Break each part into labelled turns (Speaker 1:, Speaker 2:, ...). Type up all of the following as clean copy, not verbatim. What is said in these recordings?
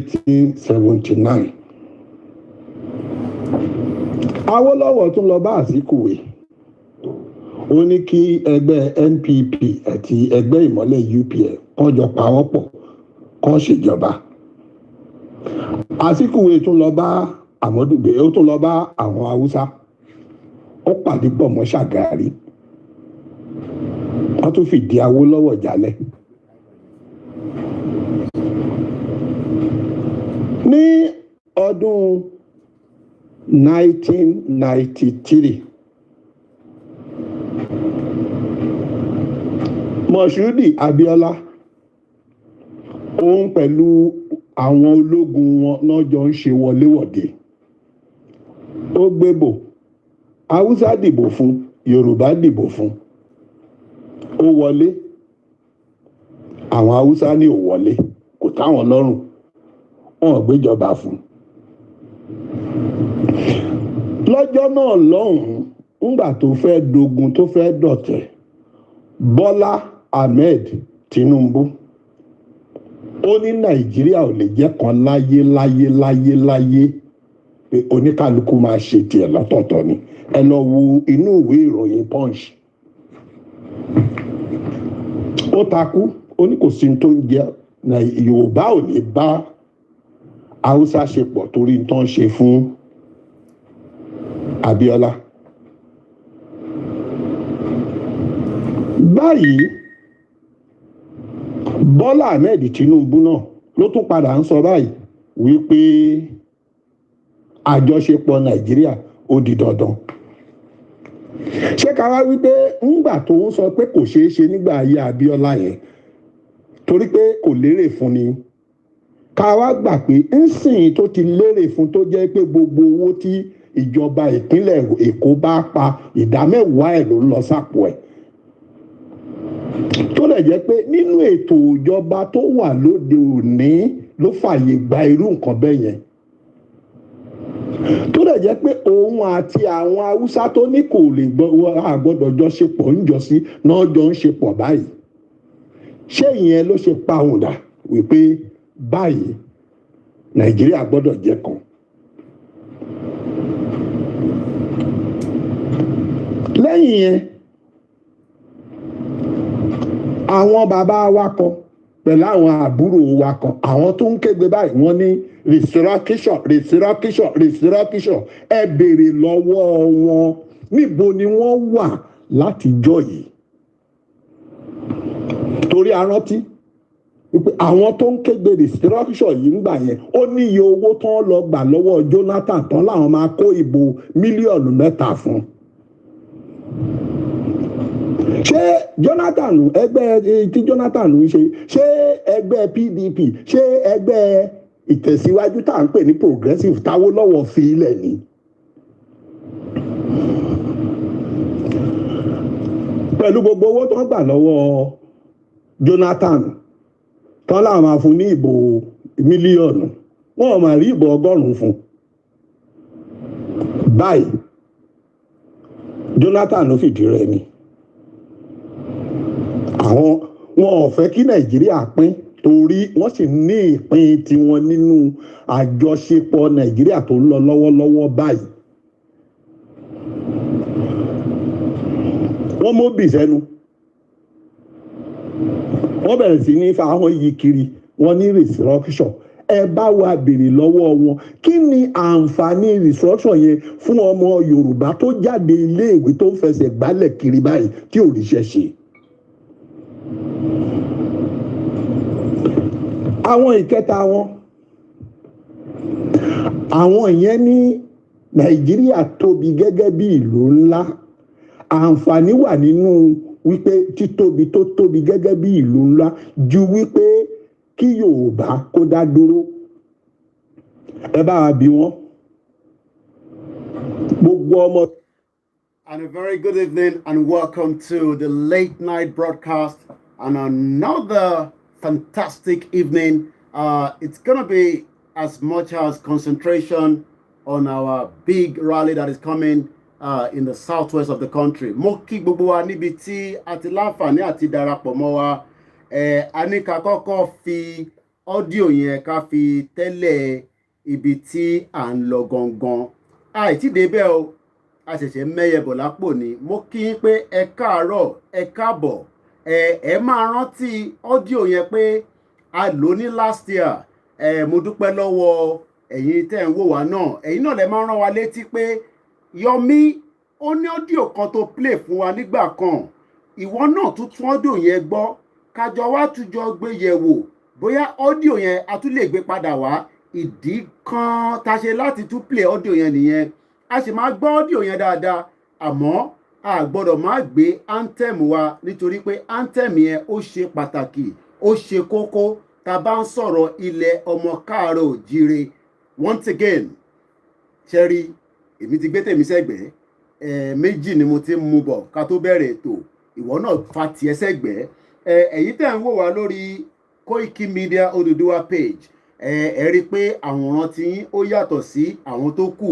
Speaker 1: 1979. Awólọ́wọ̀ tún lọ bá Azikiwe ó ní kí ẹgbẹ́ NPP àti ẹgbẹ́ ìmọ́lẹ̀ UPN kán jọ pawọ́pọ̀ kán ṣèjọba. Azikiwe tún lọ bá Àmọ́dùgbé, ó tún lọ bá àwọn Haúsá, ó pàdé pọ̀ mọ́ Ṣàgárí, wọ́n tún fìdí Awólọ́wọ̀ jálẹ̀. Ní ọdún 1993, Moshood Abiola òun pẹ̀lú àwọn ológun wọn náà jọ ń ṣe wọléwọ̀de. Ó gbébò, Haúsá dìbò fún, Yorùbá dìbò fún. Ó wọlé, àwọn Haúsá ní ò wọlé, kò táwọn lọ́rùn, wọn ò gbéjọba fún. Lọ́jọ́ náà lọ́hùn-ún, ńgbà tó fẹ́ dogun tó fẹ́ dọ̀tẹ̀, Bọ́lá Ahmed Tinubu ó ní Nàìjíríà ò lè jẹ́ kan láyé pé oníkálukú máa ṣe tiẹ̀ lọ́tọ̀ọ̀tọ̀ ni. Ẹ lọ wo inú ìwé ìròyìn Punch. Ó takú, ó ní kò sí tó ń jẹ Yorùbá ò ní bá Haúsá ṣe pọ̀ torí tó ń ṣe fún Abiola. Báyìí Bọ́lá Ahmed Tinubu náà ló tún padà ń sọ báyìí wípé àjọṣepọ̀ Nàìjíríà ó di dandan. Ṣé ká wá wípé ńgbà tó ń sọ pé kò ṣeé ṣe nígbà ayé Abiola yẹn torí pé kò lérè fún ni, ká wá gbà pé ńsìn tó ti lérè fún tó jẹ́ pé gbogbo owó tí ìjọba ìpínlẹ̀ Èkó bá pa ìdámẹ́wàá ẹ̀ ló ń lọ sápò ẹ̀. Tó lè jẹ́ pé nínú ètò ìjọba tó wà lóde òní ló fààyè gba irú nǹkan bẹ́ẹ̀ yẹn. Tó lè jẹ́ pé òun àti àwọn Haúsá tó ní kò lè gbọ́dọ̀ jọ ṣe pọ̀ ń jọ sí náà jọ ń ṣe pọ̀ báyìí. Ṣé ìyẹn ló ṣe pa òun dà wípé báyìí Nàìjíríà gbọ́dọ̀ jẹ́ kan? Lẹ́yìn yẹn, àwọn bàbá wa kan pẹ̀lú àwọn àbúrò wa kan, àwọn tó ń kégbe báyìí wọ́n ní restoration. Ẹ béèrè lọ́wọ́ wọn níbo ni wọ́n wà látijọ́ yìí. Torí a rántí wípé àwọn tó ń kégbe restoration yìí ńgbà yẹn ó ní iye owó tán lọ gbà lọ́wọ́ Jonathan tán láwọn máa kó ìbò mílíọ̀nù 3 fún. Ṣé Jonathan ẹgbẹ́ tí Jonathan ń ṣe, ṣé ẹgbẹ́ PDP, ṣé ẹgbẹ́ ìtẹ̀síwájú tá à ń pè ní progressive t'Awólọ́wọ̀ fi ilẹ̀ ni? Pẹ̀lú gbogbo owó tó ń gbà lọ́wọ́ Jonathan tán láwọn máa fún ní ìbò mílíọ̀nù, wọn ò máa rí ìbò 100 fún. Báyìí Jonathan ló fìdí rẹmi. Àwọn wọn ò fẹ́ kí Nàìjíríà pín torí wọ́n sì ní ìpín tiwọn nínú àjọṣepọ̀ Nàìjíríà tó ń lọ lọ́wọ́lọ́wọ́ báyìí. Wọ́n mú bì sẹ́nu, wọ́n bẹ̀rẹ̀ sí ní fa ahọ́n yí kiri, wọ́n ní restructure. Ẹ bá wa béèrè lọ́wọ́ wọn kí ni àǹfààní restructure yẹn fún ọmọ Yorùbá tó jáde iléèwé tó ń fẹsẹ̀ gbálẹ̀ kiri báyìí tí ò ríṣẹ́ ṣe. Àwọn ìkẹta wọn, àwọn ìyẹn ní Nàìjíríà tóbi gẹ́gẹ́ bí ìlú ńlá. Àǹfààní wà nínú wípé títóbi tó tóbi gẹ́gẹ́ bí ìlú ńlá ju wípé kí Yorùbá kó dá dúró. Ẹ bá wa bí wọn. Gbogbo ọmọ.
Speaker 2: And a very good evening and welcome to the late night broadcast and another fantastic evening. It's gonna be as much as concentration on our big rally that is coming in the southwest of the country. Mo kí gbogbo wa níbi tí a ti láǹfààní àti darapọ̀ mọ́ wa. A ní ká kọ́kọ́ fi ọ́díò yẹn ká fi tẹ́lẹ̀ ibi tí à ń lọ gangan. Àìtí débẹ̀ o, a ṣẹ̀ṣẹ̀ mẹ́yẹ bọ̀ lápò ni. Mo kí yín pé ẹ káàárọ̀, ẹ káàbọ̀. Ẹ máa rántí ọ́díò yẹn pé a lò ní last year. Mo dúpẹ́ lọ́wọ́ ẹ̀yin tẹ́ ń wò wá náà. Ẹ̀yin náà lẹ máa rán wa létí pé Yọmí ó ní ọ́díò kan tó play fún wa nígbà kan. Ìwọ náà tún ọ́díò yẹn gbọ́. Kájọ wá túnjọ gbé yẹ̀ wò. Bóyá ọ́díò yẹn a tún lè gbé padà wá. Ìdí kan ta ṣe láti tún play ọ́díò yẹn nìyẹn. A sì máa gbọ́ ọ́díò yẹn dáadáa. Àmọ́ a gbọ́dọ̀ má gbé anthem wa nítorí pé anthem yẹn ó ṣe pàtàkì, ó ṣe kókó tá bá ń sọ̀rọ̀ ilẹ̀ ọmọ káàárọ̀ òjíire. Once again, ṣẹ́rí, èmi ti gbé tèmi sẹ́gbẹ̀ẹ́. Méjì ni mo ti ń mú bọ̀ ká tó bẹ̀rẹ̀ ètò. Ìwọ náà fa tiẹ̀ sẹ́gbẹ̀ẹ́. Ẹ̀yin tẹ́ ń wò wá lórí Koiki Media Oduduwa page. Ẹ rí i pé àwòrán tí ó yàtọ̀ sí àwọn tó kù.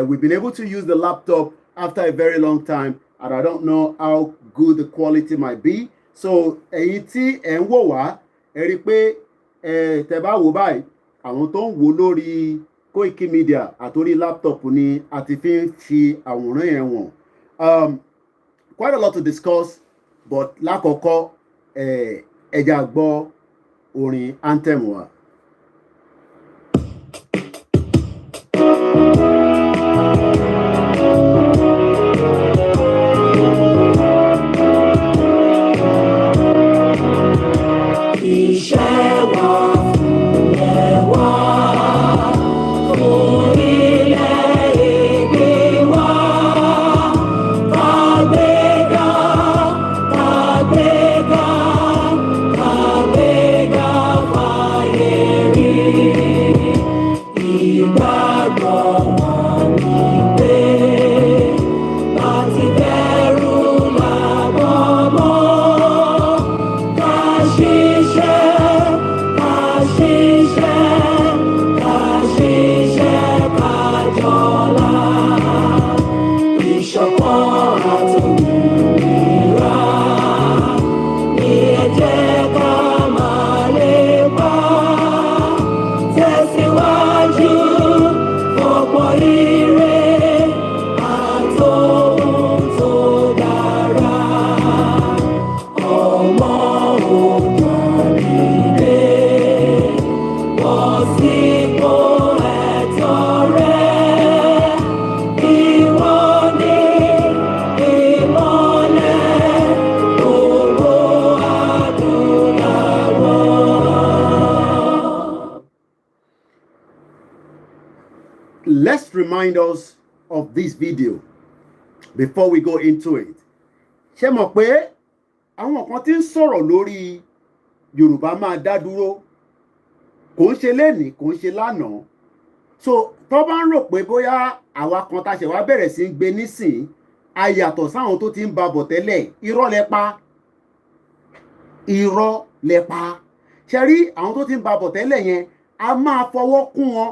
Speaker 2: We've been able to use the laptop after a very long time, and I don't know how good the quality might be. So ẹ̀yin tí ẹ̀ ń wò wá, ẹ rí i pé tẹ́ bá wò báyìí, àwọn tó ń wò lórí Koiki Media àtòrí laptop ni a ti fi ń fi àwòrán yẹn wọ̀n. Quite a lot to discuss, but lákọ̀ọ́kọ́ ẹ já gbọ́ orin anthem wa. Let's remind us of this video before we go into it. Ṣé mọ̀ pé àwọn kan tí ń sọ̀rọ̀ lórí Yorùbá máa dá dúró, kò ń ṣe lénìí, kò ń ṣe lánàá. So tó bá ń rò pé bóyá àwa kan tá ṣe wá bẹ̀rẹ̀ sí ń gbé nísìn a yàtọ̀ sáwọn tó ti ń ba bọ̀ tẹ́lẹ̀, irọ́ lẹ pa. Irọ́ lẹ pa. Ṣé rí àwọn tó ti ń ba bọ̀ tẹ́lẹ̀ yẹn, a máa fọwọ́ kún wọn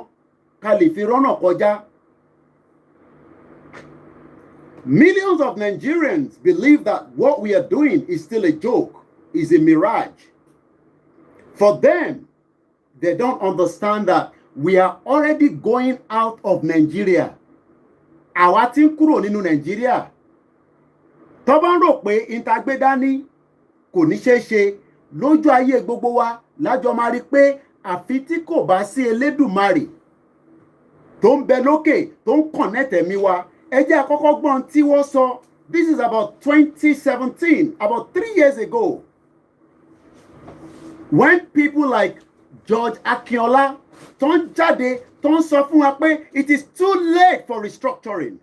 Speaker 2: ká lè fi rọ́nà kọjá. Millions of Nigerians believe that what we are doing is still a joke, is a mirage. For them, they don't understand that we are already going out of Nigeria. Àwa tí ń kúrò nínú Nigeria. Tó bá ń rò pé ìtagbé dání kò ní ṣeé ṣe, lójú ayé gbogbo wa lájọ máa rí pé àfi tí kò bá sí Elédùmarè tó ń bẹ lókè tó ń connect ẹ̀mí wa. Ẹ jẹ́ àkọ́kọ́ gbọ́n tí wọ́n sọ. This is about 2017, about 3 years ago, when people like George Akinola tó ń jáde tó ń sọ fún wa pé it is too late for restructuring.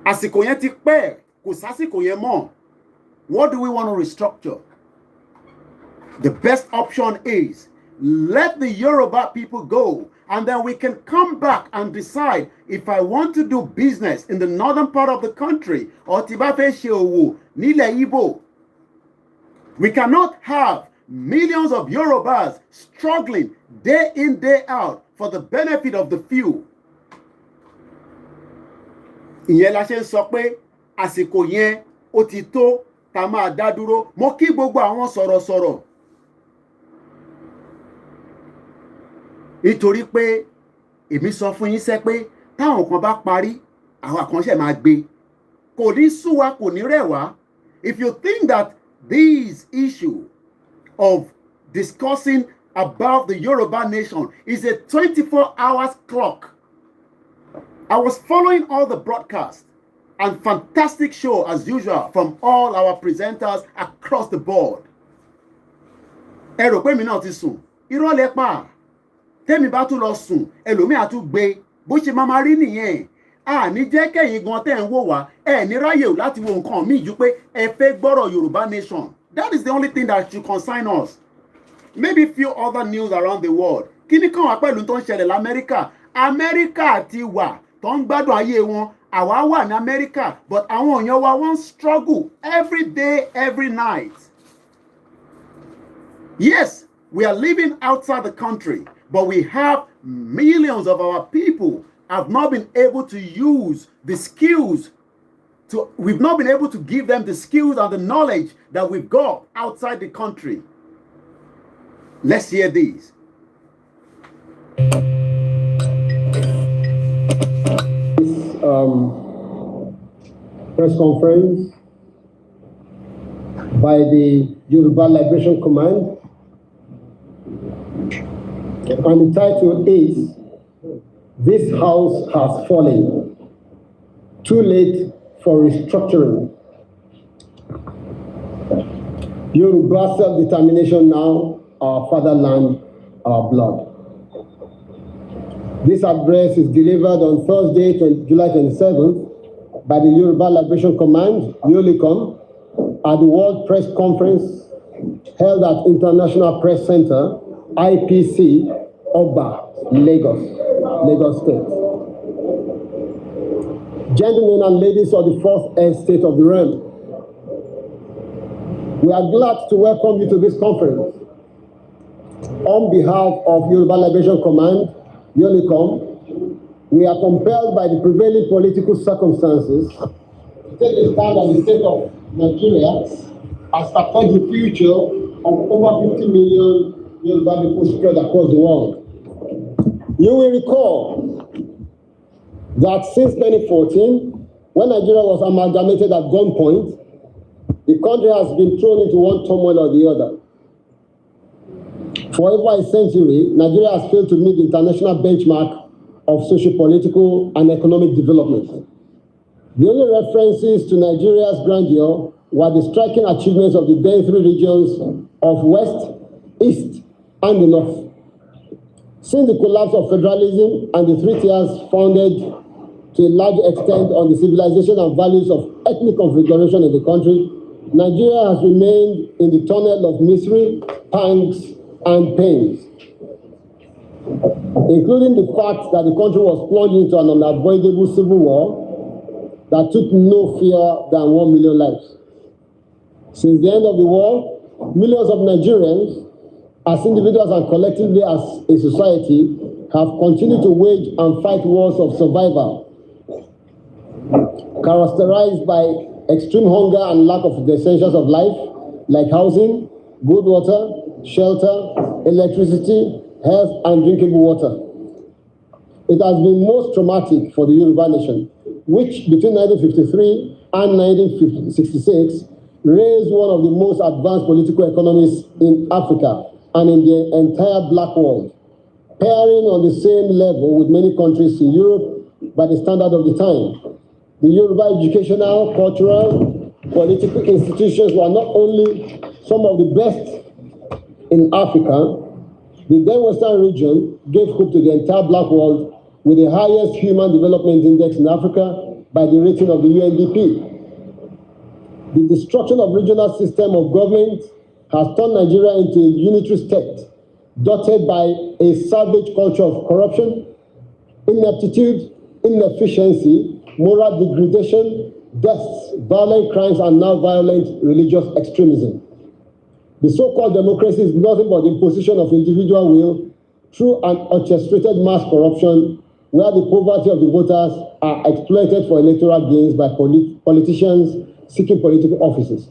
Speaker 2: Àsìkò yẹn ti pẹ́, kò sásìkò yẹn mọ́. What do we want to restructure? The best option is let the Yoruba people go, and then we can come back and decide if I want to do business in the northern part of the country or tí bá fẹ́ ṣe òwò nílẹ̀ Igbo. We cannot have millions of Yorubas struggling day in, day out for the benefit of the few. Ìyẹn la ṣe ń sọ pé àsìkò yẹn ó ti tó tá máa dá dúró. Mo kí gbogbo àwọn sọ̀rọ̀sọ̀rọ̀ nítorí pé èmi sọ fún yín sẹ́ pé táwọn kan bá parí àwọn àkànṣe máa gbé kò ní sú wa kò ní rẹ̀ wá. If you think that this issue of discussing about the Yoruba nation is a 24 hours clock, I was following all the broadcasts and fantastic show as usual from all our presenters across the board. Ẹ rò pé mi náà ti sùn, irọ́ lẹ pa. Tẹ́mi bá tún lọ sùn, ẹlòmíì á tún gbé. Bó ṣe máa rí nìyẹn. Ní jẹ́ kẹ́yìn gan tẹ́ ń wò wá, ní ráyè láti wo nǹkan míì ju pé ẹ fẹ́ gbọ́rọ̀ Yorùbá nation. That is the only thing that should concern us. Maybe few other news around the world. Kí ni kàn wá pẹ̀lú tó ń ṣẹlẹ̀ l'Amẹ́ríkà? Amẹ́ríkà ti wà tó ń gbádùn ayé wọn. Àwa wà ní Amẹ́ríkà, but àwọn èèyàn wa wọ́n struggle every day, every night. Yes, we are living outside the country, but we have millions of our people have not been able to use the skills we've not been able to give them the skills and the knowledge that we've got outside the country. Let's hear these.
Speaker 3: Press conference by the Yoruba Liberation Command, and the title is "This House Has Fallen, Too Late for Restructuring. Yoruba Self-Determination Now, Our Fatherland, Our Blood." This address is delivered on Thursday, July 27th, by the Yoruba Liberation Command, YOLICOM, at the World Press Conference held at International Press Center, IPC, Oba, Lagos State. Gentlemen and ladies of the fourth estate of the realm, we are glad to welcome you to this conference. On behalf of Yoruba Liberation Command, YOLICOM, we are compelled by the prevailing political circumstances to take a stand on the state of Nigeria as affects the future of over 50 million Yoruba people spread across the world. You will recall that since 2014, when Nigeria was amalgamated at gunpoint, the country has been thrown into one turmoil or the other. For over a century, Nigeria has failed to meet the international benchmark of socio-political and economic development. The only references to Nigeria's grandeur were the striking achievements of the then three regions of West, East, and the North. Since the collapse of federalism and the three tiers founded to a large extent on the civilization and values of ethnic configuration in the country, Nigeria has remained in the tunnel of misery, pangs, and pains, including the fact that the country was plunged into an unavoidable civil war that took no fewer than 1 million lives. Since the end of the war, millions of Nigerians, as individuals and collectively as a society, have continued to wage and fight wars of survival, characterized by extreme hunger and lack of the essentials of life, like housing, good water, shelter, electricity, health, and drinkable water. It has been most traumatic for the Yoruba nation, which between 1953 and 1966 raised one of the most advanced political economies in Africa and in the entire black world, pairing on the same level with many countries in Europe by the standard of the time. The Yoruba educational, cultural, political institutions were not only some of the best in Africa, the then Western region gave hope to the entire black world with the highest human development index in Africa by the rating of the UNDP. The destruction of regional system of government has turned Nigeria into a unitary state, dotted by a savage culture of corruption, ineptitude, inefficiency, moral degradation, deaths, violent crimes, and now violent religious extremism. The so-called democracy is nothing but the imposition of individual will through an orchestrated mass corruption where the poverty of the voters are exploited for electoral gains by politicians seeking political offices.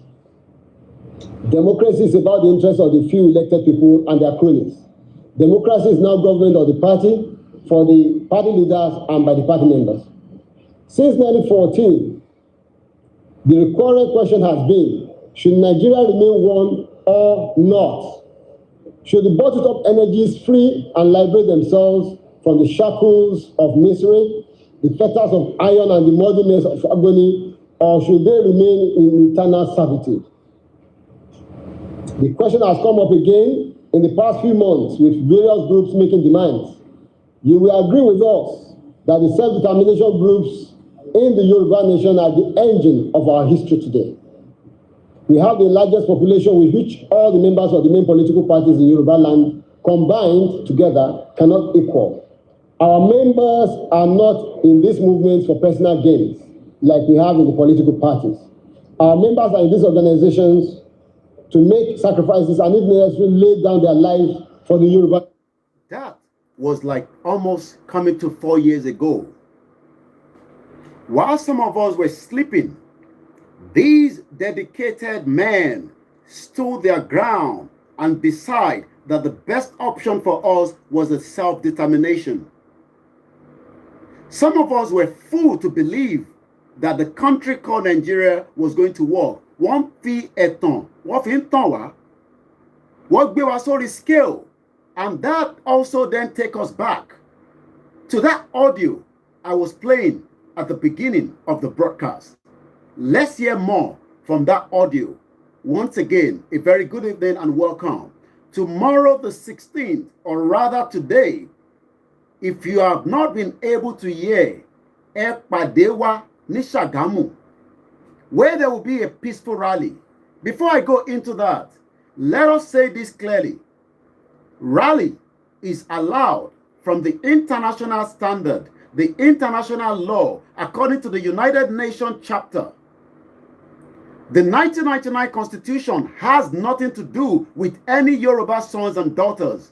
Speaker 3: Democracy is about the interests of the few elected people and their cronies. Democracy is now government of the party, for the party leaders and by the party members. Since 1914, the recurrent question has been, should Nigeria remain one or not? Should the bottled up energies free and liberate themselves from the shackles of misery, the fetters of iron and the muddiness of agony, or should they remain in eternal servitude? The question has come up again in the past few months with various groups making demands. You will agree with us that the self-determination groups in the Yoruba nation are the engine of our history today. We have the largest population with which all the members of the main political parties in Yoruba land combined together cannot equal. Our members are not in these movements for personal gains like we have in the political parties. Our members are in these organizations to make sacrifices and if necessary lay down their lives for the Yoruba.
Speaker 2: That was like almost coming to 4 years ago. While some of us were sleeping, these dedicated men stood their ground and decided that the best option for us was a self-determination. Some of us were fooled to believe that the country called Nigeria was going to work. One fi etan, one fi ntan wa, what gbe wa sórí scale, and that also then take us back to that audio I was playing at the beginning of the broadcast. Let's hear more from that audio. Once again, a very good evening and welcome. Tomorrow the 16th, or rather today, if you have not been able to hear Ẹ pàdé wa ní Sagamu, where there will be a peaceful rally. Before I go into that, let us say this clearly. Rally is allowed from the international standard, the international law, according to the United Nations chapter. The 1999 Constitution has nothing to do with any Yoruba sons and daughters,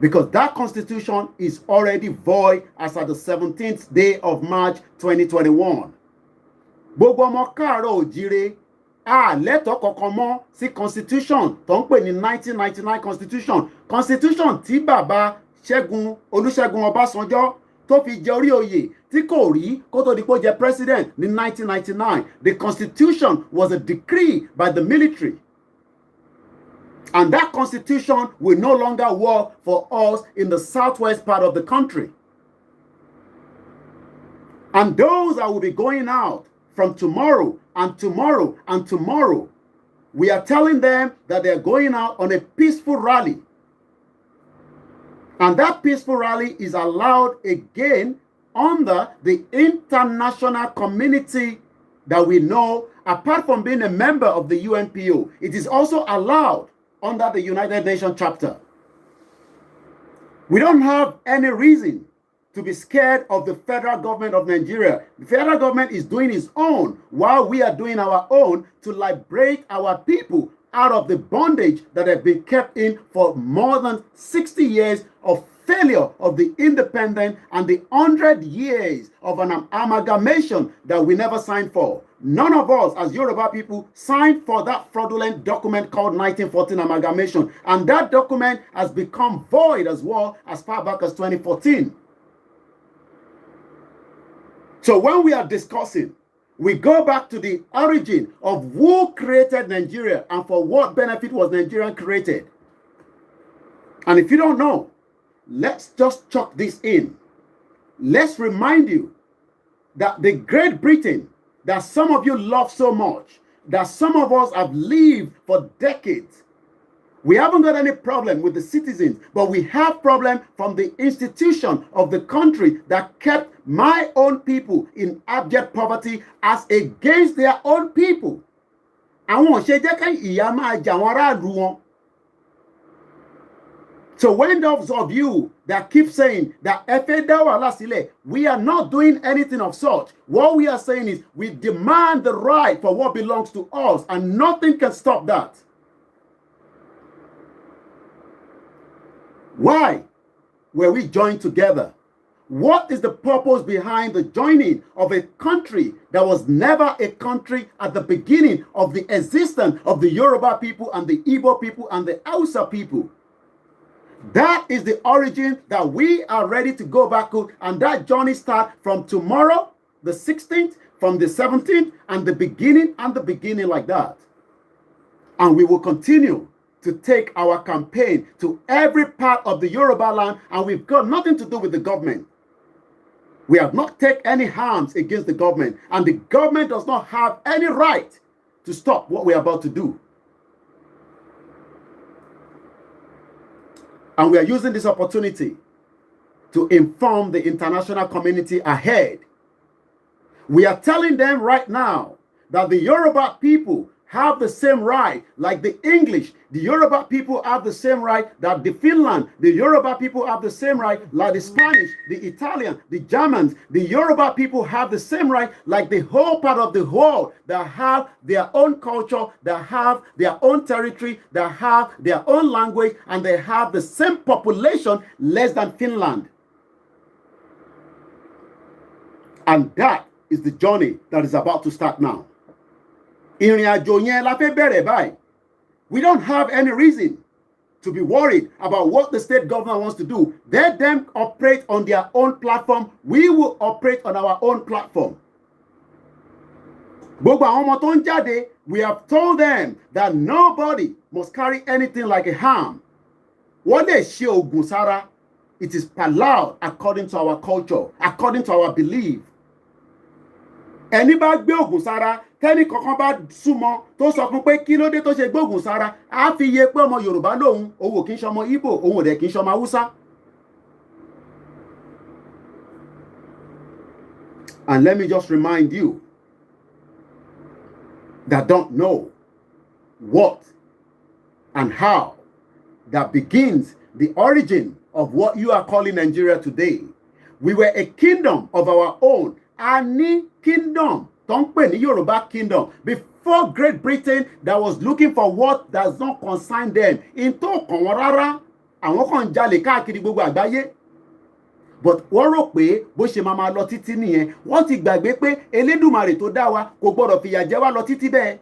Speaker 2: because that Constitution is already void as at the 17th day of March 2021. Gbogbo ọmọ káàárọ̀ oòjíire a lẹ́tọ̀ọ́ kankan mọ́ sí Constitution tó ń pè ní 1999 Constitution tí bàbá Olúṣẹ́gun Ọbásanjọ́ tó fi jẹ orí oyè tí kò rí kó tó di pé ó jẹ president ní 1999. The Constitution was a decree by the military. And that Constitution will no longer work for us in the southwest part of the country. And those that will be going out from tomorrow and tomorrow and tomorrow, we are telling them that they're going out on a peaceful rally. And that peaceful rally is allowed again under the international community that we know, apart from being a member of the UNPO. It is also allowed under the United Nations chapter. We don't have any reason to be scared of the federal government of Nigeria. The federal government is doing its own while we are doing our own to liberate our people out of the bondage that have been kept in for more than 60 years of failure of the independent and the 100 years of an amalgamation that we never signed for. None of us as Yoruba people signed for that fraudulent document called 1914 amalgamation. And that document has become void as well as far back as 2014. So when we are discussing, we go back to the origin of who created Nigeria and for what benefit was Nigeria created. And if you don't know, let's just chuck this in. Let's remind you that the Great Britain that some of you love so much, that some of us have lived for decades, we haven't got any problem with the citizens, but we have problem from the institution of the country that kept my own people in abject poverty as against their own people. So when those of you that keep saying that we are not doing anything of such, what we are saying is we demand the right for what belongs to us, and nothing can stop that. Why were we joined together? What is the purpose behind the joining of a country that was never a country at the beginning of the existence of the Yoruba people and the Igbo people and the Hausa people? That is the origin that we are ready to go back to, and that journey starts from tomorrow, the 16th, from the 17th, and the beginning like that. And we will continue to take our campaign to every part of the Yoruba land, and we've got nothing to do with the government. We have not taken any harms against the government, and the government does not have any right to stop what we are about to do. And we are using this opportunity to inform the international community ahead. We are telling them right now that the Yoruba people have the same right like the English. The Yoruba people have the same right that the Finland. The Yoruba people have the same right like the Spanish, the Italian, the Germans. The Yoruba people have the same right like the whole part of the world that have their own culture, that have their own territory, that have their own language, and they have the same population less than Finland. And that is the journey that is about to start now. We don't have any reason to be worried about what the state government wants to do. Let them operate on their own platform. We will operate on our own platform. We have told them that nobody must carry anything like a harm. What they show Gusara, it is allowed according to our culture, according to our belief. Ẹni bá gbé ògùn sára tẹ́nì kankan bá súnmọ́ tó sọ fún pé kí ló dé tó ṣe gbóògùn sára á fi yé pé ọmọ Yorùbá lòun, òun ò kì í ṣọmọ Ìgbò, òun ò dẹ̀ kì í ṣọmọ Haúsá. And let me just remind you that don't know what and how that begins the origin of what you are calling Nigeria today. We were a kingdom of our own. Any kingdom, don't pè ní Yoruba kingdom, before Great Britain that was looking for what does not concern them. Into kan wọn rárá, àwọn kan jalè káàkiri gbogbo àgbáyé. But wọ́n rò pé bó ṣe máa lọ títí nìyẹn. Wọ́n ti gbàgbé pé Elédùmarè tó dá wa kò gbọ́dọ̀ fìyà jẹ wá lọ títí bẹ́ẹ̀.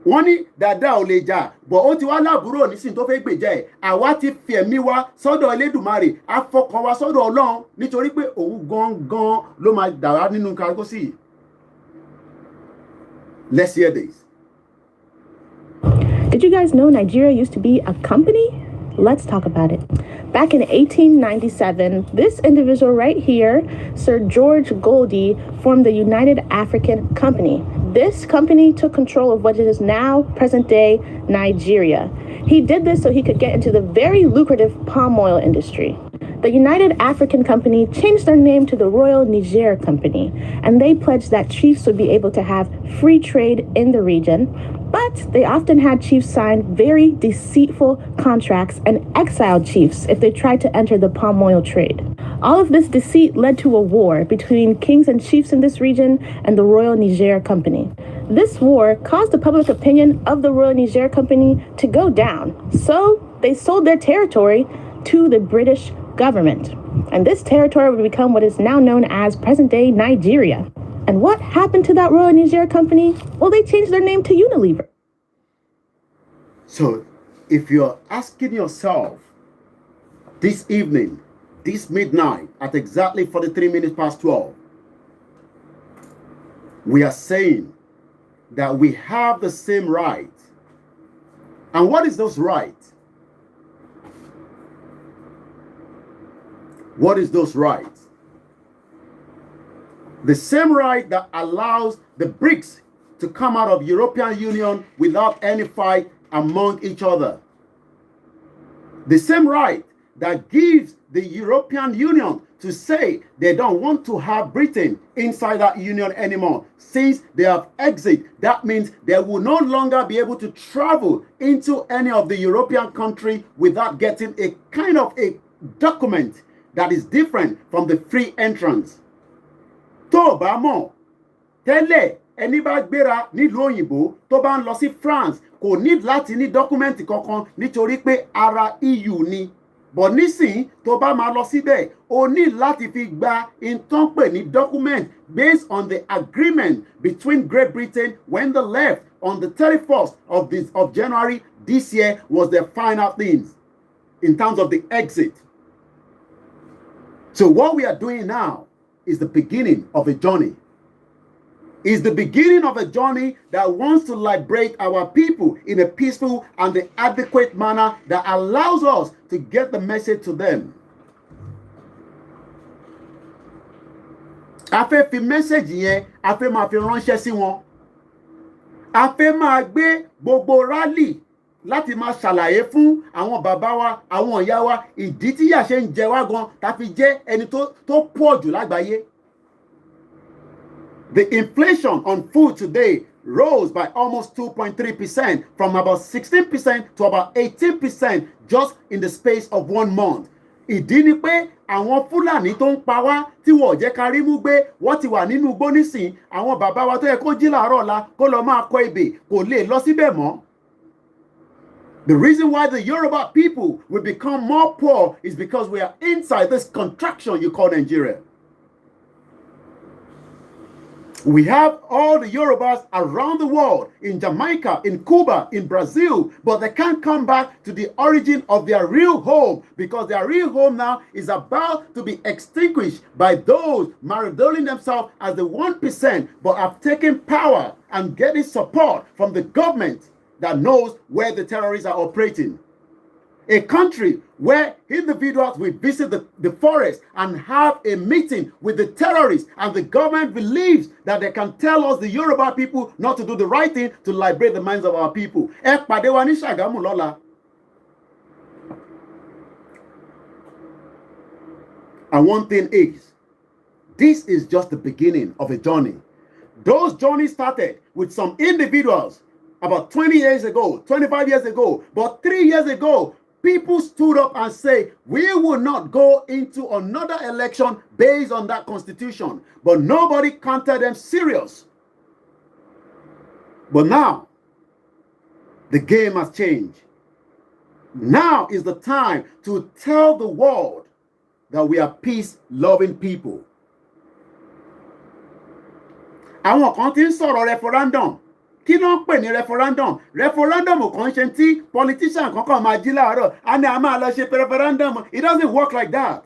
Speaker 2: Wọ́n ní dàda ò lè jà, bọ̀ ó ti wá láàbúrò nísìnyí tó fẹ́ gbèjà ẹ̀. Àwa ti fi ẹ̀mí wa sọ́dọ̀ Elédùmarè, a fọkàn wa sọ́dọ̀ Ọlọ́run nítorí pé òun gangan ló máa dà wá nínú kágọ́sì. Let's hear this.
Speaker 4: Did you guys know Nigeria used to be a company? Let's talk about it. Back in 1897, this individual right here, Sir George Goldie, formed the United African Company. This company took control of what is now present-day Nigeria. He did this so he could get into the very lucrative palm oil industry. The United African Company changed their name to the Royal Niger Company, and they pledged that chiefs would be able to have free trade in the region, but they often had chiefs sign very deceitful contracts and exiled chiefs if they tried to enter the palm oil trade. All of this deceit led to a war between kings and chiefs in this region and the Royal Niger Company. This war caused the public opinion of the Royal Niger Company to go down, so they sold their territory to the British government. And this territory would become what is now known as present-day Nigeria. And what happened to that Royal Niger Company? Well, they changed their name to Unilever.
Speaker 2: So, if you're asking yourself this evening, this midnight, at exactly 43 minutes past 12, we are saying that we have the same right. And what is those rights? What is those rights? The same right that allows the BRICS to come out of European Union without any fight among each other. The same right that gives the European Union to say they don't want to have Britain inside that union anymore. Since they have exit, that means they will no longer be able to travel into any of the European country without getting a kind of a document that is different from the free entrance. Tó bá mọ̀, tẹ́lẹ̀ ẹni bá gbéra nílùú òyìnbó tó bá ń lọ sí France kò ní láti ní dọ́kúmẹ́ǹtì kankan nítorí pé ara EU ni. But nísìn tó bá máa lọ síbẹ̀, o ní láti fi gba ìtàn pè ní document based on the agreement between Great Britain when they left on the 31st of January this year was the final things. in terms of the exit. So what we are doing now is the beginning of a journey. Is the beginning of a journey that wants to liberate our people in a peaceful and the adequate manner that allows us to get the message to them. A fẹ́ fi message yẹn, a fẹ́ máa fi ránṣẹ́ sí wọn. A fẹ́ máa gbé gbogbo rally láti máa ṣàlàyé fún àwọn bàbá wa, àwọn ìyá wa, ìdí tí ìyà ṣe ń jẹ wá gan, tá fi jẹ́ ẹni tó pọ̀ jù lágbàáyé. The inflation on food today rose by almost 2.3% from about 16% to about 18% just in the space of 1 month. Ìdí ni pé àwọn Fúlàní tó ń pa wá tí wọ́n jẹ́ ká rí mú gbé wọ́n ti wà nínú igbó nísìn. Àwọn bàbá wa tó yẹ kó jí láàárọ̀ ọ̀la kó lọ máa kọ ebè kò lè lọ síbẹ̀ mọ́. The reason why the Yoruba people will become more poor is because we are inside this contraction you call Nigeria. We have all the Yorubas around the world, in Jamaica, in Cuba, in Brazil, but they can't come back to the origin of their real home because their real home now is about to be extinguished by those marauding themselves as the 1%, but have taken power and getting support from the government that knows where the terrorists are operating. A country where individuals will visit the forest and have a meeting with the terrorists, and the government believes that they can tell us, the Yoruba people, not to do the right thing to liberate the minds of our people. Ẹ pàdé wa ní Sagamu lọ́la. And one thing is, this is just the beginning of a journey. Those journeys started with some individuals about 20 years ago, 25 years ago, but 3 years ago, people stood up and say, we will not go into another election based on that constitution. But nobody counted them serious. But now, the game has changed. Now is the time to tell the world that we are peace-loving people. Àwọn kan tí ń sọ̀rọ̀ referendum. Kí ló ń pè ní referendum? Referendum kan ṣe tí politician kankan máa jí láàárọ̀ a ní a máa lọ ṣe referendum. It doesn't work like that.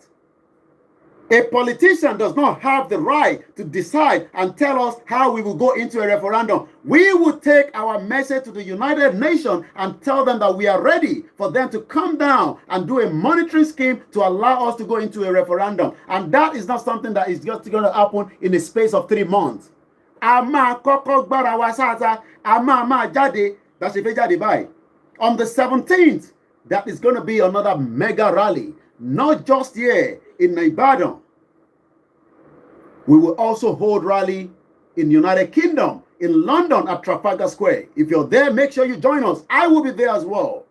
Speaker 2: A politician does not have the right to decide and tell us how we will go into a referendum. We will take our message to the United Nations and tell them that we are ready for them to come down and do a monitoring scheme to allow us to go into a referendum. And that is not something that is just going to happen in the space of 3 months. A máa kọ́kọ́ gbára wa sáta, a máa jáde, bá ṣe fẹ́ jáde báyìí. On the 17th, that is going to be another mega rally, not just here in Ibadan. We will also hold rally in United Kingdom, in London at Trafalgar Square. If you're there, make sure you join us. I will be there as well.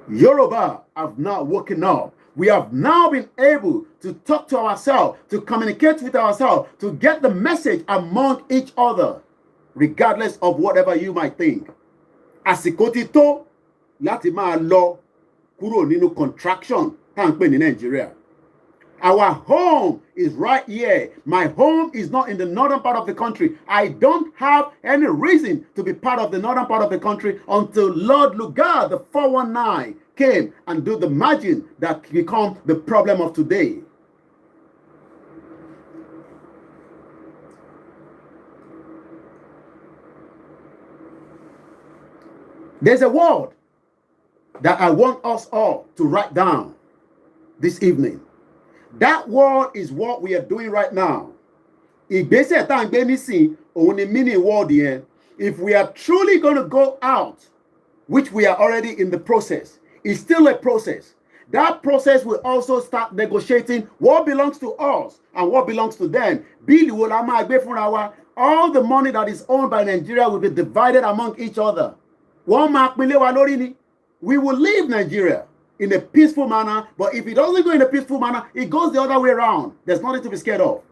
Speaker 2: Yoruba have now woken up. We have now been able to talk to ourselves, to communicate with ourselves, to get the message among each other, regardless of whatever you might think. Àsìkò ti tó láti máa lọ kúrò nínú contraction tá à ń pè ní Nigeria. Our home is right here. My home is not in the northern part of the country. I don't have any reason to be part of the northern part of the country until Lord Lugard, the 419, came and do the magic that become the problem of today. There's a word that I want us all to write down this evening. That word is what we are doing right now. Ìgbésẹ̀ tá à ń gbé nísìn, òun ni mini word yẹn. If we are truly going to go out, which we are already in the process, it's still a process. That process will also start negotiating what belongs to us and what belongs to them. Bílì wo la máa gbé fúnra wa? All the money that is owned by Nigeria will be divided among each other. Wọ́n máa pinlé wa lórí ni. We will leave Nigeria in a peaceful manner, but if it doesn't go in a peaceful manner, it goes the other way around. There's nothing to be scared of.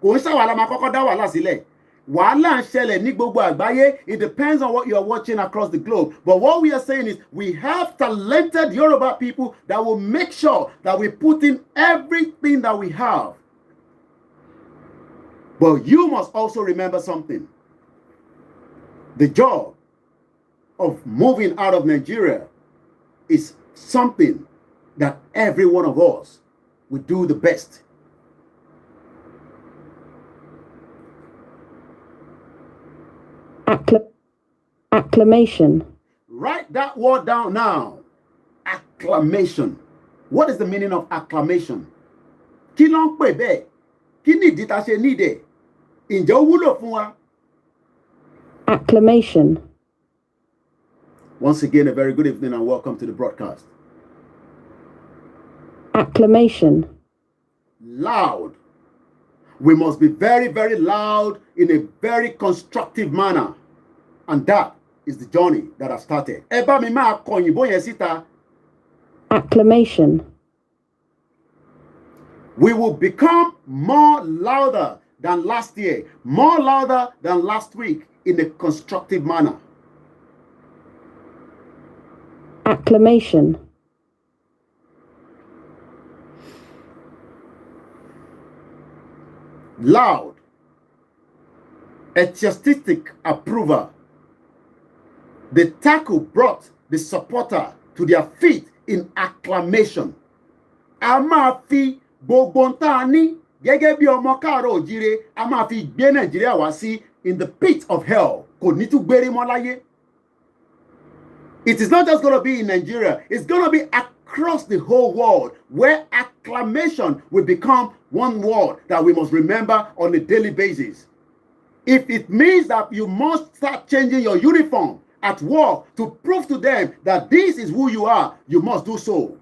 Speaker 2: Kò ń ṣàwà la máa kọ́kọ́ dá wàhálà sílẹ̀. Wàhálà ń ṣẹlẹ̀ ní gbogbo àgbáyé. It depends on what you are watching across the globe. But what we are saying is we have talented Yoruba people that will make sure that we put in everything that we have. But you must also remember something. The job of moving out of Nigeria is something that every one of us will do the best.
Speaker 4: Acclamation.
Speaker 2: Write that word down now. Acclamation. What is the meaning of acclamation? Kí ló ń pè bẹ́ẹ̀? Kí ni ìdí tá ṣe nídìí? Ǹjẹ́ ó wúlò fún wa?
Speaker 4: Acclamation.
Speaker 2: Once again, a very good evening and welcome to the broadcast.
Speaker 4: Acclamation.
Speaker 2: Loud. We must be very, very loud in a very constructive manner. And that is the journey that I've started. Ẹ bá mi máa kọ òyìnbó yẹn síta.
Speaker 4: Acclamation.
Speaker 2: We will become more louder than last year, more louder than last week in a constructive manner.
Speaker 4: Acclamation.
Speaker 2: Loud. Enthusiastic approval. The tackle brought the supporter to their feet in acclamation. A máa fi gbogbo ń tá a ní gẹ́gẹ́ bí ọmọ káàárọ̀ òjíire, a máa fi gbé Nàìjíríà wá sí in the pit of hell. Kò ní tún gbérí mọ́ láyé. It is not just going to be in Nigeria. It's going to be across the whole world where acclamation will become one word that we must remember on a daily basis. If it means that you must start changing your uniform at work to prove to them that this is who you are, you must do so.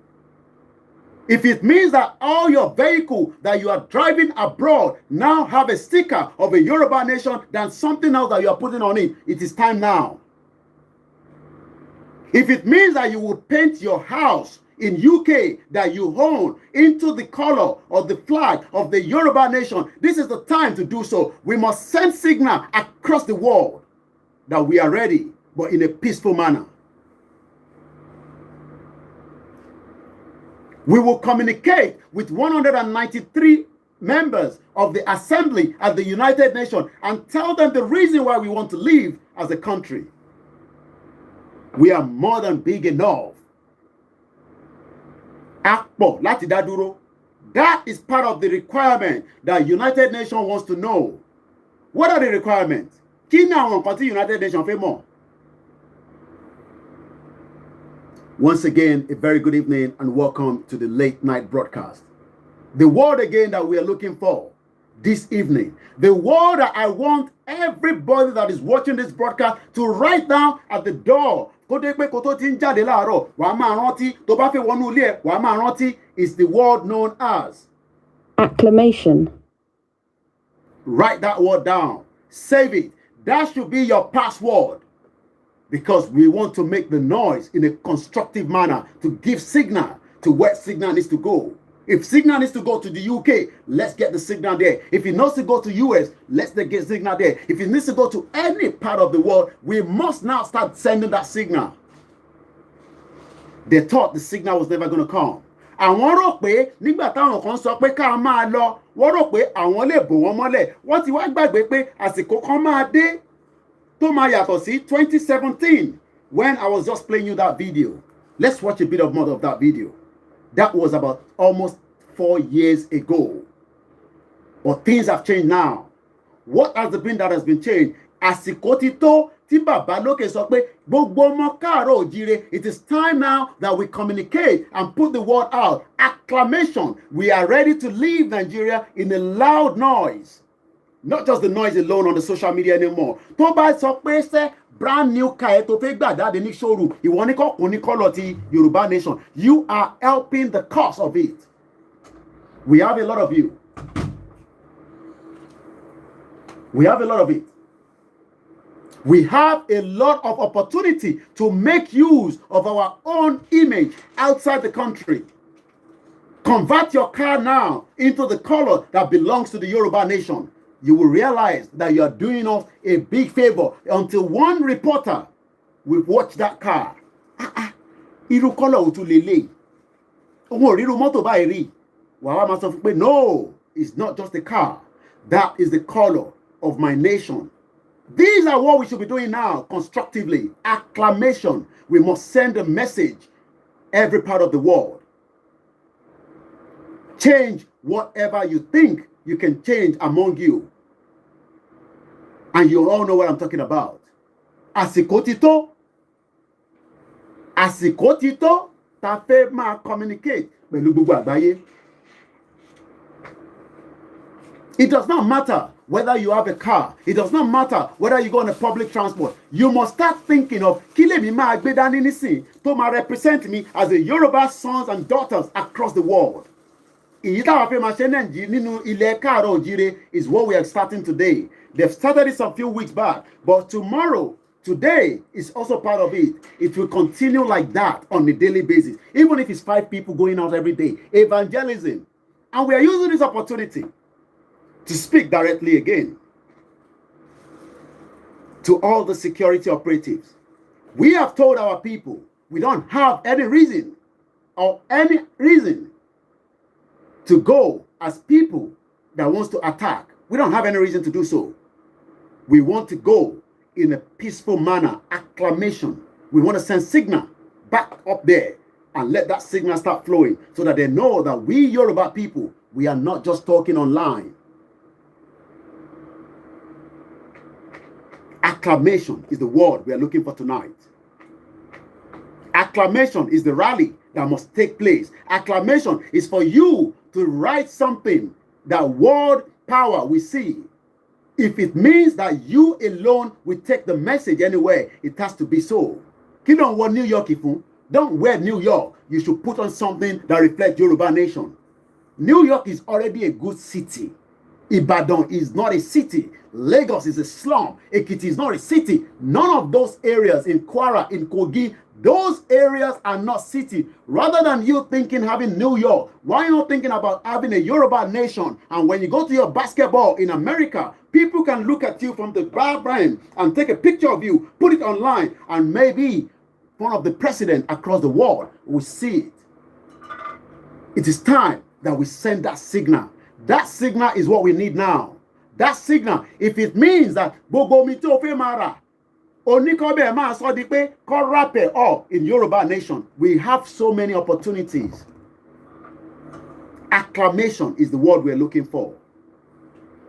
Speaker 2: If it means that all your vehicle that you are driving abroad now have a sticker of a Yoruba nation than something else that you are putting on it, it is time now. If it means that you will paint your house in UK that you own into the color of the flag of the Yoruba nation, this is the time to do so. We must send signal across the world that we are ready, but in a peaceful manner. We will communicate with 193 members of the Assembly at the United Nations and tell them the reason why we want to live as a country. We are more than big enough. Akpo láti dá dúró. That is part of the requirement that United Nations wants to know. What are the requirements? Kí ni àwọn nǹkan tí United Nations fẹ́ mọ̀? Once again, a very good evening and welcome to the late night broadcast. The word again that we are looking for this evening, the word that I want everybody that is watching this broadcast to write down at the door. Is the word known as
Speaker 4: Acclamation.
Speaker 2: Write that word down. Save it. That should be your password. Because we want to make the noise in a constructive manner to give signal to where signal needs to go. If signal needs to go to the UK, let's get the signal there. If it needs to go to US, let's get signal there. If it needs to go to any part of the world, we must now start sending that signal. They thought the signal was never going to come. Àwọn rò pé nígbà táwọn kan sọ pé ká máa lọ, wọ́n rò pé àwọn lè bò wọ́n mọ́lẹ̀. Wọ́n ti wá gbàgbé pé àsìkò kan máa dé tó máa yàtọ̀ sí 2017 when I was just playing you that video. Let's watch a bit of more of that video. That was about almost 4 years ago. But things have changed now. What has been that has been changed? Àsìkò ti tó tí bàbá lókè sọ pé gbogbo ọmọ káàárọ̀ òjíire, it is time now that we communicate and put the word out. Acclamation. We are ready to leave Nigeria in a loud noise. Not just the noise alone on the social media anymore. Tó bá sọ pé ṣe brand new car ẹ tó fẹ́ gbà jáde ní showroom, ìwọ ní kọ́ ní kọ́lọ̀ ti Yorùbá nation. You are helping the cause of it. We have a lot of you. We have a lot of it. We have a lot of opportunity to make use of our own image outside the country. Convert your car now into the color that belongs to the Yoruba nation. You will realize that you are doing us a big favor until one reporter will watch that car. Irú color ò tún lélẹ̀. Òun ò ríru mọ́tò báyìí rí. Wàá máa sọ fún pé no, it's not just the car. That is the color of my nation. These are what we should be doing now, constructively. Acclamation. We must send a message every part of the world. Change whatever you think you can change among you. And you all know what I'm talking about. Àsìkò ti tó. Àsìkò ti tó ta fẹ́ máa communicate pẹ̀lú gbogbo àgbáyé. It does not matter whether you have a car. It does not matter whether you go on a public transport. You must start thinking of kí lèmi máa gbé dání nísìn tó máa represent me as a Yoruba sons and daughters across the world. Èyí táwa fẹ́ máa ṣe nínú ilẹ̀ káàárọ̀ òjíire is what we are starting today. They've started it some few weeks back, but today is also part of it. It will continue like that on a daily basis, even if it's 5 people going out every day. Evangelism. And we are using this opportunity to speak directly again to all the security operatives. We have told our people we don't have any reason to go as people that wants to attack. We don't have any reason to do so. We want to go in a peaceful manner, acclamation. We want to send signal back up there and let that signal start flowing so that they know that we Yoruba people, we are not just talking online. Acclamation is the word we are looking for tonight. Acclamation is the rally that must take place. Acclamation is for you to write something that world power will see. If it means that you alone will take the message anywhere, it has to be so. You don't wear New York ifun. Don't wear New York. You should put on something that reflects Yoruba nation. New York is already a good city. Ibadan is not a city. Lagos is a slum. Ekiti is not a city. None of those areas in Kwara, in Kogi, those areas are not city. Rather than you thinking having New York, why not thinking about having a Yoruba nation? And when you go to your basketball in America, people can look at you from the background and take a picture of you, put it online, and maybe one of the presidents across the world will see it. It is time that we send that signal. That signal is what we need now. That signal, if it means that gbogbo mi tó fẹ́ máa rà, oníkọ́bẹ̀ máa sọ di pé kọ́ wrap it up in Yoruba nation. We have so many opportunities. Acclamation is the word we're looking for.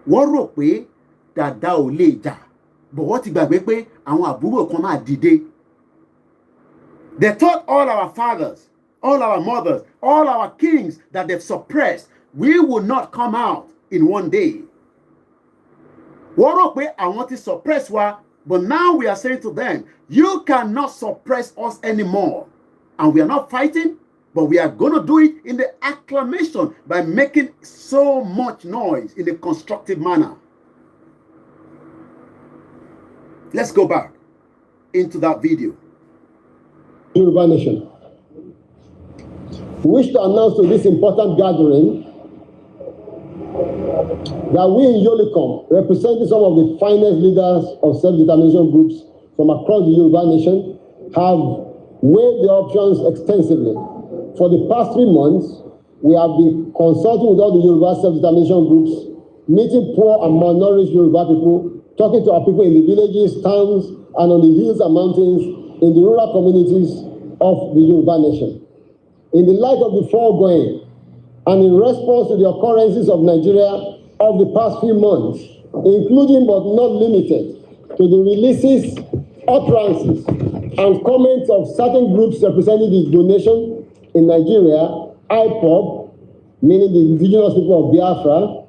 Speaker 2: Wọ́n rò pé dàda ò lè jà, but wọ́n ti gbàgbé pé àwọn àbúrò kan máa dìde. They taught all our fathers, all our mothers, all our kings that they've suppressed, we will not come out in one day. Wọ́n rò pé àwọn ti suppress wa, but now we are saying to them, you cannot suppress us anymore. And we are not fighting, but we are going to do it in the acclamation by making so much noise in a constructive manner. Let's go back into that video.
Speaker 3: Yoruba nation. We wish to announce to this important gathering that we in Yolicom, representing some of the finest leaders of self-determination groups from across the Yoruba nation, have weighed the options extensively. For the past 3 months, we have been consulting with all the Yoruba self-determination groups, meeting poor and malnourished Yoruba people, talking to our people in the villages, towns, and on the hills and mountains, in the rural communities of the Yoruba nation. In the light of the foregoing, and in response to the occurrences of Nigeria of the past few months, including but not limited to the releases, utterances, and comments of certain groups representing the donation in Nigeria, IPOB, meaning the indigenous people of Biafra,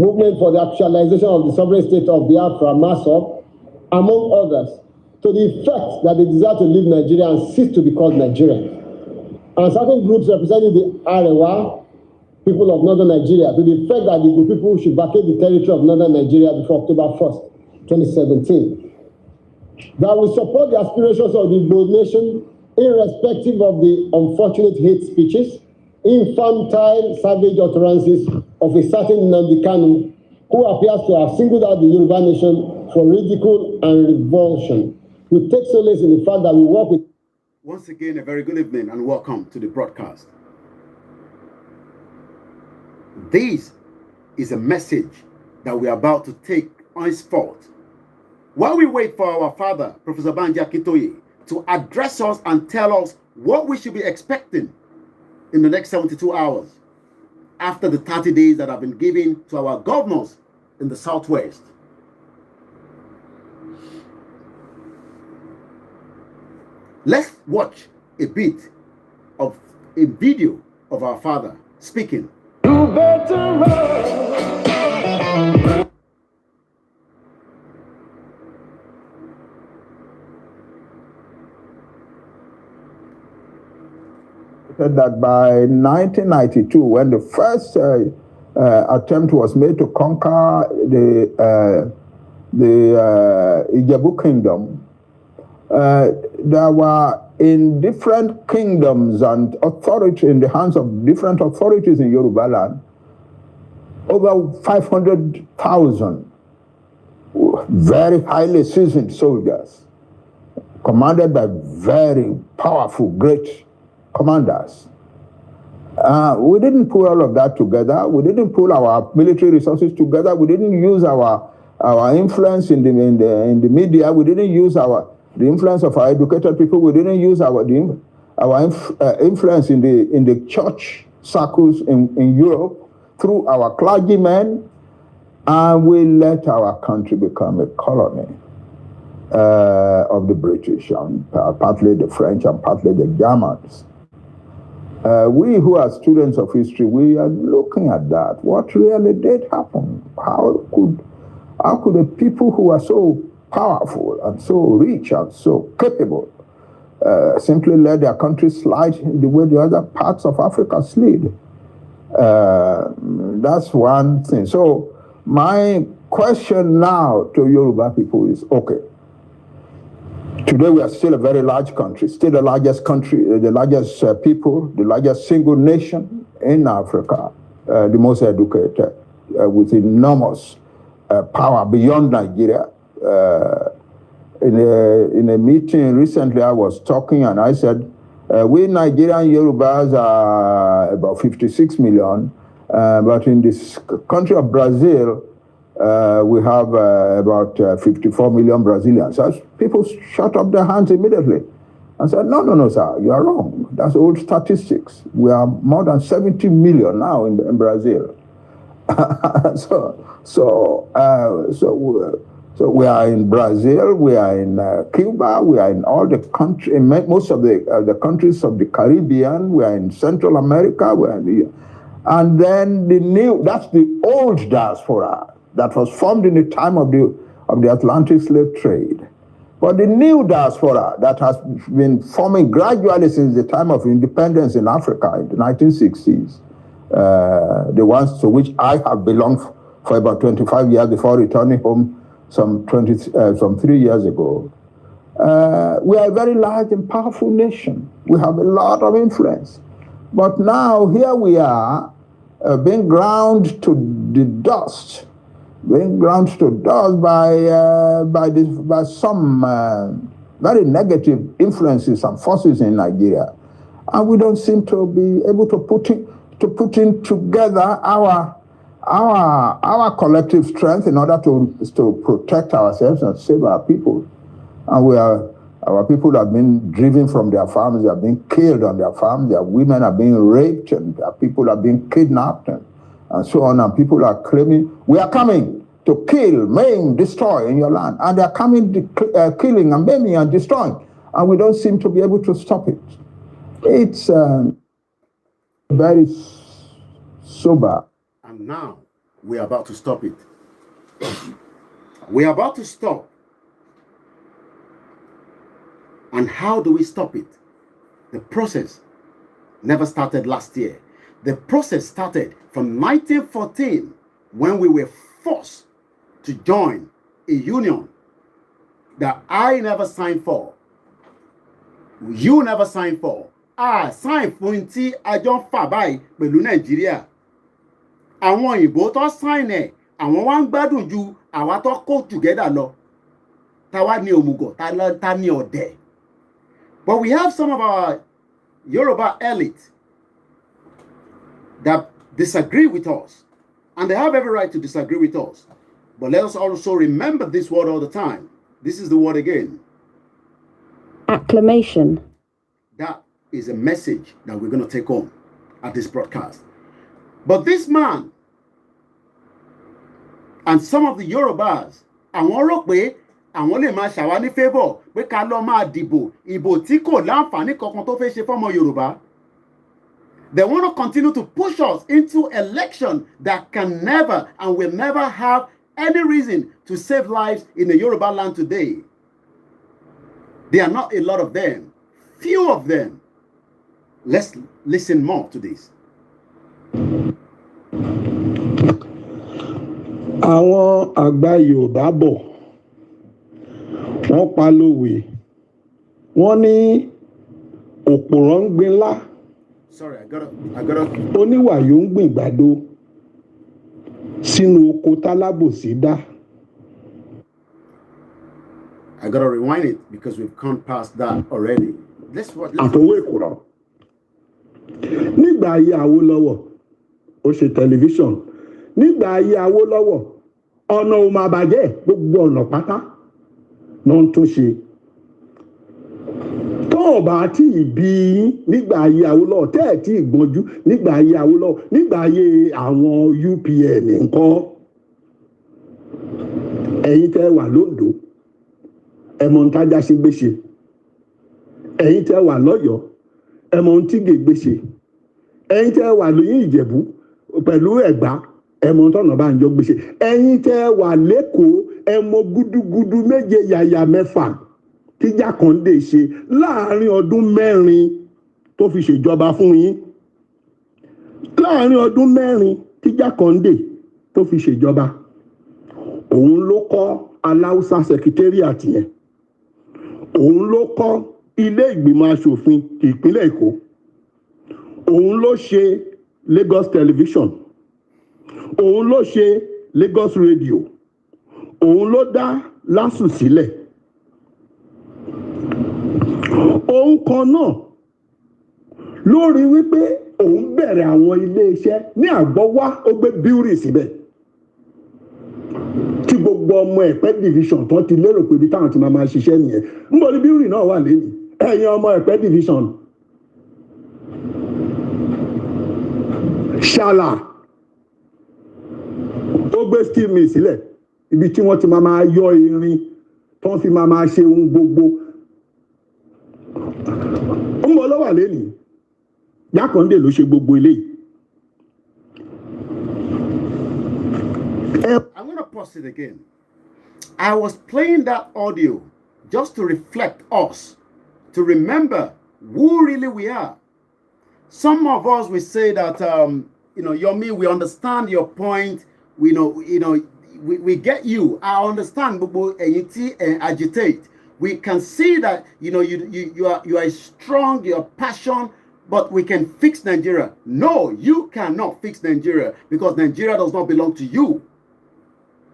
Speaker 3: Movement for the Actualization of the Sovereign State of Biafra, MASOB, among others, to the effect that they desire to leave Nigeria and cease to be called Nigerian. And certain groups representing the Arewa, people of northern Nigeria, to the effect that the people should vacate the territory of northern Nigeria before October 1st, 2017. That we support the aspirations of the Igbo nation, irrespective of the unfortunate hate speeches, infantile, savage utterances of a certain Nnamdi Kanu, who appears to have singled out the Yoruba nation for ridicule and revulsion. We take solace in the fact that we work with.
Speaker 2: Once again, a very good evening and welcome to the broadcast. This is a message that we are about to take henceforth while we wait for our father, Professor Banji Akintoye, to address us and tell us what we should be expecting in the next 72 hours after the 30 days that have been given to our governors in the Southwest. Let's watch a bit of a video of our father speaking. You better run.
Speaker 5: That by 1992, when the first attempt was made to conquer the Ijebu kingdom, there were in different kingdoms and authority in the hands of different authorities in Yoruba land, over 500,000 very highly seasoned soldiers, commanded by very powerful, great commanders. We didn't pull all of that together. We didn't pull our military resources together. We didn't use our influence in the media. We didn't use the influence of our educated people. We didn't use our influence in the church circles in Europe through our clergymen, and we let our country become a colony of the British, and partly the French and partly the Germans. We who are students of history, we are looking at that. What really did happen? How could the people who are so powerful and so rich and so capable simply let their country slide the way the other parts of Africa slid? That's one thing. So my question now to Yoruba people is, okay, today we are still a very large country, still the largest country, the largest people, the largest single nation in Africa, the most educated, with enormous power beyond Nigeria. In a meeting recently, I was talking and I said, we Nigerian Yorubas are about 56 million, but in this country of Brazil, we have about 54 million Brazilians. So people shut up their hands immediately and said, no, sir, you are wrong. That's old statistics. We are more than 70 million now in Brazil. So we are in Brazil, we are in Cuba, we are in all the countries, in most of the countries of the Caribbean, we are in Central America, and then that's the old diaspora that was formed in the time of the Atlantic slave trade. But the new diaspora that has been forming gradually since the time of independence in Africa in the 1960s, the ones to which I have belonged for about 25 years before returning home some 3 years ago. We are a very large and powerful nation. We have a lot of influence. But now here we are being ground to the dust, by some very negative influences and forces in Nigeria, and we don't seem to be able to put in together our collective strength in order to protect ourselves and save our people. And our people have been driven from their farms, they have been killed on their farms, their women are being raped, and their people are being kidnapped, and so on. And people are claiming, we are coming to kill, maim, destroy in your land. And they are coming, killing and maiming and destroying. And we don't seem to be able to stop it. It's very sober.
Speaker 2: And now we are about to stop it. We are about to stop. And how do we stop it? The process never started last year. The process started from 1914 when we were forced to join a union that I never signed for. You never signed for. I signed for tí a jọ ń fà báyìí pẹ̀lú Nàìjíríà. Àwọn òyìnbó tó sign ẹ̀, àwọn wá ń gbádùn ju àwa tó kó together lọ. Táwa ní òmùgọ̀, ta ní ọ̀dẹ̀. But we have some of our Yoruba elite that disagree with us. And they have every right to disagree with us. But let us also remember this word all the time. This is the word again.
Speaker 4: Acclamation.
Speaker 2: That is a message that we're going to take on at this broadcast. But this man and some of the Yorubas, àwọn rò pé àwọn lè máa ṣàwá ní favour pé ká lọ máa dìbò ìbò tí kò láǹfààní kankan tó fẹ́ ṣe fọ́mọ Yorùbá. They want to continue to push us into election that can never and will never have any reason to save lives in the Yoruba land today. There are not a lot of them, few of them. Let's listen more to this.
Speaker 1: Àwọn àgbà Yorùbá bọ̀, wọ́n pa lówe, wọ́n ní òpòrọ̀ ń gbin lá.
Speaker 2: Sorry, I gotta.
Speaker 1: Oníwàyó ń gbìn gbàdo sínú oko tálábòsí dá.
Speaker 2: I gotta rewind it because we've come past that already.
Speaker 1: Àtọwọ́ èkùrọ̀. Nígbà ayé Awólọ́wọ̀, ó ṣe tẹlifíṣọ̀n. Nígbà ayé Awólọ́wọ̀, ọ̀nà ò máa bàjẹ́, gbogbo ọ̀nà pátá náà ń tún ṣe. Tó bá tí ì bí nígbà ayé Awólọ́wọ̀, tẹ́ ẹ̀ tí ì gbọ́njú nígbà ayé Awólọ́wọ̀, nígbà ayé àwọn UPN nǹkan. Ẹ̀yin tẹ́ wà lóńdó, ẹ mọ̀ ń tájá sí gbéṣe. Ẹ̀yin tẹ́ wà lọ́yọ̀ọ́, ẹ mọ̀ ń tígè gbéṣe. Ẹ̀yin tẹ́ wà lóyún Ìjẹ̀bú pẹ̀lú Ẹ̀gbá, ẹ mọ̀ ń tọ̀nà bá ń jọ gbéṣe. Ẹ̀yin tẹ́ wà lÉkòó, ẹ mọ̀ gúdúgúdú méje yàyà mẹ́fà tí Jákàndé ṣe láàrin ọdún 4 tó fi ṣèjọba fún yín. Láàrin ọdún 4 tí Jákàndé tó fi ṣèjọba, òun ló kọ́ Aláùsá secretariat yẹn. Òun ló kọ́ ilé ìgbìmọ̀ aṣòfin ti ìpínlẹ̀ Èkó. Òun ló ṣe Lagos television. Òun ló ṣe Lagos radio. Òun ló dá LASU sílẹ̀. Òun kan náà lórí wípé òun bẹ̀rẹ̀ àwọn ilé-iṣẹ́ ní Àgbọ́wá, ó gbé bíúrì síbẹ̀. Tí gbogbo ọmọ Ẹ̀pẹ́ division tó ti lérò pé ibi táwọn ti máa ṣiṣẹ́ nìyẹn. Níbo ni bíúrì náà wà lẹ́yìn? Ẹ̀yin ọmọ Ẹ̀pẹ́ division. Ṣàlà ó gbé steel mill sílẹ̀, ibi tí wọ́n ti máa yọ irin tó fi máa ṣe ohun gbogbo. Ń bọ̀ lọ́wọ́ lẹ́yìn. Jákàndé ló ṣe gbogbo eléyìí.
Speaker 2: I'm going to pause it again. I was playing that audio just to reflect us, to remember who really we are. Some of us will say that, Yomi, we understand your point. We get you. I understand, and agitate. We can see that, you are strong, you are passionate, but we can fix Nigeria. No, you cannot fix Nigeria because Nigeria does not belong to you.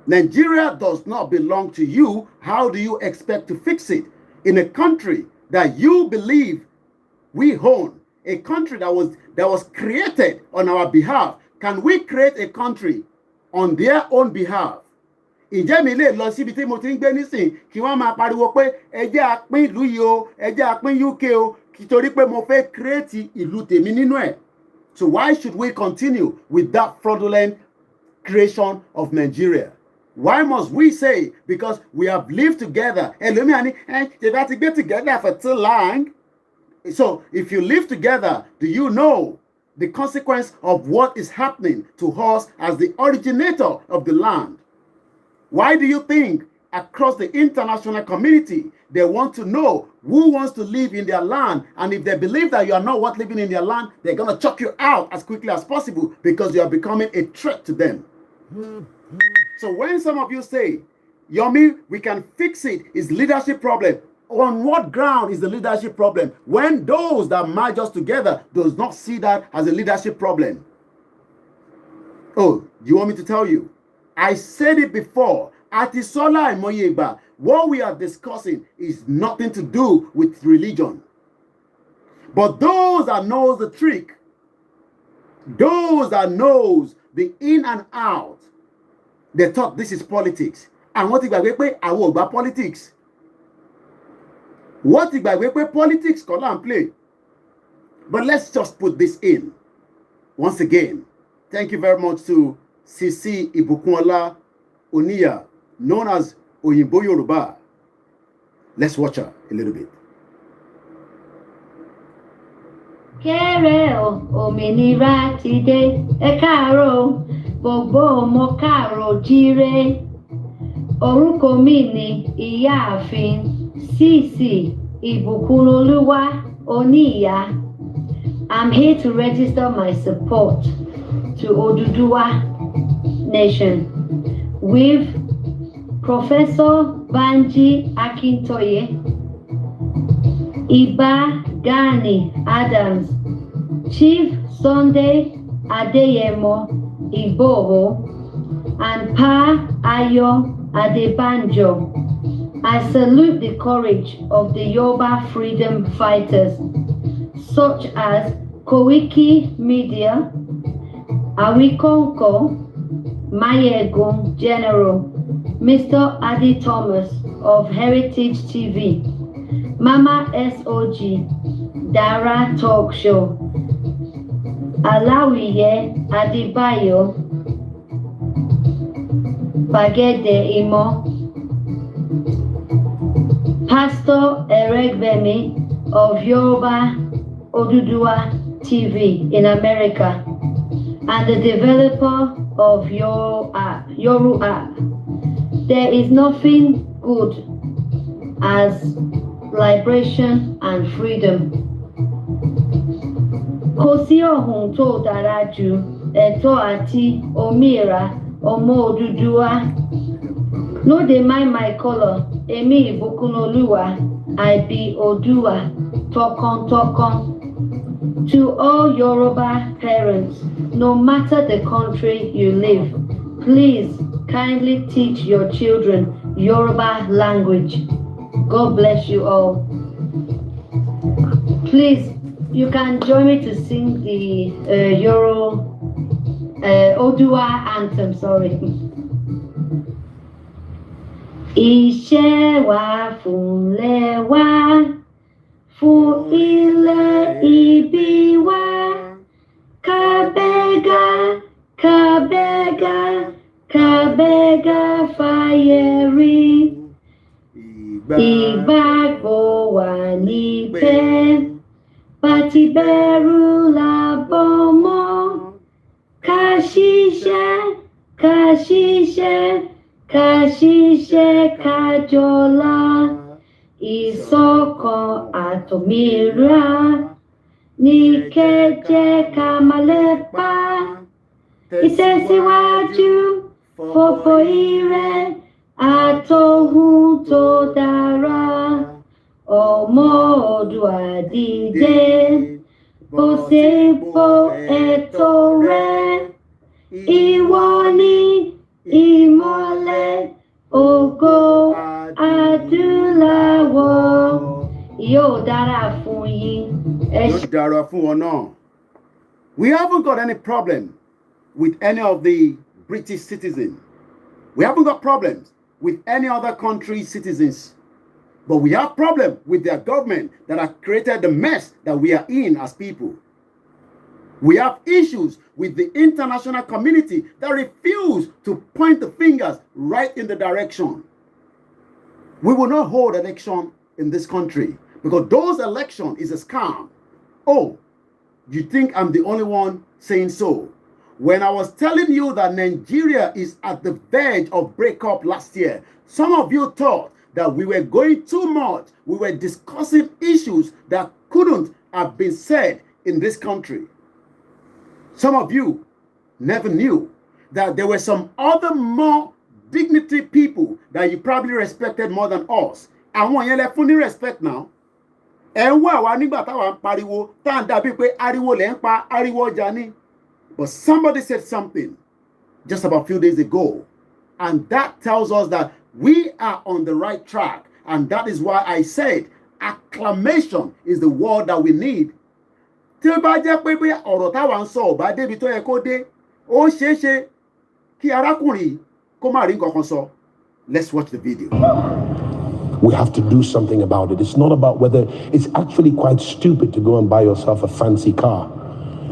Speaker 2: Nigeria does not belong to you. How do you expect to fix it in a country that you believe we own, a country that was created on our behalf? Can we create a country on their own behalf? Ǹjẹ́ mi lè lọ síbi tí mo ti ń gbé nísìn kí wọ́n máa pariwo pé ẹ jẹ́ a pín ìlú yìí o, ẹ jẹ́ a pín UK o, torí pé mo fẹ́ create ìlú tèmi nínú ẹ̀? So why should we continue with that fraudulent creation of Nigeria? Why must we say, because we have lived together, they've had to get together for too long? So if you live together, do you know the consequence of what is happening to us as the originator of the land? Why do you think across the international community, they want to know who wants to live in their land? And if they believe that you are not worth living in their land, they're going to chuck you out as quickly as possible because you are becoming a threat to them. So when some of you say, Yomi, we can fix it, it's leadership problem. On what ground is the leadership problem? When those that merge us together does not see that as a leadership problem. Oh, do you want me to tell you? I said it before. Atisola and Moyeba, what we are discussing is nothing to do with religion. But those that knows the trick, those that knows the in and out, they thought this is politics. And what if I pay our politics? What if I politics call and play? But let's just put this in. Once again, thank you very much to Sisi Ibukunla Oniya, known as Oyinbo Yoruba. Let's watch her a little bit.
Speaker 6: Kéré o, òmìnira ti dé, ẹ káàárọ̀, gbogbo ọmọ káàárọ̀ jíire. Orúkọ mi ni Ìyáàfin Sisi Ìbùkúnolúwa Oníyà. I'm here to register my support to Oduduwa Nation with Professor Banji Akintoye, Iba Gani Adams, Chief Sunday Adeyemo Igboho, and Pa Ayo Adebanjo. I salute the courage of the Yoruba freedom fighters, such as Koiki Media, Awikonko, Mayegun General, Mr. Adi Thomas of Heritage TV, Mama SOG, Dara Talk Show, Alawiye Adibayo, Bagede Imo, Pastor Eregbemi of Yoruba Oduduwa TV in America, and the developer of Yoru app. There is nothing good as liberation and freedom. Kò sí ohun tó dára jù ẹ̀tọ́ àti òmìnira ọmọ Odùduwà. No dey mind my color, Èmi Ìbùkúnolúwa, I be Odua, tọkàntọkàn. To all Yoruba parents, no matter the country you live, please kindly teach your children Yoruba language. God bless you all. Please, you can join me to sing the Odua anthem, sorry. Iṣẹ́ wa fúnlẹ̀ wa, fún ilẹ̀ ìbí wa, kábẹ́gà, kábẹ́gà, kábẹ́gà fàyẹ̀rí. Ìgbàgbọ́ wa níbẹ̀, bàtí bẹ̀rù làbọ̀ mọ́. Ká ṣiṣẹ́, ká ṣiṣẹ́, ká ṣiṣẹ́ kájọlá. Ìṣọ̀kan àtòmìnira ní kẹ́jẹ́ ká máa lépa. Ìtẹ̀síwájú fòpò ire àtòhun tó dára. Ọmọ Oòduà dìde, bó ṣe bo ẹ̀tọ́ rẹ̀. Ìwọ ni ìmọ́lẹ̀ ògo adúláwọ̀. Yóò dára fún yín.
Speaker 2: Yóò dára fún wọn náà. We haven't got any problem with any of the British citizens. We haven't got problems with any other country's citizens. But we have problems with their government that have created the mess that we are in as people. We have issues with the international community that refuse to point the fingers right in the direction. We will not hold election in this country because those elections is a scam. Oh, you think I'm the only one saying so? When I was telling you that Nigeria is at the verge of breakup last year, some of you thought that we were going too much. We were discussing issues that couldn't have been said in this country. Some of you never knew that there were some other more dignitary people that you probably respected more than us. Àwọn yẹn lẹ fún ní respect now. Ẹ ń wá wa nígbà táwa ń pariwo, tá ń dàbí pé ariwo lẹ ń pa, ariwo ọjà ni. But somebody said something just about a few days ago, and that tells us that we are on the right track. And that is why I said acclamation is the word that we need. Tí ó bá jẹ́ pé bí ọ̀rọ̀ táwa ń sọ ò bá débi tó yẹ kó dé, ó ṣeé ṣe kí arákùnrin kó má rí nǹkan kan sọ. Let's watch the video.
Speaker 1: We have to do something about it. It's not about whether, it's actually quite stupid to go and buy yourself a fancy car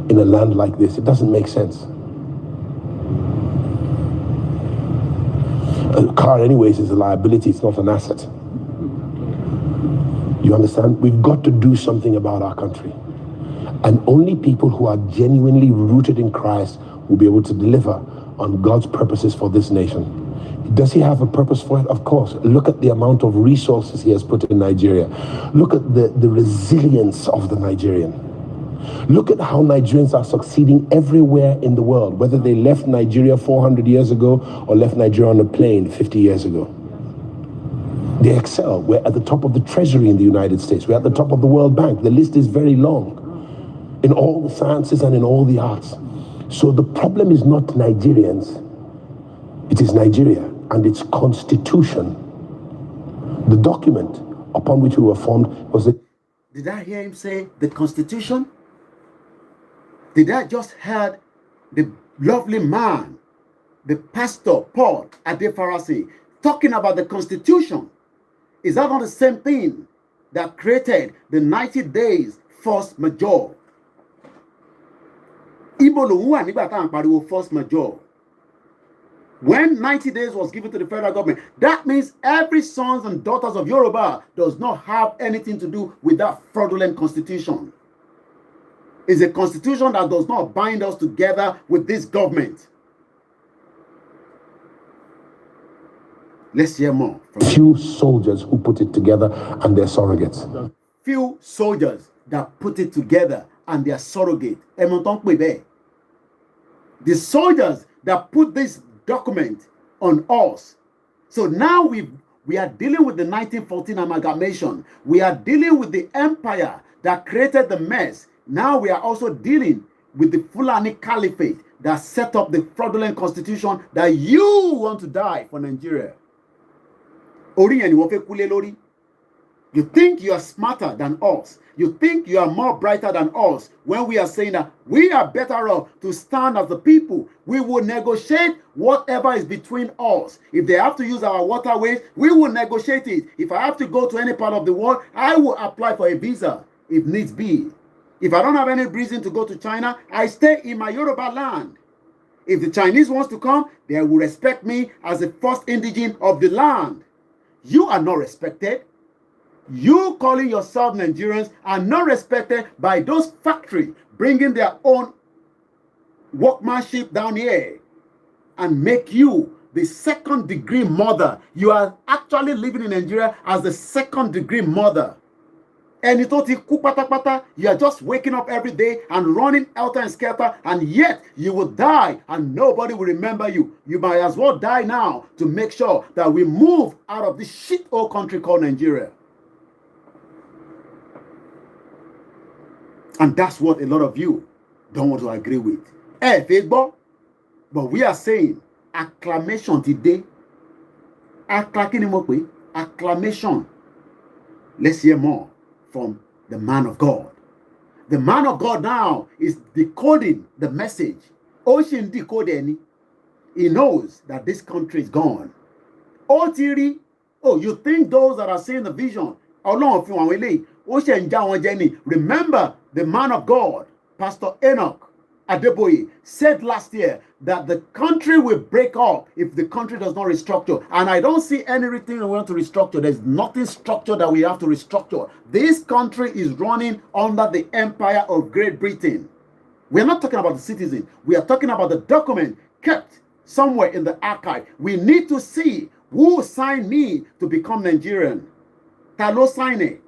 Speaker 1: in a land like this. It doesn't make sense. A car anyways is a liability, it's not an asset. You understand? We've got to do something about our country. And only people who are genuinely rooted in Christ will be able to deliver on God's purposes for this nation. Does he have a purpose for it? Of course. Look at the amount of resources he has put in Nigeria. Look at the resilience of the Nigerian. Look at how Nigerians are succeeding everywhere in the world, whether they left Nigeria 400 years ago or left Nigeria on a plane 50 years ago. They excel. We're at the top of the treasury in the United States. We're at the top of the World Bank. The list is very long in all the sciences and in all the arts. So the problem is not Nigerians. It is Nigeria and its constitution. The document upon which we were formed was the...
Speaker 2: Did I hear him say the constitution? Did I just heard the lovely man, the pastor Paul Adefarasi, talking about the constitution? Is that not the same thing that created the 90 days force majeure? Ibo lòun wà nígbà tá à ń pariwo force majeure. When 90 days was given to the federal government, that means every sons and daughters of Yoruba does not have anything to do with that fraudulent constitution. It's a constitution that does not bind us together with this government. Let's hear more from
Speaker 1: few soldiers who put it together and their surrogates.
Speaker 2: Few soldiers that put it together and their surrogate. The soldiers that put this document on us. So now we are dealing with the 1914 amalgamation. We are dealing with the empire that created the mess. Now we are also dealing with the Fulani Caliphate that set up the fraudulent constitution that you want to die for Nigeria. You think you are smarter than us. You think you are more brighter than us when we are saying that we are better off to stand as the people. We will negotiate whatever is between us. If they have to use our waterways, we will negotiate it. If I have to go to any part of the world, I will apply for a visa if needs be. If I don't have any reason to go to China, I stay in my Yoruba land. If the Chinese wants to come, they will respect me as the first indigene of the land. You are not respected. You calling yourself Nigerians are not respected by those factories bringing their own workmanship down here and make you the second degree mother. You are actually living in Nigeria as the second degree mother. And you are just waking up every day and running helter and skelter, and yet you will die and nobody will remember you. You might as well die now to make sure that we move out of this shit old country called Nigeria. And that's what a lot of you don't want to agree with. But we are saying acclamation today. Acclamation. Let's hear more from the man of God. The man of God now is decoding the message. Ocean decoding. He knows that this country is gone. Oh, you think those that are seeing the vision? Remember, the man of God, Pastor Enoch Adeboye, said last year that the country will break up if the country does not restructure. And I don't see anything we want to restructure. There's nothing structured that we have to restructure. This country is running under the empire of Great Britain. We're not talking about the citizen. We are talking about the document kept somewhere in the archive. We need to see who signed me to become Nigerian. Talo sign it.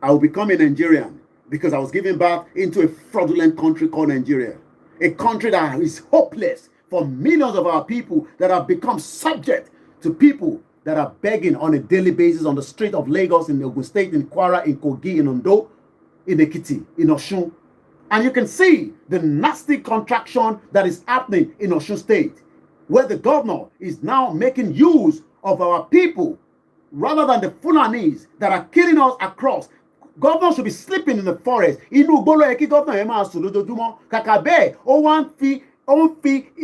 Speaker 2: I will become a Nigerian because I was given birth into a fraudulent country called Nigeria. A country that is hopeless for millions of our people that have become subject to people that are begging on a daily basis on the street of Lagos, in Ogun State, in Kwara, in Kogi, in Ondo, in Ekiti, in Osun. And you can see the nasty contraction that is happening in Osun State, where the governor is now making use of our people rather than the Fulanis that are killing us across. Governor should be sleeping in the forest. Inú gbolo ẹ kí governor yẹn máa sùn lójoojúmọ́. Kàkà bẹ́ẹ̀, ó ń fi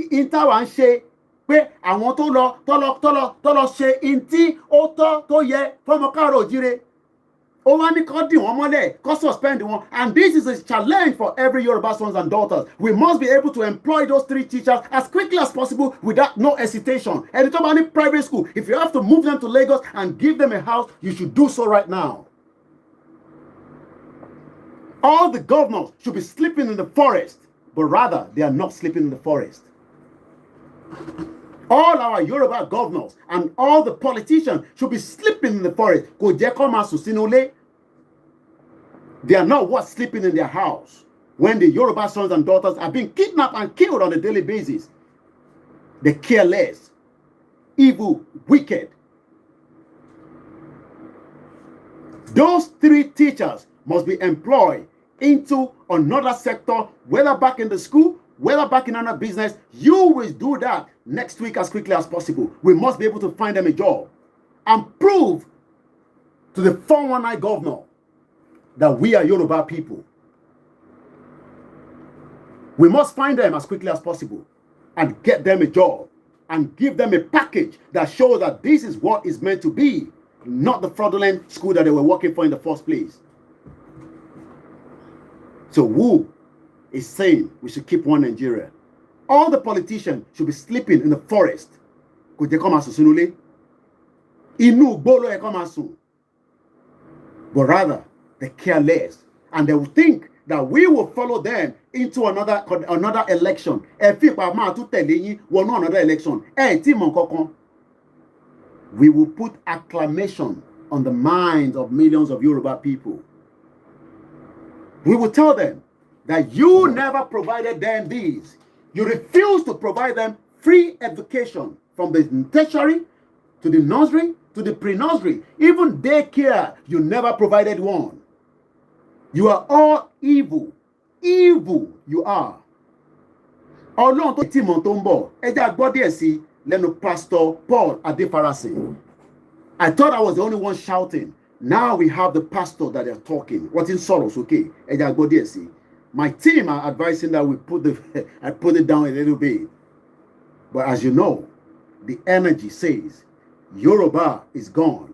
Speaker 2: ìntàwá ń ṣe pé pé àwọn tó lọ ṣe intí ó tọ́ tó yẹ fọmọ káàrọ̀ òjíire ó wá ní kó dì wọ́n mọ́lẹ̀ kó suspend wọn. And this is a challenge for every Yoruba sons and daughters. We must be able to employ those 3 teachers as quickly as possible without no hesitation. And it's about any private school. If you have to move them to Lagos and give them a house, you should do so right now. All the governors should be sleeping in the forest, but rather they are not sleeping in the forest. All our Yoruba governors and all the politicians should be sleeping in the forest. They are not what sleeping in their house when the Yoruba sons and daughters are being kidnapped and killed on a daily basis. They care less, evil, wicked. Those 3 teachers must be employed into another sector, whether back in the school, whether back in another business. You will do that next week as quickly as possible. We must be able to find them a job and prove to the 419 governor that we are Yoruba people. We must find them as quickly as possible and get them a job and give them a package that shows that this is what is meant to be, not the fraudulent school that they were working for in the first place. So who is saying we should keep one Nigeria? All the politicians should be sleeping in the forest. Could they come as Sunule? Inu bolo e come as. But rather, they care less. And they will think that we will follow them into another election. Another election. We will put acclamation on the minds of millions of Yoruba people. We will tell them that you never provided them these. You refuse to provide them free education from the tertiary to the nursery to the pre-nursery. Even daycare, you never provided one. You are all evil. Evil you are. Ọlọ́run tó tìmọ̀ tó ń bọ̀, ẹ jẹ́ gbọ́ díẹ̀ sí lẹ́nu Pastor Paul Adefarasin. I thought I was the only one shouting. Now we have the pastor that are talking. What's in sorrows, okay? Ẹ jẹ́ gbọ́ díẹ̀ sí. My team are advising that we I put it down a little bit. But as you know, the energy says Yoruba is gone.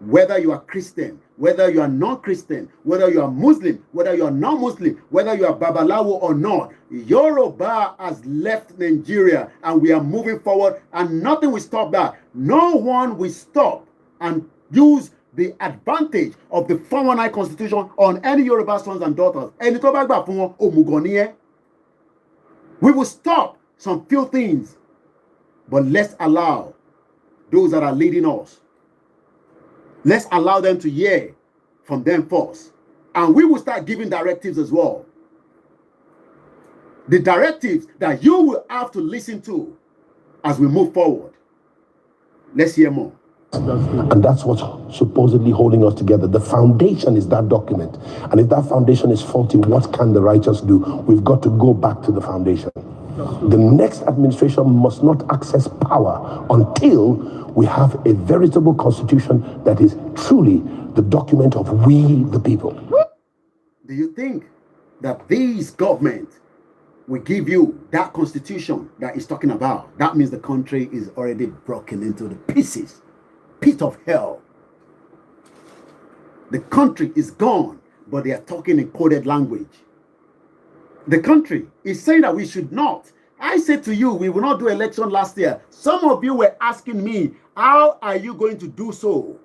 Speaker 2: Whether you are Christian, whether you are non-Christian, whether you are Muslim, whether you are non-Muslim, whether you are Babalawo or not, Yoruba has left Nigeria and we are moving forward and nothing will stop that. No one will stop and use the advantage of the 419 constitution on any Yoruba sons and daughters. We will stop some few things, but let's allow those that are leading us. Let's allow them to hear from them first. And we will start giving directives as well. The directives that you will have to listen to as we move forward. Let's hear more.
Speaker 1: And that's what's supposedly holding us together. The foundation is that document. And if that foundation is faulty, what can the righteous do? We've got to go back to the foundation. The next administration must not access power until we have a veritable constitution that is truly the document of we the people.
Speaker 2: Do you think that these governments will give you that constitution that is talking about? That means the country is already broken into the pieces. Pit of hell. The country is gone, but they are talking in coded language. The country is saying that we should not. I said to you, we will not do election last year. Some of you were asking me, how are you going to do so?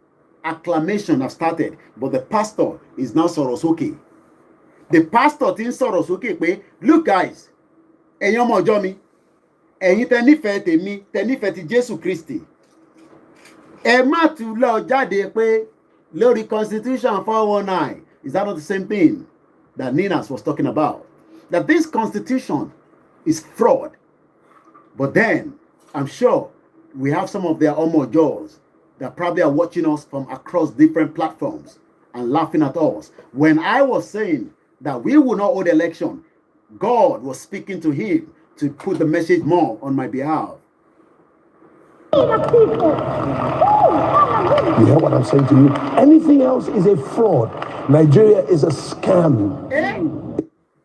Speaker 2: Acclamation has started, but the pastor is now Sorosoke. The pastor thinks Sorosoke, look guys, ẹ̀yin ọmọ ọjọ́ mi, ẹ̀yin tẹ́ nífẹ̀ẹ́ tèmi, tẹ́ nífẹ̀ẹ́ ti Jésù Kristi. Ẹ má tún lọ jáde pé lórí Constitution 419. Is that not the same thing that Ninas was talking about? That this constitution is fraud. But then, I'm sure we have some of their Omo Jaws that probably are watching us from across different platforms and laughing at us. When I was saying that we will not hold election, God was speaking to him to put the message more on my behalf.
Speaker 1: You hear what I'm saying to you? Anything else is a fraud. Nigeria is a scam.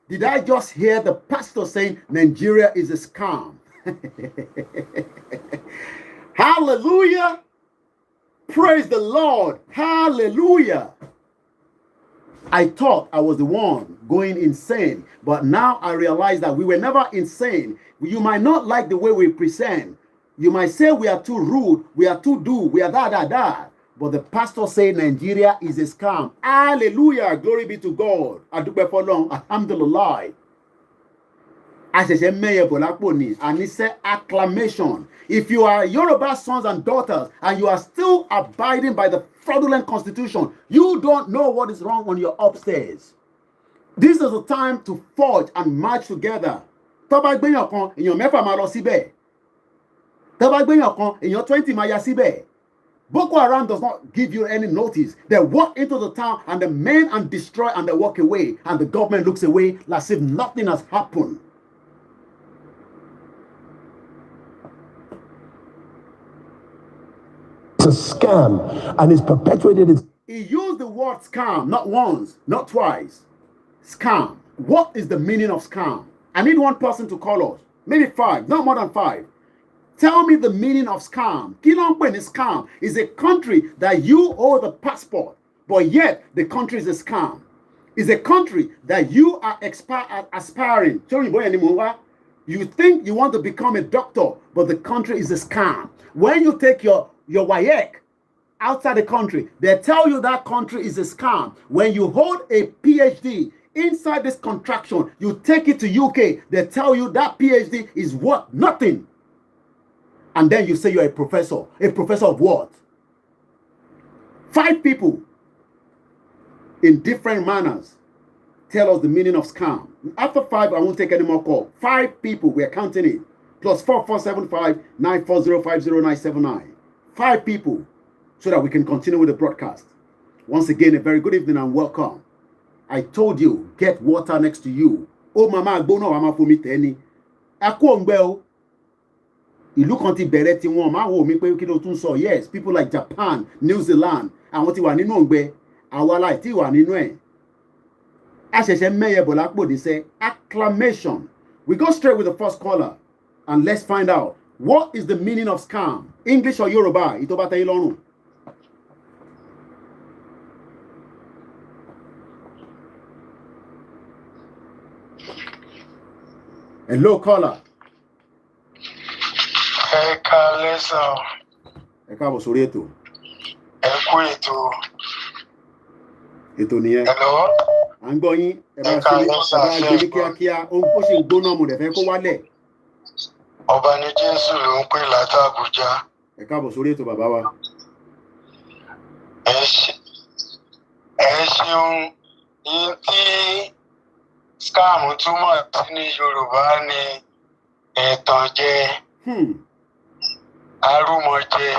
Speaker 2: Did I just hear the pastor saying Nigeria is a scam? Hallelujah. Praise the Lord. Hallelujah. I thought I was the one going insane, but now I realize that we were never insane. You might not like the way we present. You might say we are too rude, we are too do, we are da. But the pastor said Nigeria is a scam. Hallelujah. Glory be to God. Adúpẹ́ f'Ọlọ́run. Alhamdulillah. And he said acclamation. If you are Yoruba sons and daughters and you are still abiding by the fraudulent constitution, you don't know what is wrong on your upstairs. This is the time to forge and march together. Tó bá gbéyàn kan, èèyàn mẹ́fà máa lọ síbẹ̀. Tó bá gbéyàn kan, èèyàn 20 máa ya síbẹ̀. Boko Haram does not give you any notice. They walk into the town and the men and destroy and they walk away. And the government looks away as if nothing has happened.
Speaker 1: It's a scam and it's perpetuated.
Speaker 2: He used the word scam not once, not twice. Scam. What is the meaning of scam? I need one person to call us. Maybe 5, not more than 5. Tell me the meaning of scam. Kilompen is scam. Is a country that you owe the passport, but yet the country is a scam. Is a country that you are aspiring. You think you want to become a doctor, but the country is a scam. When you take your WAEC outside the country, they tell you that country is a scam. When you hold a PhD inside this contraction, you take it to UK, they tell you that PhD is worth nothing. And then you say you're a professor. A professor of what? 5 people in different manners tell us the meaning of scam. After 5, I won't take any more call. 5 people, we are counting it. Plus 4475 940 50979. 5 people, so that we can continue with the broadcast. Once again, a very good evening and welcome. I told you, get water next to you. Oh, mama, agbono mama for me teni. Ako ngbe. Ìlú kan ti bẹ̀rẹ̀ tí wọ́n máa wò mí pé kí ló tún sọ. Yes, people like Japan, New Zealand, àwọn tí wà nínú ọ̀gbẹ́, àwa láì tí wà nínú ẹ̀. A ṣẹ̀ṣẹ̀ mẹ́yẹ bọ̀ lápò ní sẹ́ acclamation. We go straight with the first caller and let's find out what is the meaning of scam. English or Yoruba? Ìtọ́ bá tẹ́ yín lọ́rùn. Hello, caller.
Speaker 7: Ẹ káalẹ́ sà.
Speaker 2: Ẹ káàbọ̀ sórí ètò.
Speaker 7: Ẹ kú ètò.
Speaker 2: Ètò nìyẹn.
Speaker 7: Hello.
Speaker 2: À ń gbọ́ yín. Ẹ bá gbé ní kíákíá. Ó sì ń gbóná mo dẹ̀ fẹ́ kó wálẹ̀.
Speaker 7: Ọba ní Jésù ló ń pè láti Àbújá.
Speaker 2: Ẹ káàbọ̀ sórí ètò bàbá wa.
Speaker 7: Ẹ ṣeun. Yín tí scam túmọ̀ sí ní Yorùbá ni ẹ̀tànjẹ. Arúmọjẹ.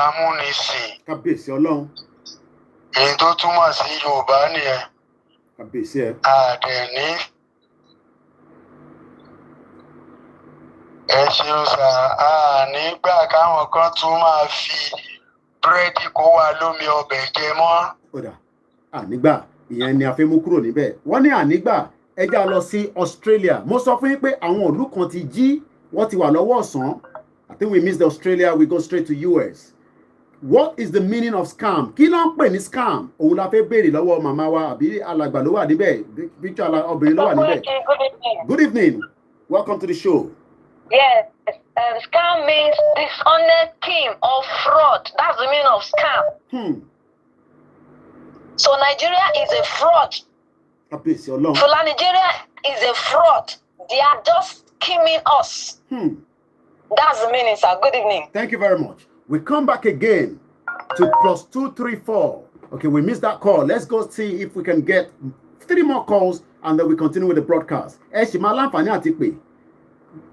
Speaker 7: Amúnisìn.
Speaker 2: Kábíyèsí Ọlọ́run.
Speaker 7: Èyí tó túmọ̀ sí Yorùbá nìyẹn.
Speaker 2: Kábíyèsí ẹ.
Speaker 7: Àdẹ̀ní. Ẹ ṣeun sà. Nígbà káwọn kan tún máa fi búrẹ́dì kó wa lómi ọbẹ̀ jẹ mọ́.
Speaker 2: Kódà ànígbà ìyẹn ni a fẹ́ mú kúrò níbẹ̀. Wọ́n ní ànígbà ẹ já lọ sí Australia. Mo sọ fún yín pé àwọn ìlú kan ti jí wọ́n ti wà lọ́wọ́ ọ̀sán. I think we missed Australia, we go straight to US. What is the meaning of scam? Kí ló ń pè ní scam? Òun la fẹ́ béèrè lọ́wọ́ màmá wa àbí alàgbà ló wà níbẹ̀. Victor obìnrin ló wà níbẹ̀.
Speaker 8: Good evening.
Speaker 2: Good evening. Welcome to the show.
Speaker 8: Yes, scam means dishonest scheme or fraud. That's the meaning of scam. So Nigeria is a fraud.
Speaker 2: Kábíyèsí Ọlọ́run.
Speaker 8: So Nigeria is a fraud. They are just scheming us. That's the meaning, sir. Good evening.
Speaker 2: Thank you very much. We come back again to +234. Okay, we missed that call. Let's go see if we can get 3 more calls and then we continue with the broadcast.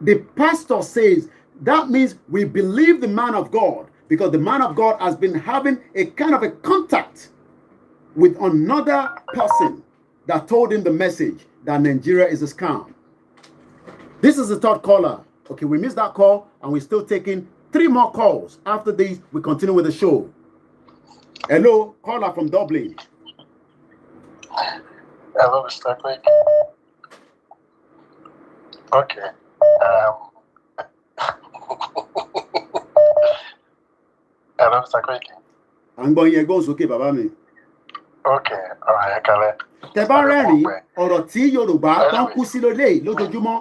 Speaker 2: The pastor says that means we believe the man of God because the man of God has been having a kind of a contact with another person that told him the message that Nigeria is a scam. This is the 3rd caller. Okay, we missed that call and we're still taking 3 more calls. After this, we continue with the show. Hello, caller from Dublin.
Speaker 7: Hello, Mr. Quick. Okay. Hello, Mr. Quick.
Speaker 2: I'm going here, goes okay, Baba mi.
Speaker 7: Okay, all right, Kale.
Speaker 2: Tẹ́ bá rẹ́rìn ọ̀rọ̀ tí Yorùbá tó ń kú sí lóde lójoojúmọ́.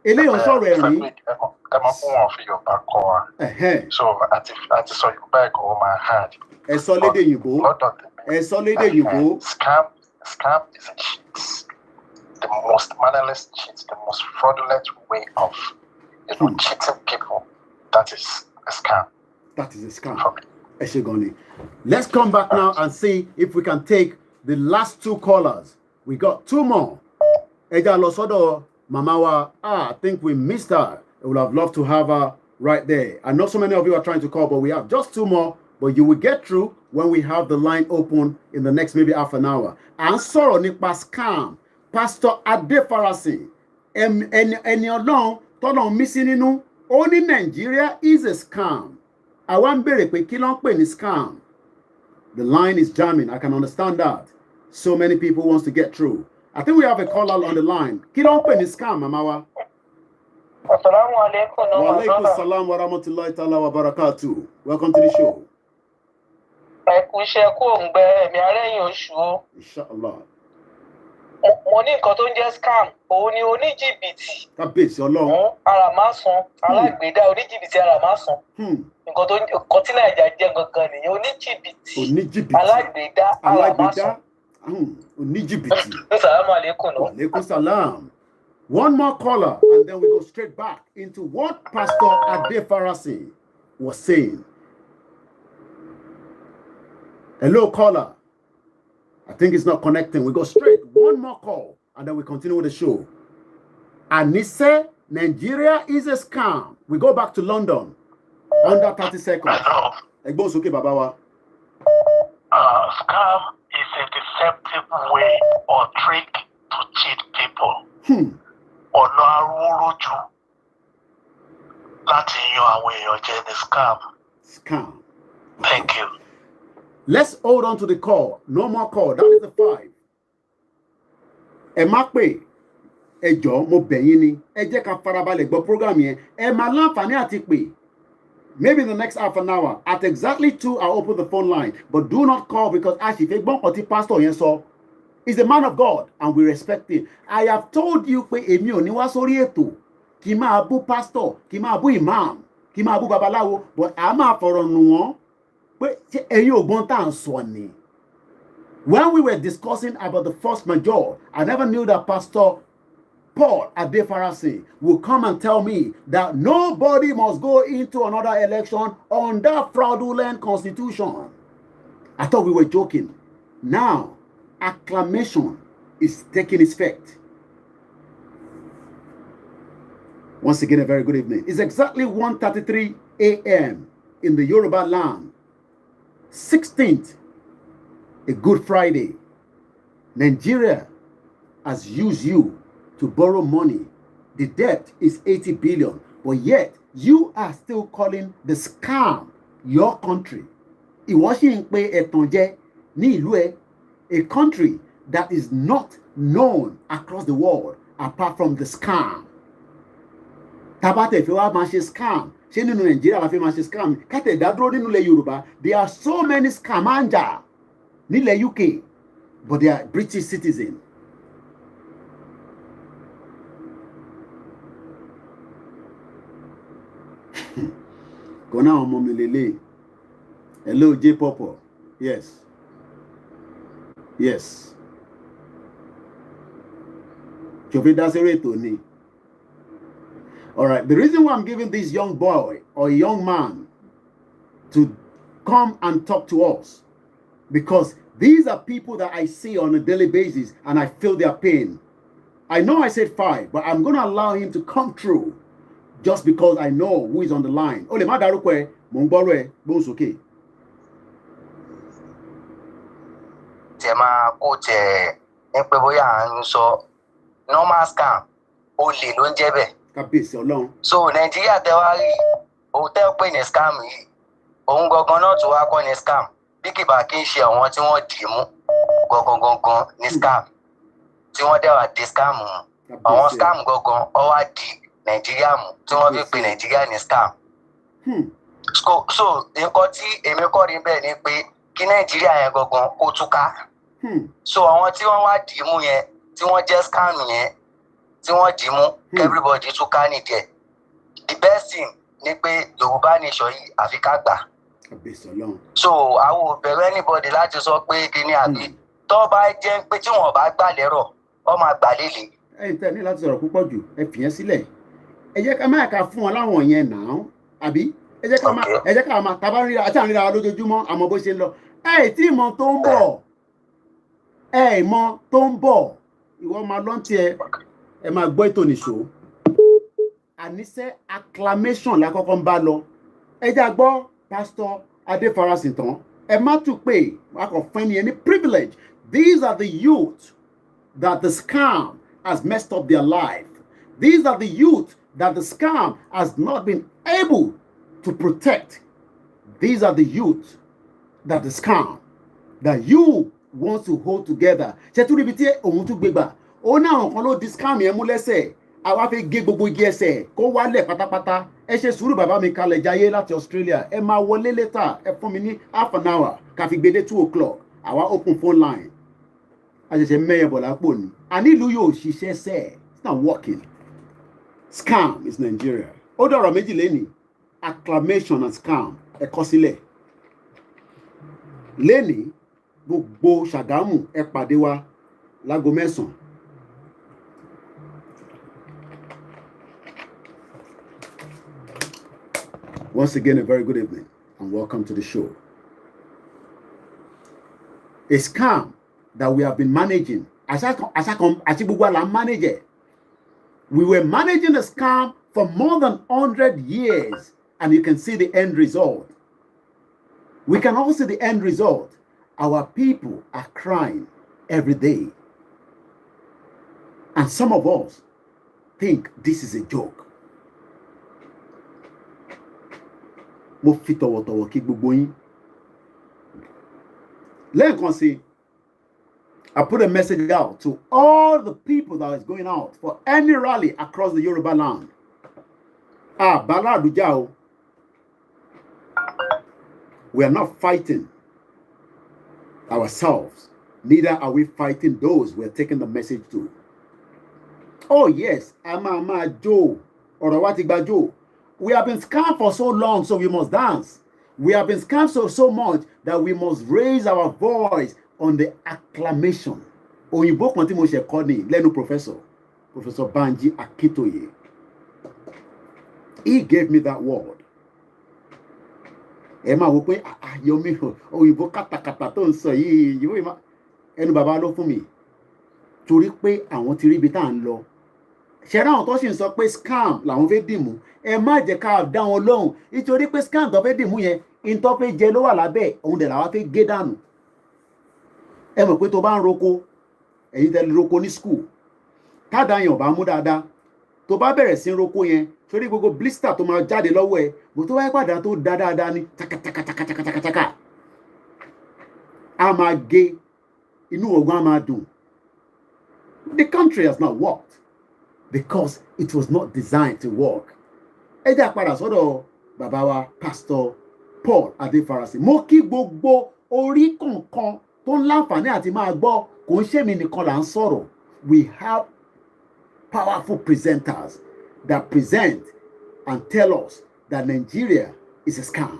Speaker 2: Eléyìí ò sọ̀rọ̀ ẹ̀rín.
Speaker 7: Ẹ máa fún wọn fi Yorùbá kọ́ wa. So àti sọ Yorùbá ẹ̀kọ́ ó máa hard.
Speaker 2: Ẹ sọ lédè Òyìnbó. Ẹ sọ lédè Òyìnbó.
Speaker 7: Scam is a cheat. The most mannerless cheat, the most fraudulent way of cheating people. That is a scam.
Speaker 2: That is a scam. Let's come back now and see if we can take the last two callers. We got two more. Eja Losodo Mamawa. I think we missed her. I would have loved to have her right there. I know so many of you are trying to call, but we have just two more. But you will get through when we have the line open in the next maybe half an hour. And sorrow nipa scam. Pastor Adefarasi. Eni Ọlọ́run tọ́lọ́run missing nínú. Only Nigeria is a scam. I want bere pe kí ló ń pè ní scam. The line is jamming. I can understand that. So many people wants to get through. I think we have a caller on the line. Kí ló ń pè ní scam, Mama wa?
Speaker 9: Assalamu alaikum.
Speaker 2: Wa alaikum salam wa rahmatullahi ta'ala wa barakatuh. Welcome to the show. Inshallah.
Speaker 9: Mo ní nǹkan tó ń jẹ́ scam, òun ni oníjìbìtì.
Speaker 2: Kábíyèsí Ọlọ́run.
Speaker 9: Àràmásùn, alágbèédá oníjìbìtì àràmásùn. Nǹkan tí Nàìjíríà jẹ́ gangan nìyẹn, oníjìbìtì. Alágbèédá àràmásùn.
Speaker 2: Oníjìbìtì.
Speaker 9: Assalamu alaikum.
Speaker 2: Wa alaikum salam. One more caller, and then we go straight back into what Pastor Adefarasi was saying. Hello, caller. I think it's not connecting. We go straight. One more call, and then we continue with the show. Anise, Nigeria is a scam. We go back to London. Under 30 seconds. Egbo soke babawa.
Speaker 7: Scam is a deceptive way or trick to cheat people. Ọ̀nà arúrójú láti yan àwọn èèyàn jẹ ní scam.
Speaker 2: Scam.
Speaker 7: Thank you.
Speaker 2: Let's hold on to the call. No more call. That is the 5. Ẹ má pè. Ẹ jọ̀ọ́ mo bẹ̀ yín ni. Ẹ jẹ́ ká farabalẹ̀ gbọ́ program yẹn. Ẹ máa láǹfààní àti pè. Maybe in the next half an hour. At exactly 2, I'll open the phone line. But do not call because actually, pastor yẹn sọ. He's a man of God and we respect him. I have told you pé èmi ò ní wá sórí ètò kí máa bú pastor, kí máa bú imam, kí máa bú babaláwo, but a máa fọ̀rọ̀ nù wọ́n pé ṣé ẹ̀yin ò gbọ́n tá à ń sọ ni. When we were discussing about the force majeure, I never knew that Pastor Paul Adefarasi will come and tell me that nobody must go into another election on that fraudulent constitution. I thought we were joking. Now, acclamation is taking effect. Once again, a very good evening. It's exactly 1:33 a.m. in the Yoruba land. 16th, a Good Friday. Nigeria has used you to borrow money. The debt is 80 billion, but yet you are still calling the scam your country. Ìwọ ṣì ń pe ẹ̀tàn jẹ ní ìlú ẹ. A country that is not known across the world apart from the scam. Tabate fi wa ma ṣe scam. Ṣé nínú Nigeria la fi ma ṣe scam? Kate dá dúró nínú ilẹ̀ Yorùbá. There are so many scamanja nílẹ̀ UK, but they are British citizens. Kona ọmọ mi lele. Hello J Popo. Yes. Yes. All right. The reason why I'm giving this young boy or young man to come and talk to us, because these are people that I see on a daily basis and I feel their pain. I know I said 5, but I'm going to allow him to come through just because I know who is on the line. Ole ma daruko e, mo ngboro e, bo soke.
Speaker 10: Máa kó tẹ̀ ẹ pé bóyá à ń sọ normal scam olè ló ń jẹ́ bẹ́ẹ̀.
Speaker 2: Kábíyèsí Ọlọ́run.
Speaker 10: So Nàìjíríà tẹ́ wá rí òun tẹ́ pé ní scam yìí òun gangan náà tún wá kọ́ ní scam bí kì bá kí n ṣe àwọn tí wọ́n dì í mú gangan ní scam tí wọ́n dẹ̀ wá dé scam mú. àwọn scam gangan ó wá di Nàìjíríà mú tí wọ́n fi pe Nàìjíríà ní scam. So nǹkan tí èmi kọ́ rí bẹ́ẹ̀ ni pé kí Nàìjíríà yẹn gangan kó túká. So àwọn tí wọ́n wá dì í mú yẹn tí wọ́n jẹ́ scam yẹn tí wọ́n dì í mú everybody túká nìdí ẹ̀. The best thing ni pé Yorùbá nation yìí àfi ká gbà. So àwọn ò bẹ̀rù anybody láti sọ pé kíní àbí tó bá jẹ́ pé tí wọ́n bá gbà lẹ́rọ̀ wọ́n máa gbà lélẹ̀.
Speaker 2: Ẹ̀yin tẹ́ ní láti sọ̀rọ̀ púpọ̀ jù ẹ fìyẹn sílẹ̀. Ẹ jẹ́ ká máa ka fún wọn láwọn yẹn náà àbí ẹ jẹ́ ká máa tábà ríra àti àríra wa lójoojúmọ́ àmọ́ bó ṣe ń lọ. Ẹ tí ìmọ̀ tó ń bọ̀ ìmọ̀ tó ń bọ̀ ìwọ máa lọ́n tiẹ̀ ẹ máa gbọ́ ètò nìṣó. Àníṣe acclamation lákọ́kọ́ ń bá lọ. Ẹ já gbọ́ Pastor Adefarasin tán. Ẹ má tún pé akọ̀ fún ẹni ẹni privilege. These are the youth that the scam has messed up their life. These are the youth that the scam has not been able to protect. These are the youth that the scam that you want to hold together. Ṣé tún níbi tí òun tún gbégbà? Ó ní àwọn kan ló di scam yẹn mú lẹ́sẹ̀. Àwa fẹ́ gé gbogbo igi ẹsẹ̀ kó wálẹ̀ pátápátá. Ẹ ṣe sùúrù bàbá mi kalẹ̀ jayé láti Australia. Ẹ máa wọlé later. Ẹ fún mi ní half an hour. Ká fi gbé dé 2 o'clock. Àwa open phone line. A ṣẹ̀ṣẹ̀ mẹ́yẹ̀ bọ̀ lápò ni. Àní ìlú yóò ṣiṣẹ́ sẹ́ẹ̀. It's not working. Scam is Nigeria. Ó dọ̀rọ̀ méjì lẹ́nìí. Acclamation and scam. Ẹ kọ sílẹ̀. Lẹ́nìí gbogbo Sagamu ẹ pàdé wa láago 9. Once again, a very good evening and welcome to the show. A scam that we have been managing. Manager. We were managing a scam for more than 100 years, and you can see the end result. We can also see the end result. Our people are crying every day. And some of us think this is a joke. Mo fi tọ̀wọ̀tọ̀wọ̀ kí gbogbo yín. Lẹ́ẹ̀kan sí, I put a message out to all the people that is going out for any rally across the Yoruba land. Bala Abuja o. We are not fighting ourselves. Neither are we fighting those we are taking the message to. Oh yes, Ama Joe or Awati Joe. We have been scammed for so long, so we must dance. We have been scammed so much that we must raise our voice on the acclamation. Òyìnbó kan tí mo ṣe kọ́ ni lẹ́nu Professor Banji Akintoye. He gave me that word. Ẹ máa wò pé Yomi òyìnbó kàtàkàtà tó ń sọ yìí ẹnu bàbá ló fún mi. Torí pé àwọn ti rí ibi tá à ń lọ. Ṣẹ̀rá àwọn tó sì ń sọ pé scam làwọn fẹ́ dìmú. Ẹ má jẹ́ ká dá wọn lóhùn nítorí pé scam tó fẹ́ dìmú yẹn ìtọ́ fẹ́ jẹ ló wà lábẹ́ òun dẹ̀ làwọn fẹ́ gé dànù. Ẹ mọ̀ pé tó bá ń roko ẹ̀yin tẹ́lẹ̀ roko ní school tádà yẹn ò bá mú dáadáa tó bá bẹ̀rẹ̀ sí roko yẹn torí gbogbo blister tó máa jáde lọ́wọ́ ẹ bó tó wáyé padà tó dá dáadáa ní takatakatakatakataka a máa gé inú ọgbọ́n a máa dùn. The country has not worked because it was not designed to work. Ẹ jẹ́ àpadà sọ́dọ̀ bàbá wa Pastor Paul Adefarasin. Mo kí gbogbo orí kọ̀ọ̀kan tó ń láǹfààní àti máa gbọ́ kò ń ṣèmi nìkan là ń sọ̀rọ̀. We have powerful presenters that present and tell us that Nigeria is a scam.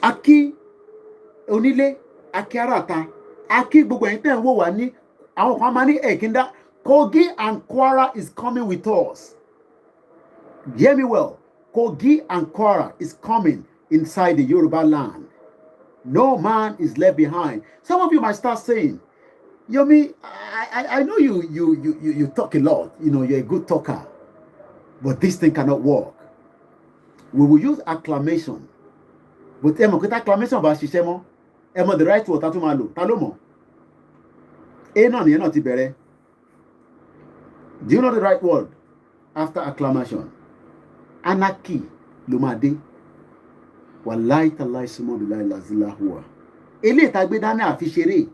Speaker 2: Aki onílé, aki arata, aki gbogbo ẹ̀yin tẹ́ ń wò wá ní àwọn kan máa ní ẹ̀kíndá. Kogi and Kwara is coming with us. Hear me well. Kogi and Kwara is coming inside the Yoruba land. No man is left behind. Some of you might start saying, Yomi, I know you talk a lot. You know, you're a good talker. But this thing cannot work. We will use acclamation. But acclamation bá ṣiṣẹ́ mọ́. The right word tá tún máa lò. Ta ló mọ̀? Náà nìyẹn náà ti bẹ̀rẹ̀. Do you know the right word after acclamation? Anarchy ló máa dé. Wallahi tallahi summa billahi lazila huwa. Eléyìí tá gbé dání àfi ṣeré.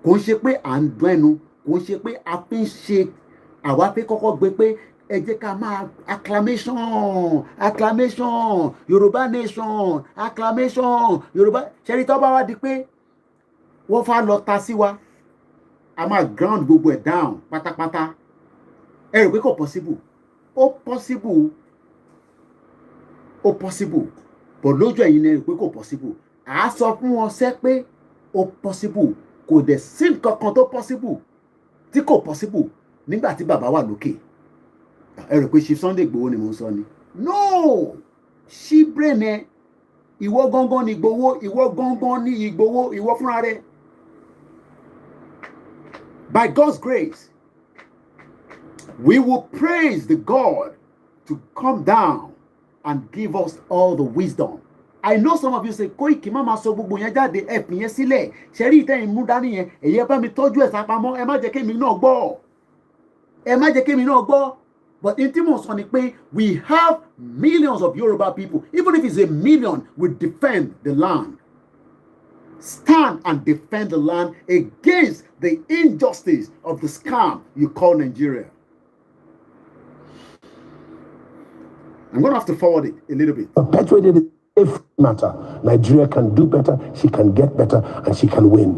Speaker 2: kò ń ṣe pé à ń dún ẹnu, kò ń ṣe pé a fi ń ṣe àwa fi kọ́kọ́ gbé pé ẹ jẹ́ ká máa acclamation Yorùbá nation acclamation Yorùbá ṣẹ́rí tó bá wá di pé wọ́n fà lọ ta sí wa a máa ground gbogbo ẹ̀ down pátápátá ẹ rò pé kò possible ó possible but lójú ẹ̀yin ni ẹ rò pé kò possible à á sọ fún wọn sẹ́ pé ó possible kò dẹ̀ sí nǹkan kan tó possible tí kò possible nígbà tí bàbá wà lókè ẹ rò pé Chief Sunday Igboho ni mo ń sọ ni no ṣí brain ẹ ìwọ gangan ni Igboho ìwọ gangan ni Igboho ìwọ fúnra rẹ by God's grace we will praise the God to come down and give us all the wisdom. I know some of you say, Koiki mama sọ gbogbo yẹn jáde ẹ fi yẹn sílẹ̀ ṣe rí ìtẹ́yìn mú dání yẹn èyí ẹ bá mi tọ́jú ẹ̀ sápamọ́ ẹ má jẹ́ kémi náà gbọ́ but in tí mo sọ ni pé we have millions of Yoruba people even if it's a million we defend the land. Stand and defend the land against the injustice of the scam you call Nigeria. I'm going to have to forward it a little bit.
Speaker 1: Perpetuated it. If matter, Nigeria can do better, she can get better, and she can win.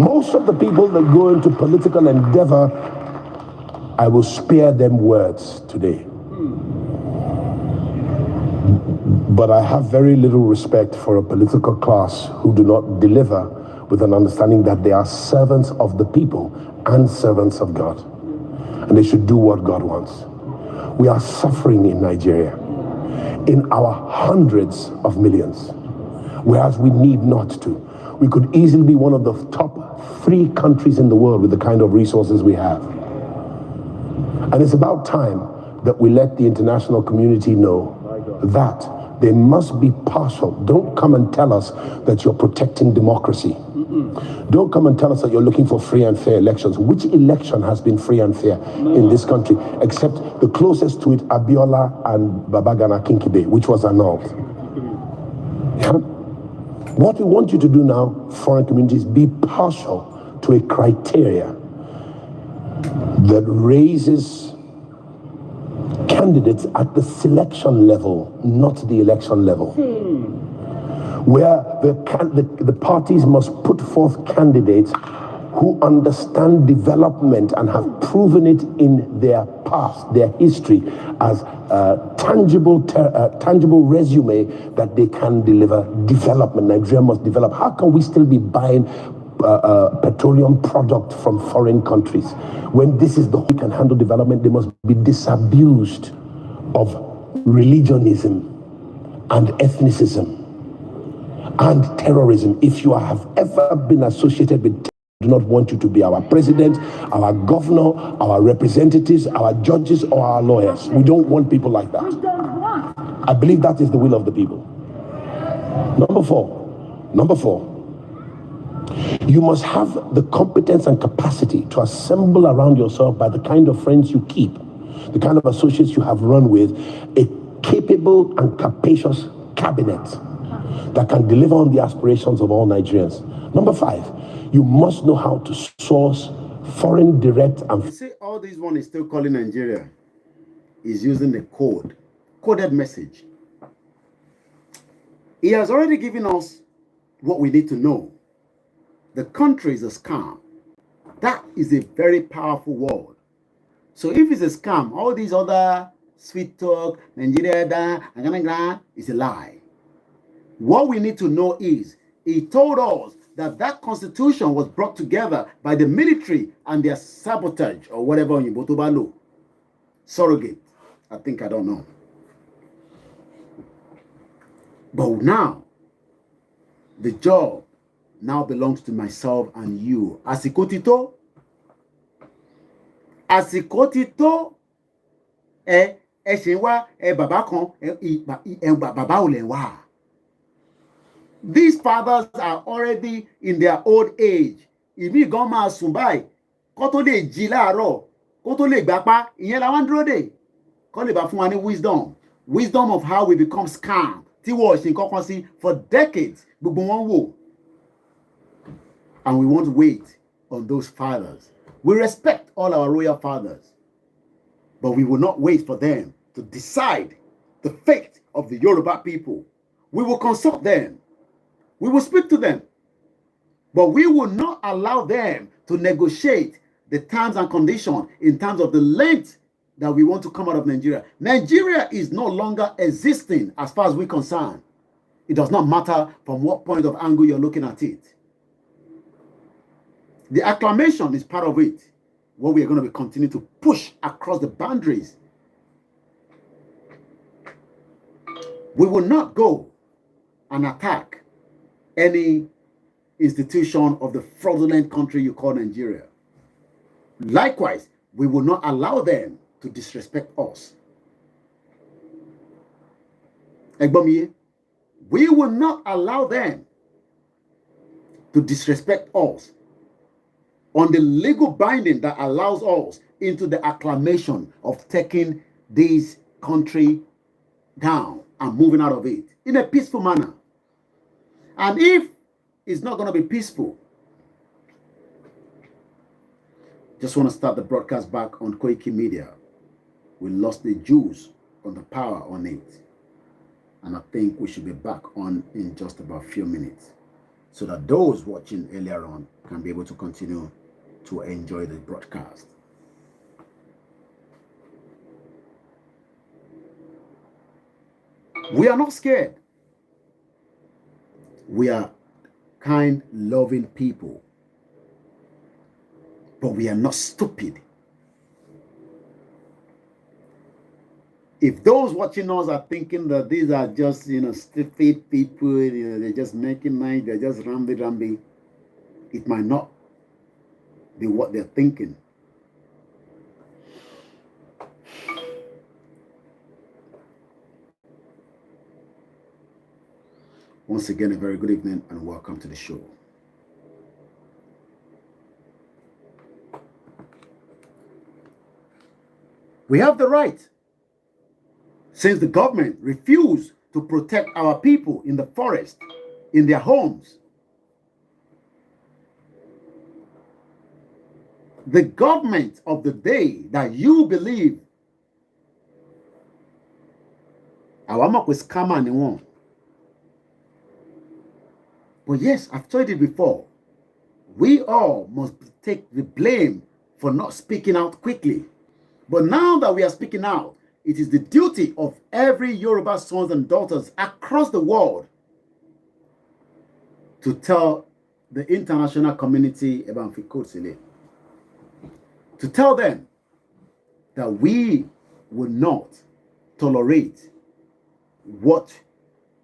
Speaker 1: Most of the people that go into political endeavor, I will spare them words today. But I have very little respect for a political class who do not deliver with an understanding that they are servants of the people and servants of God. And they should do what God wants. We are suffering in Nigeria in our hundreds of millions, whereas we need not to. We could easily be one of the top 3 countries in the world with the kind of resources we have. And it's about time that we let the international community know that they must be partial. Don't come and tell us that you're protecting democracy. Don't come and tell us that you're looking for free and fair elections. Which election has been free and fair in this country? Except the closest to it, Abiola and Babagana Kinkibe, which was annulled. Yeah? What we want you to do now, foreign communities, be partial to a criteria that raises candidates at the selection level, not the election level. Where the parties must put forth candidates who understand development and have proven it in their past, their history, as a tangible resume that they can deliver development. Nigeria must develop. How can we still be buying petroleum product from foreign countries when this is the whole can handle development? They must be disabused of religionism and ethnicism and terrorism. If you have ever been associated with terrorism, we do not want you to be our president, our governor, our representatives, our judges, or our lawyers. We don't want people like that. I believe that is the will of the people. Number four, you must have the competence and capacity to assemble around yourself, by the kind of friends you keep, the kind of associates you have run with, a capable and capacious cabinet that can deliver on the aspirations of all Nigerians. Number 5, you must know how to source foreign direct and...
Speaker 2: You see, all this one is still calling Nigeria is using the coded message. He has already given us what we need to know. The country is a scam. That is a very powerful word. So if it's a scam, all these other sweet talk, Nigeria, is a lie. What we need to know is, he told us that that constitution was brought together by the military and their sabotage, or whatever in Botobalo. Surrogate. I don't know. But now, the job now belongs to myself and you. Àsìkò ti tó. Ẹ ṣe wá bàbá kan bàbá ò lè wá. These fathers are already in their old age. Ìmí gan máa sùn báyìí kó tó lè jí láàárọ̀ kó tó lè gbapá ìyẹn la wá ń dúró dè. Kó lè bá fún wa ní wisdom of how we become scam tí wọ́n ṣe nǹkan kan sí for decades gbogbo wọn wò. And we won't wait on those fathers. We respect all our royal fathers, but we will not wait for them to decide the fate of the Yoruba people. We will consult them. We will speak to them, but we will not allow them to negotiate the terms and conditions in terms of the length that we want to come out of Nigeria. Nigeria is no longer existing as far as we're concerned. It does not matter from what point of angle you're looking at it. The acclamation is part of it. What we are going to be continue to push across the boundaries. We will not go and attack any institution of the fraudulent country you call Nigeria. Likewise, we will not allow them to disrespect us. Egbomiye, we will not allow them to disrespect us on the legal binding that allows us into the acclamation of taking this country down and moving out of it in a peaceful manner. And if it's not going to be peaceful, just want to start the broadcast back on Koiki Media. We lost the juice on the power on it. And I think we should be back on in just about a few minutes so that those watching earlier on can be able to continue to enjoy the broadcast. We are not scared. We are kind, loving people. But we are not stupid. If those watching us are thinking that these are just, stupid people, they're just making money, they're just ramby, it might not be what they're thinking. Once again, a very good evening and welcome to the show. We have the right, since the government refused to protect our people in the forest, in their homes. The government of the day that you believe, our mark was scammer and one. But yes, I've told you before, we all must take the blame for not speaking out quickly. But now that we are speaking out, it is the duty of every Yoruba sons and daughters across the world to tell the international community about Fikosile, to tell them that we will not tolerate what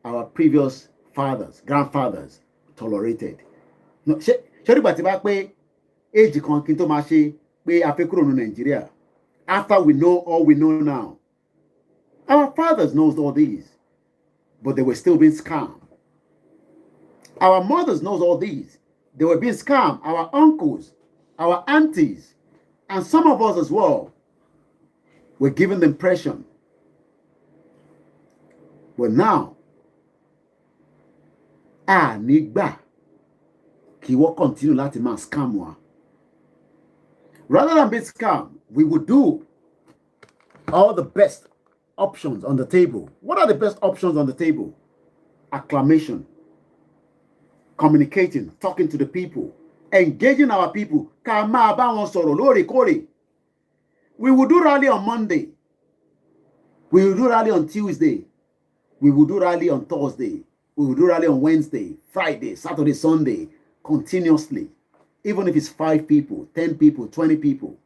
Speaker 2: our previous fathers, grandfathers tolerated. No, Nigeria. After we know all we know now, our fathers knows all these, but they were still being scammed. Our mothers knows all these, they were being scammed. Our uncles, our aunties, and some of us as well were given the impression. But now, nigba, ki wo continue lati ma scam wa. Rather than being scammed, we would do all the best options on the table. What are the best options on the table? Acclamation, communicating, talking to the people, engaging our people. We will do rally on Monday. We will do rally on Tuesday. We will do rally on Thursday. We will do rally on Wednesday, Friday, Saturday, Sunday, continuously. Even if it's 5 people, 10 people, 20 people.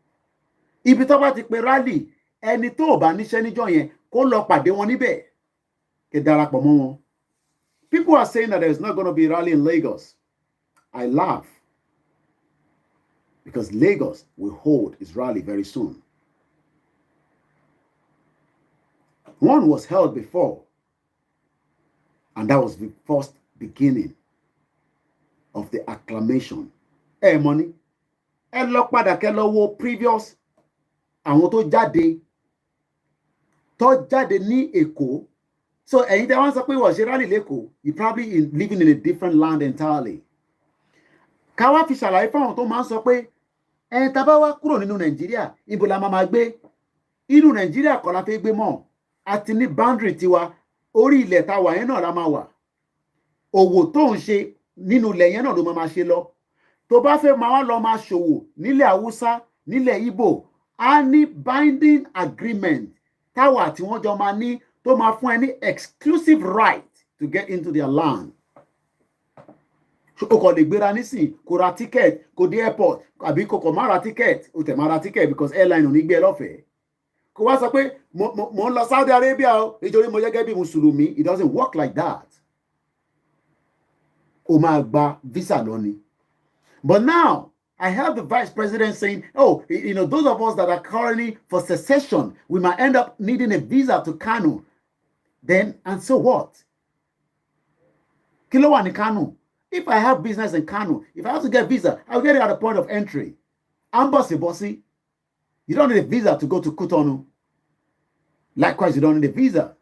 Speaker 2: Ibi tó bá ti pe rally, ẹni tó bá níṣẹ́ níjọ́ yẹn kó lọ pàdé wọn níbẹ̀. Kẹ́ darapọ̀ mọ́ wọn. People are saying that there's not going to be a rally in Lagos. I laugh. Because Lagos will hold its rally very soon. One was held before. And that was the first beginning of the acclamation. Money. Ẹ lọ padà kẹ́ lọ wo previous àwọn tó jáde ní Èkó. So ẹ̀yin tẹ́ wọ́n sọ pé wọ́n ṣe rally l'Èkó, you probably living in a different land entirely. ká wá fi ṣàlàyé fáwọn tó máa ń sọ pé tá bá wá kúrò nínú Nàìjíríà ibo la máa gbé inú Nàìjíríà kọ́ la fẹ́ gbé mọ́ àti ní boundary tiwa orí ilẹ̀ tá wà yẹn náà la máa wà òwò tó ń ṣe nínú ilẹ̀ yẹn náà ló máa ṣe lọ tó bá fẹ́ máa wá lọ máa ṣòwò nílẹ̀ Haúsá nílẹ̀ Ìgbò á ní binding agreement táwa tí wọ́n jọ máa ní tó máa fún ẹ ní exclusive right to get into their land. O kò lè gbéra nísìn kó ra ticket kó dé airport àbí kò kò má ra ticket o tẹ̀ má ra ticket because airline ò ní gbé ẹ lọ́fẹ̀ẹ́. Kò wá sọ pé mo ń lọ Saudi Arabia o nítorí mo gẹ́gẹ́ bí Mùsùlùmí. It doesn't work like that. O máa gba visa lọ ni. But now, I heard the vice president saying, oh, you know, those of us that are currently for secession, we might end up needing a visa to Kano. Then, and so what? Kí ló wà ní Kano? If I have business in Kano, if I have to get visa, I'll get it at the point of entry. Bossy. You don't need a visa to go to Cotonou. Likewise, you don't need a visa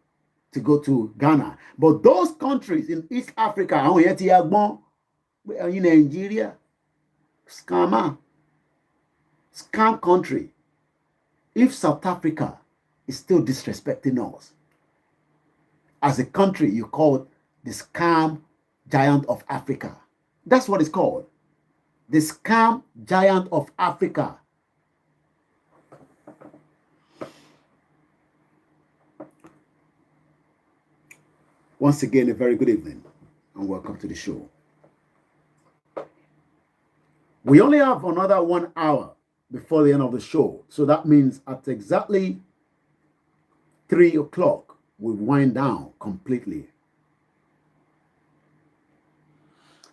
Speaker 2: to go to Ghana. But those countries in East Africa, in Nigeria, scam country. If South Africa is still disrespecting us, as a country, you call the scam giant of Africa. That's what it's called. The scam giant of Africa. Once again, a very good evening and welcome to the show. We only have another 1 hour before the end of the show. So that means at exactly 3 o'clock, we wind down completely.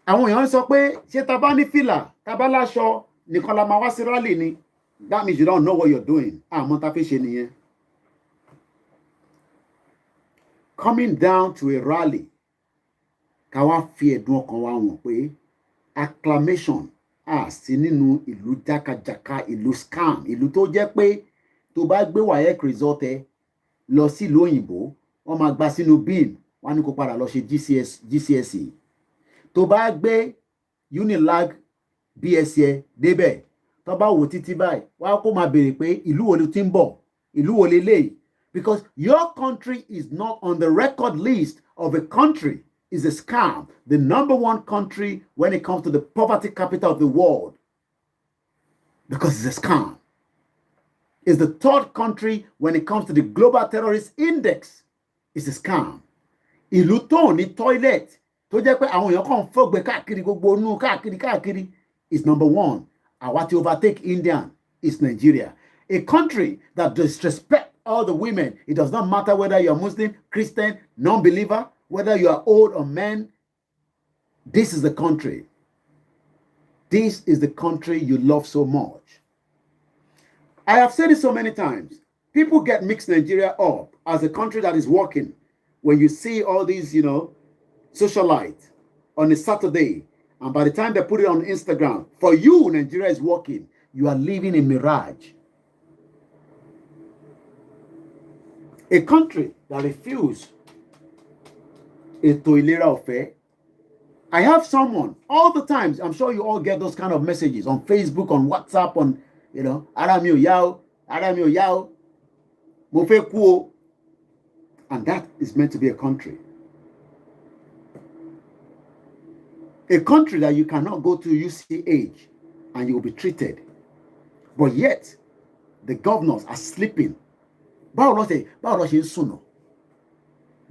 Speaker 2: Àwọn èèyàn sọ pé ṣé tá bá ní fìlà tá bá láṣọ nìkan la máa wá sí rally ni. That means you don't know what you're doing. Àmọ́ tá fi ṣe nìyẹn. Coming down to a rally, ká wá fi ẹ̀dùn ọkàn wa wọ̀n pé acclamation sí nínú ìlú jákàjàká ìlú scam ìlú tó jẹ́ pé tó bá gbé WAEC result ẹ lọ sí ìlú òyìnbó wọ́n máa gba sínú bin wọ́n ní kó padà lọ ṣe GCSE tó bá gbé Unilag BSc ẹ débẹ̀ tó bá wò títí báyìí wọ́n á kó máa béèrè pé ìlú wo ló ti ń bọ̀ ìlú wo leléyìí because your country is not on the record list of a country is a scam, the number one country when it comes to the poverty capital of the world, because it's a scam. It's the third country when it comes to the global terrorist index, it's a scam. Ìlú tó ní toilet, tó jẹ́ pé àwọn èèyàn kàn fọ́gbẹ́ káàkiri gbogbo inú káàkiri is number one. Àwa tí overtake India is Nigeria. A country that disrespects all the women. It does not matter whether you're Muslim, Christian, non-believer, whether you are old or man, this is the country. This is the country you love so much. I have said it so many times. People get mixed Nigeria up as a country that is working. When you see all these, socialites on a Saturday, and by the time they put it on Instagram, for you, Nigeria is working. You are living a mirage. A country that refuses ètò ìlera ọ̀fẹ́. I have someone all the times, I'm sure you all get those kind of messages on Facebook, on WhatsApp, on, ara mi ò yá o, mo fẹ́ kú o. And that is meant to be a country. A country that you cannot go to UCH and you will be treated. But yet, the governors are sleeping. Báwo ló ṣe ń sùn?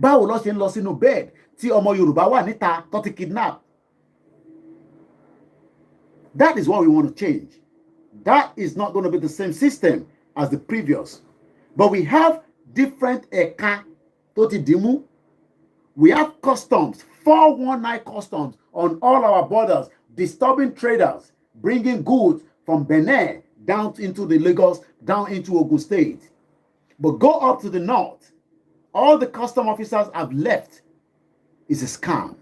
Speaker 2: Báwo ló ṣe ń lọ sínú bed tí ọmọ Yorùbá wà níta tó ti kidnap? That is what we want to change. That is not going to be the same system as the previous. But we have different ẹ̀ka tó ti dìmú. We have customs, 419 customs on all our borders, disturbing traders, bringing goods from Benin down into the Lagos, down into Ogun State. But go up to the north, all the custom officers have left. It's a scam.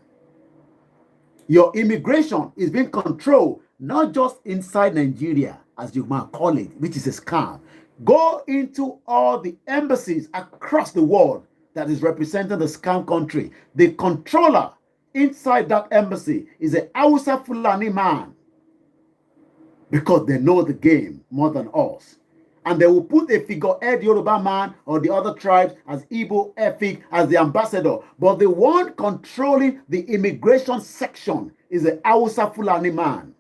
Speaker 2: Your immigration is being controlled, not just inside Nigeria, as you might call it, which is a scam. Go into all the embassies across the world that is representing the scam country. The controller inside that embassy is a Hausa Fulani man. because they know the game more than us. And they will put a figurehead Yoruba man or the other tribes as Igbo, Efik, as the ambassador. But the one controlling the immigration section is the Hausa Fulani man.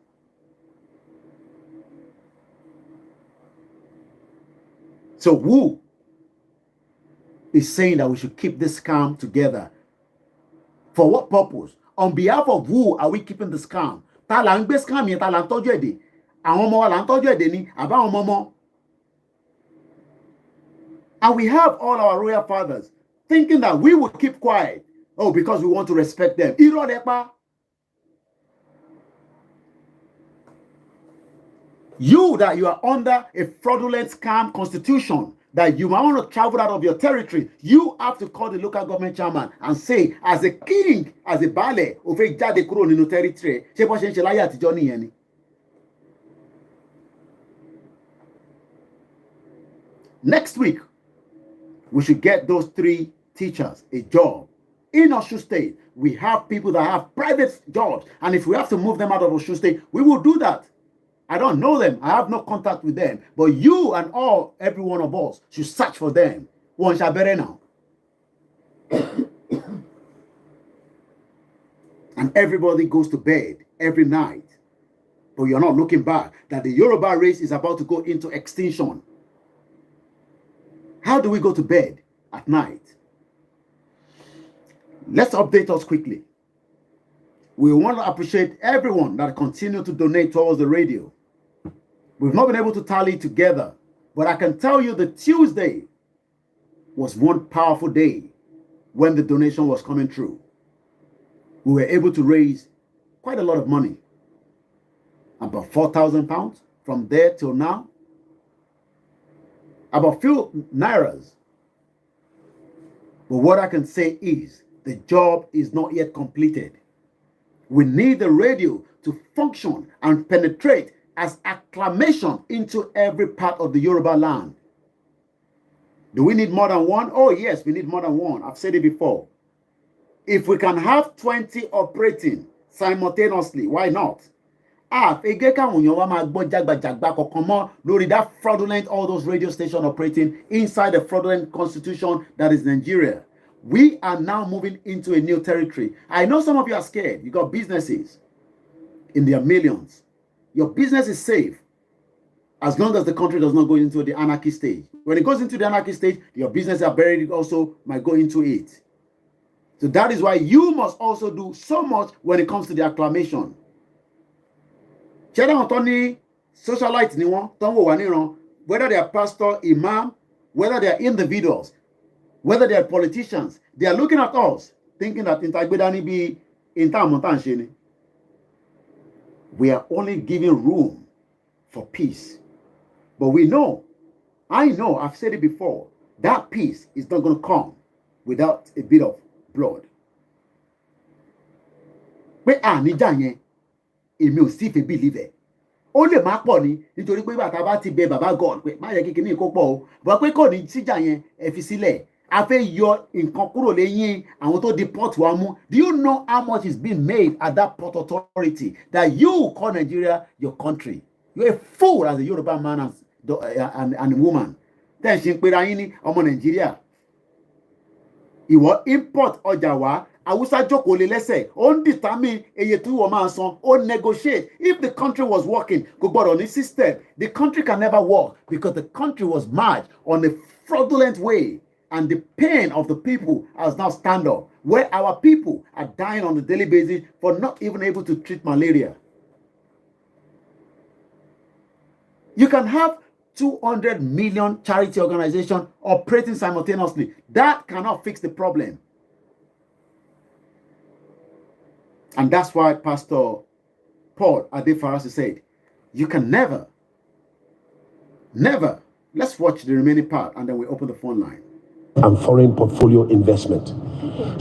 Speaker 2: So who is saying that we should keep this scam together? For what purpose? On behalf of who are we keeping the scam? Ta la ń gbé scam yẹn, ta la ń tọ́jú èdè? Àwọn ọmọ wa la ń tọ́jú èdè ni, àbá àwọn ọmọ. And we have all our royal fathers thinking that we will keep quiet. Oh, because we want to respect them. Irọ́ lẹ pa. You that you are under a fraudulent scam constitution, that you might want to travel out of your territory, you have to call the local government chairman and say, as a king, as a baale, ó fẹ́ jáde kúrò nínú territory, ṣé bó ṣe ń ṣe láyé àtijọ́ nìyẹn ni? Next week, we should get those 3 teachers a job. In Osun State, we have people that have private jobs, and if we have to move them out of Osun State, we will do that. I don't know them. I have no contact with them. But you and every one of us should search for them. One shall better now. And everybody goes to bed every night. But you're not looking back that the Yoruba race is about to go into extinction. How do we go to bed at night? Let's update us quickly. We want to appreciate everyone that continued to donate towards the radio. We've not been able to tally together, but I can tell you that Tuesday was one powerful day when the donation was coming through. We were able to raise quite a lot of money, about £4,000 from there till now, about few nairas. But what I can say is the job is not yet completed. We need the radio to function and penetrate as acclamation into every part of the Yoruba land. Do we need more than one? Oh yes, we need more than one. I've said it before. If we can have 20 operating simultaneously, why not? Lórí that fraudulent, all those radio stations operating inside the fraudulent constitution that is Nigeria. We are now moving into a new territory. I know some of you are scared. You got businesses in their millions. Your business is safe as long as the country does not go into the anarchy stage. When it goes into the anarchy stage, your business are buried also might go into it. So that is why you must also do so much when it comes to the acclamation. Socialites, whether they are pastor, imam, whether they are individuals, whether they are politicians, they are looking at us, thinking that we are only giving room for peace. But we know, I know, I've said it before, that peace is not going to come without a bit of blood. Èmi ò sì fẹ́ believe ẹ̀. Ó lè má pọ̀ ni nítorí pé bàtà bá ti bẹ bàbá God pé má yẹ kékeré ní kó pọ̀ o. Bọ́ pé kò ní síjà yẹn ẹ fi sílẹ̀. A fẹ́ yọ nǹkan kúrò lẹ́yìn àwọn tó di port wa mú. Do you know how much is being made at that port authority that you call Nigeria your country? You're a fool as a Yoruba man and woman. Tẹ́ ẹ̀ ṣe ń pera yín ní ọmọ Nàìjíríà. Ìwọ import ọjà wá. Awusa jókòó lé lẹ́sẹ̀, ó ń determine eye tí wọ́n máa san, ó negotiate. If the country was working, kò gbọ́dọ̀ ní system, the country can never work because the country was marched on a fraudulent way, and the pain of the people has now stand up, where our people are dying on a daily basis for not even able to treat malaria. You can have 200 million charity organizations operating simultaneously. That cannot fix the problem. And that's why Pastor Paul Adefarasi said, you can never, let's watch the remaining part and then we open the phone line.
Speaker 11: And foreign portfolio investment.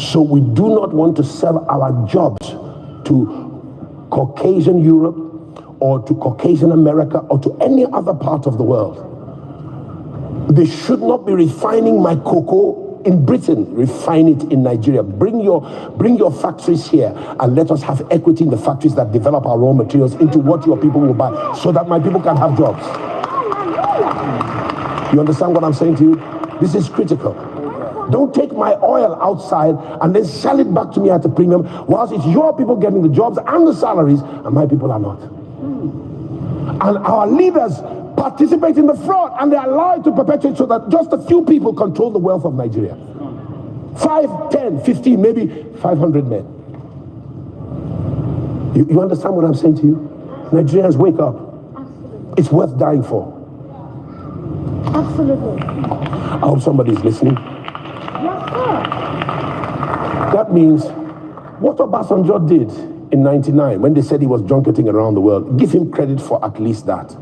Speaker 11: So we do not want to sell our jobs to Caucasian Europe or to Caucasian America or to any other part of the world. They should not be refining my cocoa in Britain, refine it in Nigeria. Bring your factories here and let us have equity in the factories that develop our raw materials into what your people will buy so that my people can have jobs. You understand what I'm saying to you? This is critical. Don't take my oil outside and then sell it back to me at a premium whilst it's your people getting the jobs and the salaries and my people are not. And our leaders participate in the fraud and they are allowed to perpetuate so that just a few people control the wealth of Nigeria. 5, 10, 15, maybe 500 men. You understand what I'm saying to you? Nigerians, wake up. It's worth dying for.
Speaker 4: Absolutely.
Speaker 11: I hope somebody is listening.
Speaker 4: Yes, sir.
Speaker 11: That means what Obasanjo did in 99 when they said he was junketing around the world, give him credit for at least that.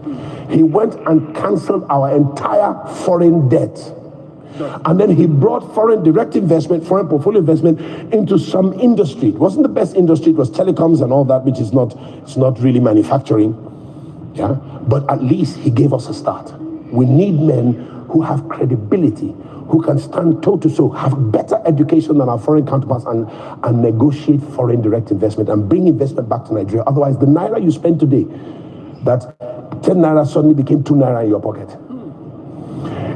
Speaker 11: He went and cancelled our entire foreign debt. And then he brought foreign direct investment, foreign portfolio investment into some industry. It wasn't the best industry, it was telecoms and all that, which is not really manufacturing. Yeah, but at least he gave us a start. We need men who have credibility, who can stand toe to toe, have better education than our foreign counterparts and negotiate foreign direct investment and bring investment back to Nigeria. Otherwise, the naira you spend today, that 10 naira suddenly became 2 naira in your pocket.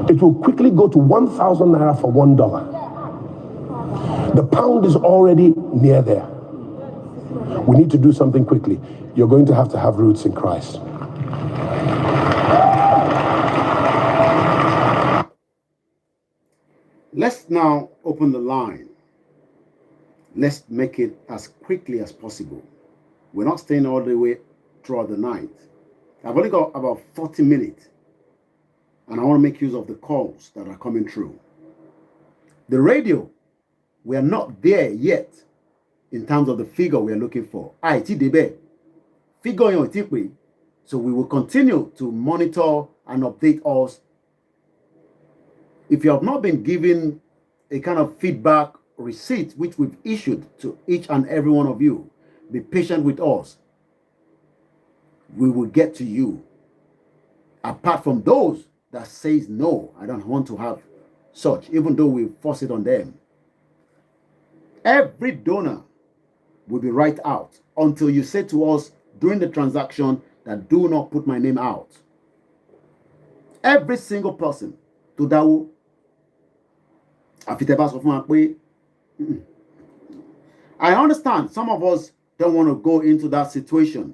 Speaker 11: It will quickly go to 1,000 naira for $1. The pound is already near there. We need to do something quickly. You're going to have roots in Christ.
Speaker 2: Let's now open the line. Let's make it as quickly as possible. We're not staying all the way throughout the night. I've only got about 40 minutes, and I want to make use of the calls that are coming through. The radio, we are not there yet in terms of the figure we are looking for. Figure, so we will continue to monitor and update us. If you have not been given a kind of feedback receipt, which we've issued to each and every one of you, be patient with us. We will get to you. Apart from those that says, no, I don't want to have such, even though we force it on them. Every donor will be right out until you say to us during the transaction that do not put my name out. Every single person to that. I understand some of us don't want to go into that situation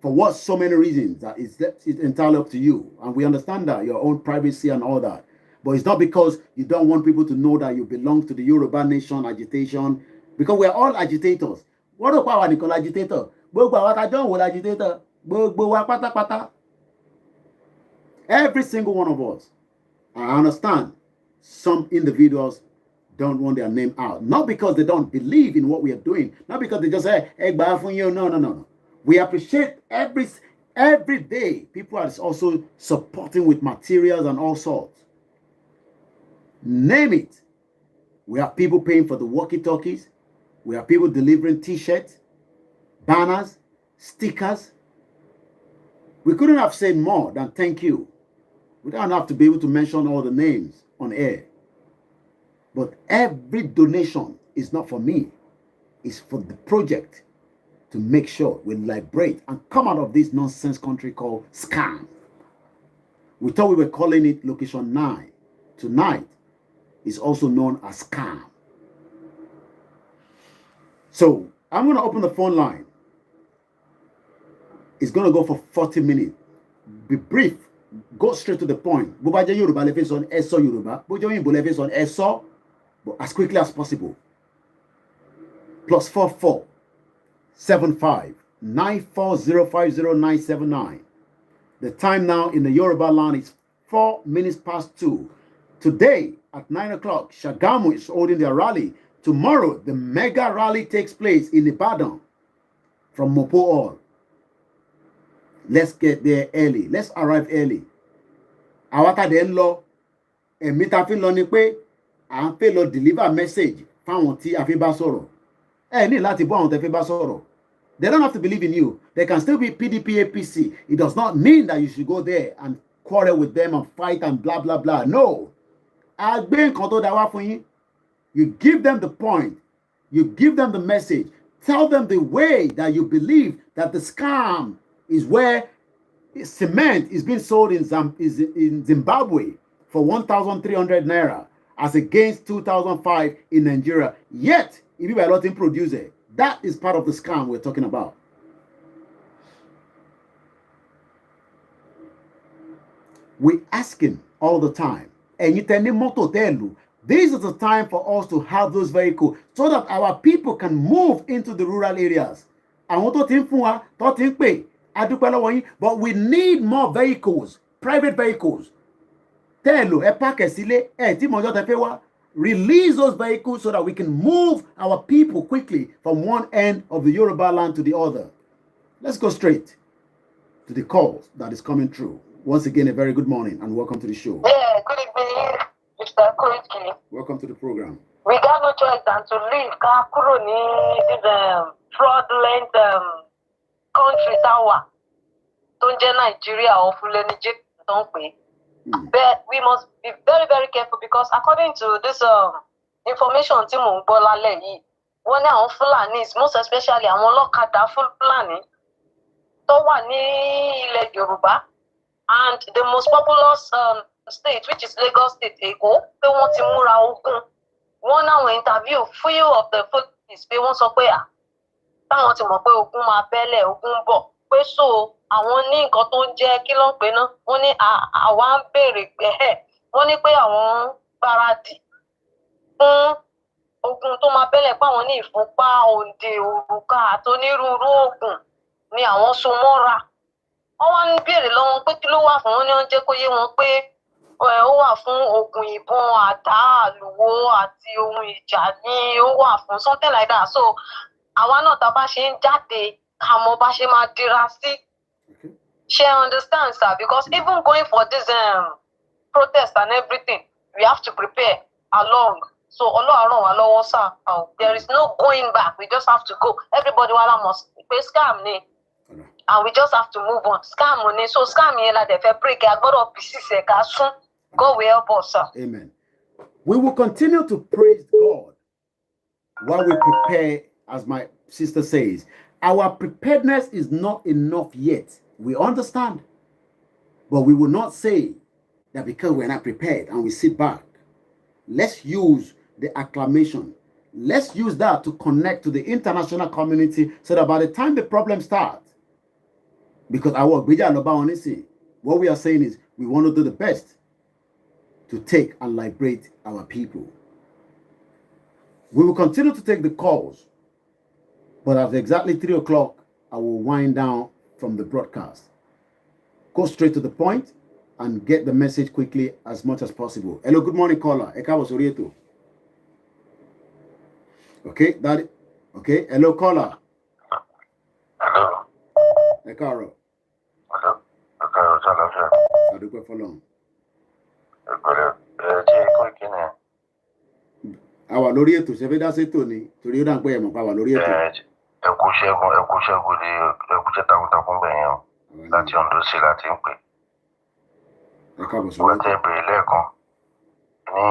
Speaker 2: for what so many reasons that it's entirely up to you, and we understand that your own privacy and all that, but it's not because you don't want people to know that you belong to the Yoruba nation agitation, because we're all agitators. What do I call agitator? Agitator. Every single one of us. I understand some individuals don't want their name out. Not because they don't believe in what we are doing. Not because they just say, hey, no. We appreciate every day people are also supporting with materials and all sorts. Name it. We have people paying for the walkie-talkies. We have people delivering t-shirts, banners, stickers. We couldn't have said more than thank you. We don't have to be able to mention all the names on air. But every donation is not for me. It's for the project to make sure we liberate and come out of this nonsense country called scam. We thought we were calling it Location 9. Tonight is also known as scam. So I'm going to open the phone line. It's going to go for 40 minutes. Be brief. Go straight to the point. But as quickly as possible. +44 75 94050 The time now in the Yoruba land is 4 minutes past 2. Today at 9 o'clock, Sagamu is holding their rally. Tomorrow, the mega rally takes place in Ibadan from Mopo Hall. Let's get there early. Let's arrive early. Awata de nlo emi ta fi lọ ni pé à ń fẹ́ lọ deliver message fáwọn tí a fi bá sọ̀rọ̀. Ẹ ní láti bọ́ àwọn tẹ́ fi bá sọ̀rọ̀. They don't have to believe in you. They can still be PDP, APC. It does not mean that you should go there and quarrel with them and fight and blah, blah, blah. No. You give them the point. You give them the message. Tell them the way that you believe that the scam is where cement is being sold in Zimbabwe for 1,300 naira as against 2,005 in Nigeria. Yet, if you are not in producer, that is part of the scam we're talking about. We asking all the time, and you tell me moto telu. This is the time for us to have those vehicles so that our people can move into the rural areas. But we need more vehicles, private vehicles. Release those vehicles so that we can move our people quickly from one end of the Yoruba land to the other. Let's go straight to the calls that is coming through. Once again, a very good morning and welcome to the show.
Speaker 8: Yeah, good evening, Mr. Koiki.
Speaker 2: Welcome to the program.
Speaker 8: We got no choice than to leave Kakuroni, this fraudulent country tower. Don't Nigeria or Fulani, don't we? But we must be very, very careful because according to this information, Timu Bolale, one of Fulanis, most especially àwọn ọlọ́kadà Fulani, tó wà ní ilẹ̀ Yorùbá, and the most populous state, which is Lagos State, Èkó, pé wọ́n ti múra ogun. Wọ́n náà interview few of the police pé wọ́n sọ pé táwọn ti mọ̀ pé ogun máa bẹ́lẹ̀, ogun bọ̀, pé so àwọn ní nǹkan tó ń jẹ́ kí ló ń pè náà, wọ́n ní àwa ń béèrè pé wọ́n ní pé àwọn gbáradì fún ogun tó máa bẹ́lẹ̀ pé àwọn ní ìfúnpá, òǹdè, òrùka àtonírúurú oògùn ni àwọn so mọ́ra. Wọ́n wá ń béèrè lọ́wọ́ pé kí ló wà fún wọn ní wọ́n jẹ́ kó yé wọn pé ó wà fún oògùn ìbọn, àdá, àlùwò àti ohun ìjà ni ó wà fún, something like that. So àwa náà tá a bá ṣe ń jáde ká mọ̀ bá ṣe máa dira sí. She understands, sir, because even going for this protest and everything, we have to prepare along. So sir, there is no going back. We just have to go. Everybody must pay scam ni. And we just have to move on. Scam money. So scam here like the break. I got up pieces. God will help us, sir.
Speaker 2: Amen. We will continue to praise God while we prepare, as my sister says. Our preparedness is not enough yet. We understand. But we will not say that because we're not prepared and we sit back. Let's use the acclamation. Let's use that to connect to the international community so that by the time the problem starts, because what we are saying is we want to do the best to take and liberate our people. We will continue to take the calls, but at exactly 3 o'clock, I will wind down from the broadcast. Go straight to the point and get the message quickly as much as possible. Hello, good morning, caller. Okay, that. Okay, hello, caller.
Speaker 7: Hello.
Speaker 2: Ekaro.
Speaker 7: Hello. Ekaro,
Speaker 2: I do go for long. Àwa lórí ètò ṣe fẹ́ dá sétò ni torí ó dà ń pé ẹ̀mọ̀ pa wà lórí ètò.
Speaker 7: Ẹkúṣẹ́gun ni ẹkúṣẹ́ takuntakun bẹ̀yẹn o láti Ondo sí láti ń pè. Wọ́n tẹ́ bèrè lẹ́ẹ̀kan ní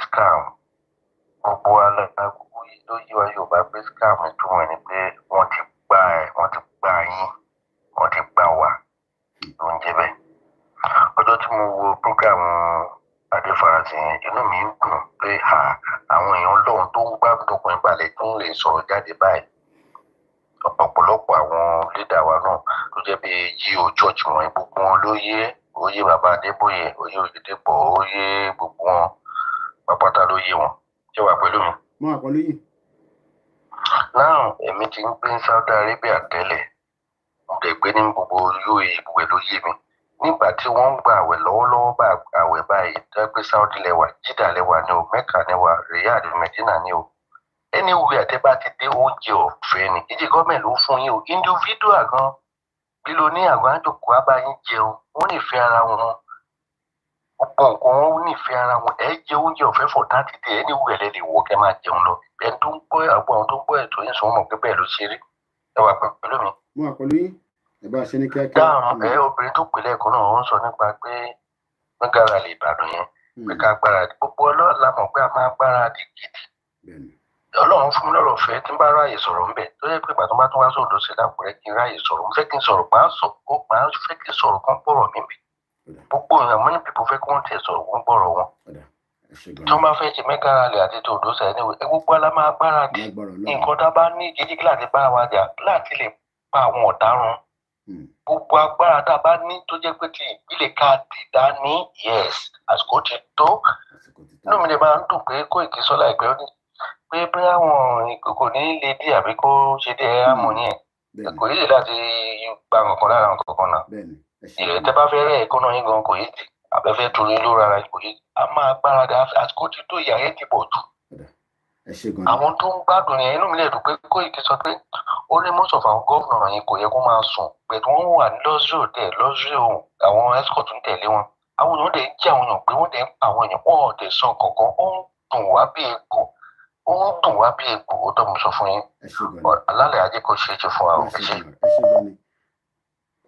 Speaker 7: scam. Gbogbo alẹ́ ló yí wa Yorùbá pé scam ìtumọ̀ ẹni pé wọ́n ti gbà yín, wọ́n ti gbà wá ló ń jẹ́ bẹ́ẹ̀. Ọjọ́ tí mo wo prógrámù Adéfarasí yẹn, inú mi ń dùn pé àwọn èèyàn lọ́hùn tó ń gbádùn tọkùnrin balẹ̀ tó ń lè sọ̀rọ̀ jáde báyìí. Ọ̀pọ̀lọpọ̀ àwọn lídà wa náà tó jẹ́ bí G.O. Church wọn, gbogbo wọn ló yé, òye bàbá Adébóyè, òye Oyèdépọ̀, òye gbogbo wọn pápátá ló yé wọn. Ṣé wà pẹ̀lú mi?
Speaker 2: Mo wà pẹ̀lú yìí.
Speaker 7: Náà èmi ti ń gbé ní Saudi Arabia tẹ́lẹ̀, mo dẹ̀ gbé ní gbogbo UAE gbogbo ẹ̀ ló yé mi. Nígbà tí wọ́n ń gba àwẹ̀ lọ́wọ́lọ́wọ́ bá àwẹ̀ báyìí, tẹ́gbẹ́ Saudi lẹ́wà, Jidda lẹ́wà ni o, Mecca lẹ́wà, Riyadh, Medina ni o. Anywhere àti bá ti dé oúnjẹ ọ̀fẹ́ ni, ìdí gọ́ọ̀mẹ̀ ló fún yín o, individual gan. Billionaire àgbà àjòkó abáyín jẹun, wọ́n nífẹ̀ẹ́ ara wọn. Gbogbo nǹkan wọn nífẹ̀ẹ́ ara wọn. Ẹ jẹ oúnjẹ ọ̀fẹ́ for 30 days, anywhere lẹ lè wọ kẹ́ máa jẹun lọ. Ẹni tó ń gbọ́ àwọn tó ń gbọ́ ètò yín sọ mọ̀ pé bẹ́ẹ̀ ló ṣe rí. Ẹ wà pẹ̀lú mi.
Speaker 2: Mo wà pẹ̀lú yín. Ẹ bá ṣe ní kíákíá.
Speaker 7: Dáhùn obìnrin tó pè lẹ́ẹ̀kan náà wọ́n sọ nípa pé Megq lè Ìbàdàn yẹn. pé ká gbáradì gbogbo ọlọ́run la mọ̀ pé a máa gbáradì gidi ọlọ́run fún mi lọ́rọ̀ fẹ́ tí n bá ráàyè sọ̀rọ̀ ńbẹ̀ tó yẹ pé ìgbà tó bá tún wá sọ̀rọ̀ sí lápẹ̀rẹ̀ kí n ráàyè sọ̀rọ̀ mo fẹ́ kí n sọ̀rọ̀ máa fẹ́ kí n sọ̀rọ̀ kan gbọ́rọ̀ mi bì gbogbo èèyàn mọ́ ní pípọ̀ fẹ́ kí wọ́n tẹ̀ sọ̀rọ̀ wọn gbọ́rọ̀ wọn tí wọ́n bá fẹ́ ṣe Megq rally àti tòdó sẹ́yìn ní gbogbo ala máa gbáradì nǹkan tá a bá ní jíjí láti bá wa jà láti lè pa àwọn ọ̀daràn gbogbo agbára tá a bá ní tó jẹ́ pé ti ìbílẹ̀ ká dìdá ní yes àsìkò ti tó inú mi lè máa ń dùn pé Koiki sọ láìpẹ́ ó ní pé bí àwọn kò ní lè dí àbí kó ṣe dé àmọ́ ní ẹ̀ kò yí láti gba nǹkan lára nǹkan náà ìrètẹ́ bá fẹ́ rẹ̀ ẹ̀kọ́nà yín gan kò yí dì abẹ́fẹ́ torí ló rárá kò yí a máa gbáradì àsìkò tí tó ìyá yẹn ti pọ̀ jù. àwọn tó ń gbádùn yẹn inú mi lè dùn pé Koiki sọ pé ó ní most of our governor yẹn kò yẹ kó máa sùn pẹ̀lú wọ́n wà ní luxury hotel luxury home àwọn escort ń tẹ̀lé wọn àwọn èèyàn dẹ̀ ń jẹ́ àwọn èèyàn pé wọ́n dẹ̀ ń pa àwọn èèyàn wọ́n ò dẹ̀ sọ kankan ó ń dùn wá bí egbò ó tọ́ mo sọ fún yín alálẹ̀ ajé kò ṣeé ṣe fún àwọn ẹ̀ṣẹ̀.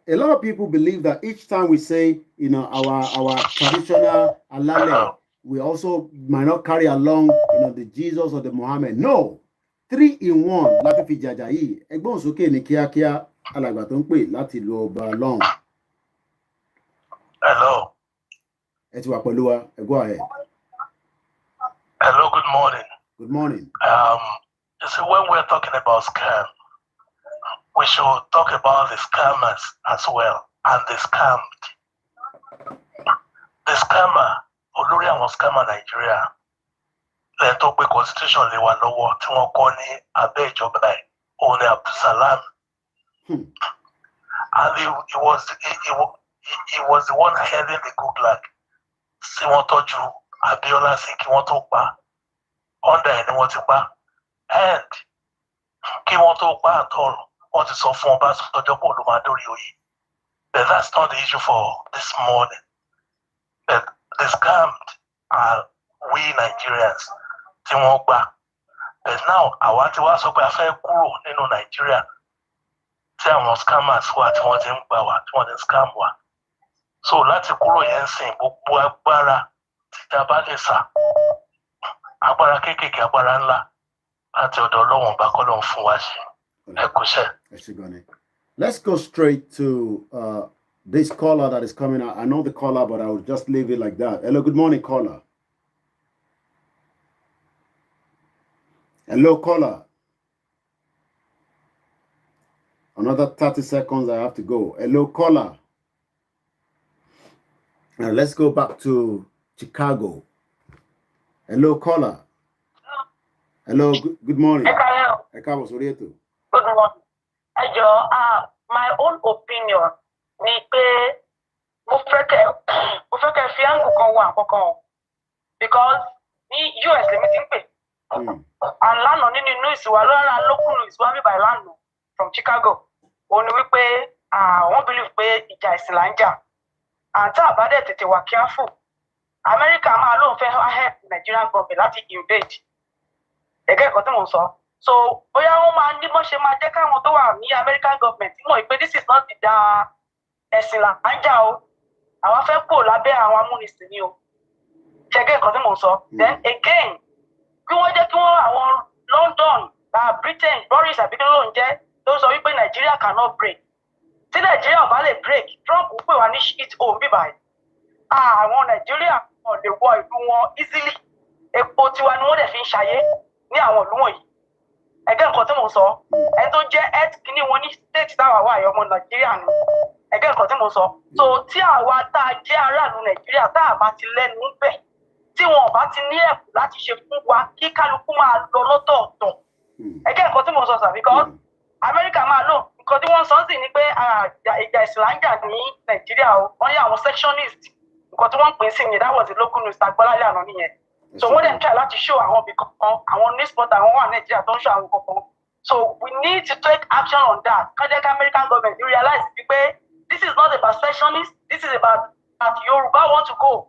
Speaker 2: A lot of people believe that each time we say, our traditional alale, we also might not carry along, the Jesus or the Muhammad. No, 3 in 1. Láti fi jàjà yìí. Ẹgbọ́n sókè ní kíákíá alàgbà tó ń pè láti lo ọba long.
Speaker 7: Hello.
Speaker 2: Ẹ ti wà pẹ̀lú wa. Go ahead.
Speaker 7: Hello, good morning.
Speaker 2: Good morning.
Speaker 7: You see, when we're talking about scam, we should talk about the scammers as well and the scammed. The scammer, olórí àwọn scammer Nigeria, lẹ́yìn tó gbé constitution lé wa lọ́wọ́ tí wọ́n kọ́ ní abẹ́ ìjọba ẹ̀, òun ni Abdulsalam. And he was the one heading the good luck. Tí wọ́n tọ́jú Abiola sí kí wọ́n tó pa, under ẹ̀ ni wọ́n ti pa. And kí wọ́n tó pa àtọ́rọ̀. What is so far about but that's not the issue for this morning. But the scammed are we Nigerians. But now I want to ask about in Nigeria. Tell scammers who are scam. So let's kúrò yẹn sìn gbogbo agbára tíjàmbá lè sà agbára kéékèèké agbára ńlá láti ọ̀dọ̀ Ọlọ́run bá kọ́ lóun fún wa ṣe.
Speaker 2: Let's go straight to this caller that is coming out. I know the caller, but I will just leave it like that. Hello, good morning, caller. Hello, caller. Another 30 seconds, I have to go. Hello, caller. Now let's go back to Chicago. Hello, caller. Hello, good morning.
Speaker 8: Good morning. My own opinion ni pé mo fẹ́ kẹ́ fi angle kan wá àkọ́kọ́ because ní US lèmi ti ń pè and lánàá nínú news wa lọ́ra local news wa bíbá ìlànà from Chicago ó ní wípé wọ́n believe pé ìjà ìsìn là ń jà and tá a bá dẹ̀ tètè wà careful America máa lóun fẹ́ help Nigerian government láti invade ẹ̀gẹ́ ẹ̀kọ́ tí mo sọ. So bóyá wọ́n máa ní bó ṣe máa jẹ́ káwọn tó wà ní American government mọ̀ pé this is not the ẹ̀sìn là ń jà o àwọn fẹ́ kó lábẹ́ àwọn amúnisìn ni o ṣẹ́gẹ́ nǹkan tí mò ń sọ. Then again kí wọ́n jẹ́ kí wọ́n àwọn London Britain Boris àbí kí ló ń jẹ́ tó sọ wípé Nigeria cannot break tí Nigeria ò bá lè break Trump pè wá ní shit home bíbáyìí àwọn Nigeria ò lè wọ ìlú wọn easily epo tiwa ni wọ́n dẹ̀ fi ń ṣayé ní àwọn ìlú wọ̀nyí. Ẹgẹ́ nǹkan tí mo sọ ẹni tó jẹ́ health kìíní wọn ní state táwa wà ọmọ Nàìjíríà ni ẹgẹ́ nǹkan tí mo sọ. So tí àwa tá a jẹ́ aráàlú Nàìjíríà tá a bá ti lẹ́nu bẹ̀ tí wọn ò bá ti ní ẹ̀bùn láti ṣe fún wa kí kálukú máa lọ lọ́tọ̀ọ̀tọ̀ ẹgẹ́ nǹkan tí mo sọ sà because Amẹ́ríkà máa lò nǹkan tí wọ́n sọ sí ni pé ìjà ìsìláńjà ní Nàìjíríà wọ́n ní àwọn sectionist nǹkan tí wọ́n ń pè sí ni that was the local news agbọ́lálẹ̀ àná nìyẹn. So when they try to show our news portal, our Nigeria don't show our. So we need to take action on that. Can the American government realize this is not about sectionists, this is about Yoruba want to go.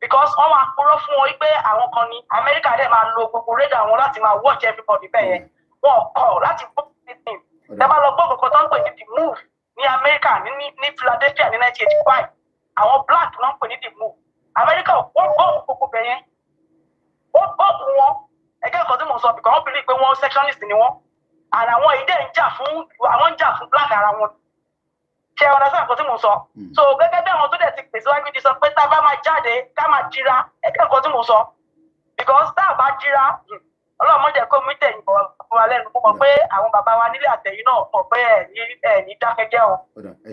Speaker 8: Because all our poor from America they ma logo radar and láti ma watch everybody there. Wọ́n call láti book anything. They ma lọ gbọ́ nǹkan tó ń pè ní the move ní America ní Philadelphia ní 1985. Àwọn black non pè ní the move.
Speaker 9: America wọ́n bọ́ gbogbo bẹ̀yẹn wọ́n bọ́ wọn ẹgbẹ́ nǹkan tí mo sọ because wọ́n believe pé wọ́n sectionist ni wọ́n and àwọn ìdẹ́ ń jà fún black ara wọn ṣe ọ̀nà sáà nǹkan tí mo sọ so gẹ́gẹ́ bí àwọn tó dẹ̀ ti pèsè wájú ti sọ pé tá a bá máa jáde ká máa jíra ẹgbẹ́ nǹkan tí mo sọ because tá a bá jíra ọlọ́run mọ̀jẹ̀ kó mi tẹ̀yìn bọ̀ fún wa lẹ́nu mo mọ̀ pé àwọn bàbá wa nílé àtẹ̀yìn náà mọ̀ pé ẹ̀ ní dákẹ́jẹ́ o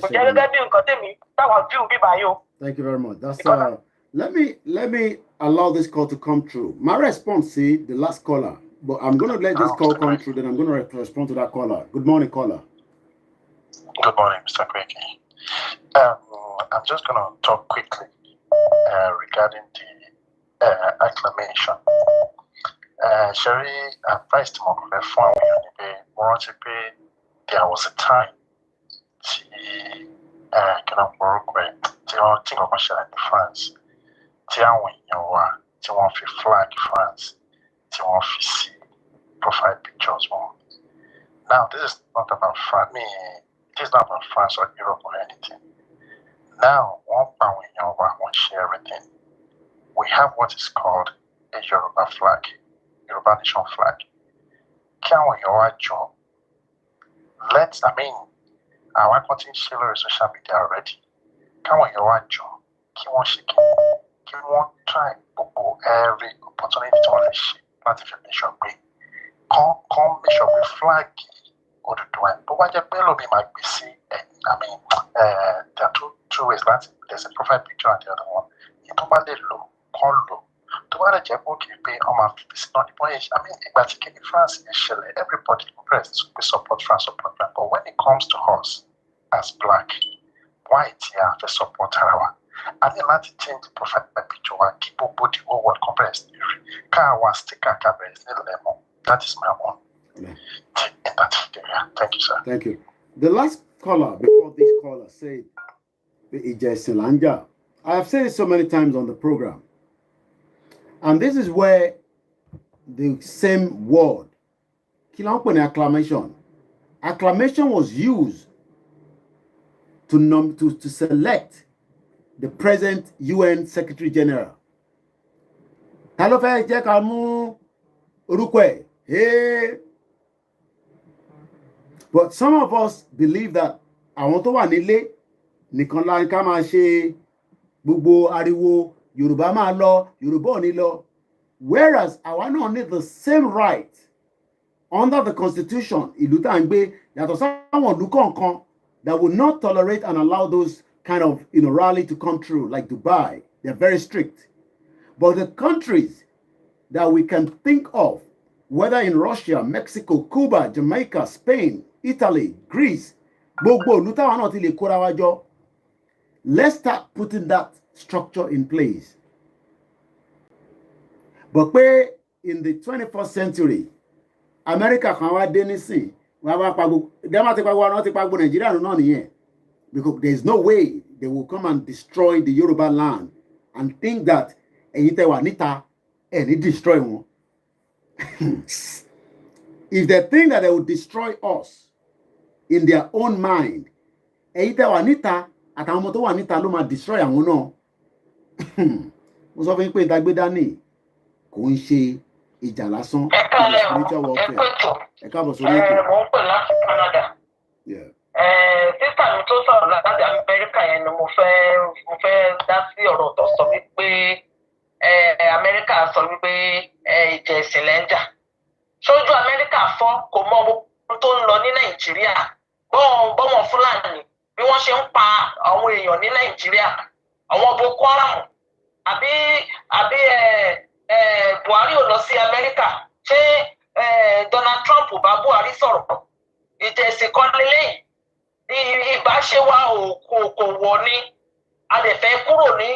Speaker 9: kò jẹ́ gẹ́gẹ́ bí nǹkan tèmi táwọn fíìmù bíbá yìí o.
Speaker 2: Thank you very much. That's let me allow this call to come through. My response, see the last caller, but I'm going to let this call come through. Then I'm going to respond to that caller. Good morning, caller.
Speaker 7: Good morning, Mr. Megq. I'm just going to talk quickly regarding the acclamation. Sherry advised me there was a time in France. Flag France, profile pictures more. Now, this is not about France. It is not about France or Europe or anything. Now, one share everything. We have what is called a Yoruba flag, Yoruba nation flag. Can we job? Our content share social media already. Can we job? Can one try every opportunity to only share information? Come make sure we flag or the doing. But what you be might be see. There are two ways. There's a profile picture and the other one. You don't want to low, call low. To what the pay on my it's not the point. But in France, everybody pressed to support France, but when it comes to us as black, white, to support our. I didn't like to change the profile picture and keep up with the whole world compressed. That is my own. In that area. Thank you, sir.
Speaker 2: Thank you. The last caller, before this caller, said, I have said it so many times on the program. And this is where the same word, acclamation. Acclamation was used to select the present UN Secretary General. But some of us believe that àwọn tó wà nílé nìkan la ká máa ṣe gbogbo ariwo Yorùbá máa lọ Yorùbá ò ní lọ, whereas àwa náà need the same right under the constitution ìlú tá à ń gbé yàtọ̀ sáwọn ìlú kọ̀ọ̀kan that will not tolerate and allow those kind of rally to come true, like Dubai. They're very strict. But the countries that we can think of, whether in Russia, Mexico, Cuba, Jamaica, Spain, Italy, Greece, let's start putting that structure in place. But in the 21st century, America can wá dé nísìn, Nigeria because there's no way they will come and destroy the Yoruba land and think that destroy one. If they think that they will destroy us in their own mind, destroy àwọn náà. Mo sọ fún yín pé ìdágbé dání kò ń ṣe ìjà lásán, spiritual warfare. Ẹ káàbọ̀ sórí ètò.
Speaker 9: Mo ń pè láti Canada. Sísà mi tó sọ̀rọ̀ láti Amẹ́ríkà yẹn ni mo fẹ́ dá sí ọ̀rọ̀ tó sọ wípé Amẹ́ríkà sọ wípé ìjà ẹ̀sìn lẹ́ ń jà. Sójú Amẹ́ríkà fọ́ kò mọ ohun tó ń lọ ní Nàìjíríà. Bọ́mọ Fúlàní bí wọ́n ṣe ń pa àwọn èèyàn ní Nàìjíríà. Àwọn Boko Haram àbí Buhari ò lọ sí Amẹ́ríkà. Ṣé Donald Trump bá Buhari sọ̀rọ̀? Ìjà ẹ̀sìn kan lélẹ́yìn. Ìbáṣe wa kò wọ̀ ni. A lè fẹ́ kúrò ní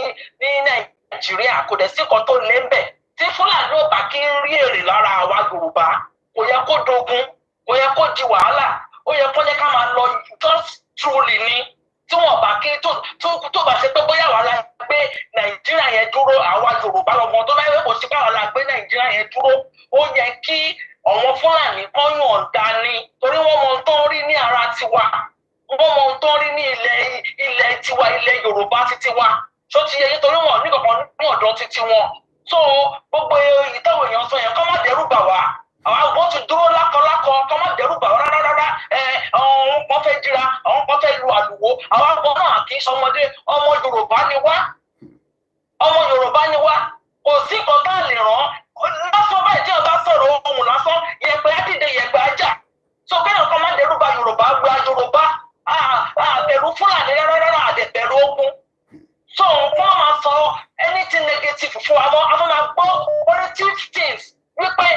Speaker 9: Nàìjíríà, kò dẹ̀ sí kan tó lé ń bẹ̀. Tí Fúlàní ò bá kí ń rí èrè lára àwa Yorùbá, kò yẹ kó dogun, kò yẹ kó di wàhálà, ó yẹ kó jẹ́ ká máa lọ just truly ni. Tí wọ́n bá kí tó bá ṣe pé bóyá àwa la gbé Nàìjíríà yẹn dúró, àwa Yorùbá lọ́mọ tó láyé kò sí pé àwa la gbé Nàìjíríà yẹn dúró, ó yẹ kí àwọn Fúlàní kan yọ̀ǹda ni, torí wọ́n mọ ohun tó ń rí ní ara tiwa. Wọ́n mọ ohun tó ń rí ní ilẹ̀ tiwa, ilẹ̀ Yorùbá ti tiwa. ṣó ti yẹ yín torí wọn ní kankan ní ọ̀dọ̀ títí wọn so gbogbo ìtàwọn èèyàn sọ yẹn kọ́ má dẹ́rù bà wá àwọn àgbọn ti dúró lákọlákọ kọ́ má dẹ́rù bà wá rárá àwọn kan fẹ́ jíra àwọn kan fẹ́ lu àlùwò àwọn àgbọn náà kì í sọmọdé ọmọ Yorùbá ni wá kò sí nǹkan tá a lè rán lásán báyìí tí ọba sọ̀rọ̀ ohun lásán yẹpẹ á dìde yẹpẹ á jà so kéèyàn kan má dẹ́rù bà Yorùbá gba Yorùbá àbẹ̀rù Fúlàní rárá àdẹ̀bẹ̀rù ogun so wọ́n máa sọ anything negative fún wa àwọn máa gbọ́ positive things wípé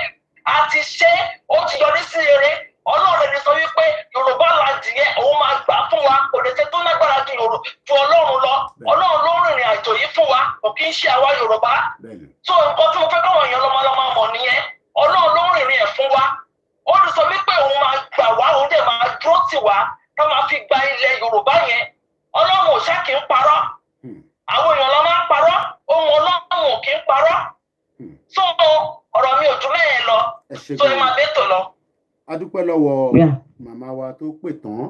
Speaker 9: a ti ṣe ó ti yọrí sí eré Ọlọ́run ni sọ wípé Yorùbá láti yẹ òun máa gbà fún wa kò lè ṣe tó lágbára ju Ọlọ́run lọ Ọlọ́run ló rìnrìn àjò yìí fún wa kò kí ń ṣe àwa Yorùbá so nǹkan tí mo fẹ́ káwọn èèyàn lọ́mọ mọ̀ nìyẹn Ọlọ́run ló rìnrìn ẹ̀ fún wa ó ní sọ wípé òun máa gbà wá òun dẹ̀ máa dúró tì wá ká máa fi gba ilẹ̀ Yorùbá yẹn Ọlọ́run ò ṣá kì í parọ́ àwọn èèyàn lọ máa ń parọ́ ohun Ọlọ́run ò kì í parọ́ so ọ̀rọ̀ mi ò jù mẹ́ẹ̀ lọ so ẹ máa bẹ́tò lọ.
Speaker 2: A dúpẹ́ lọ́wọ́ màmá wa tó pè tán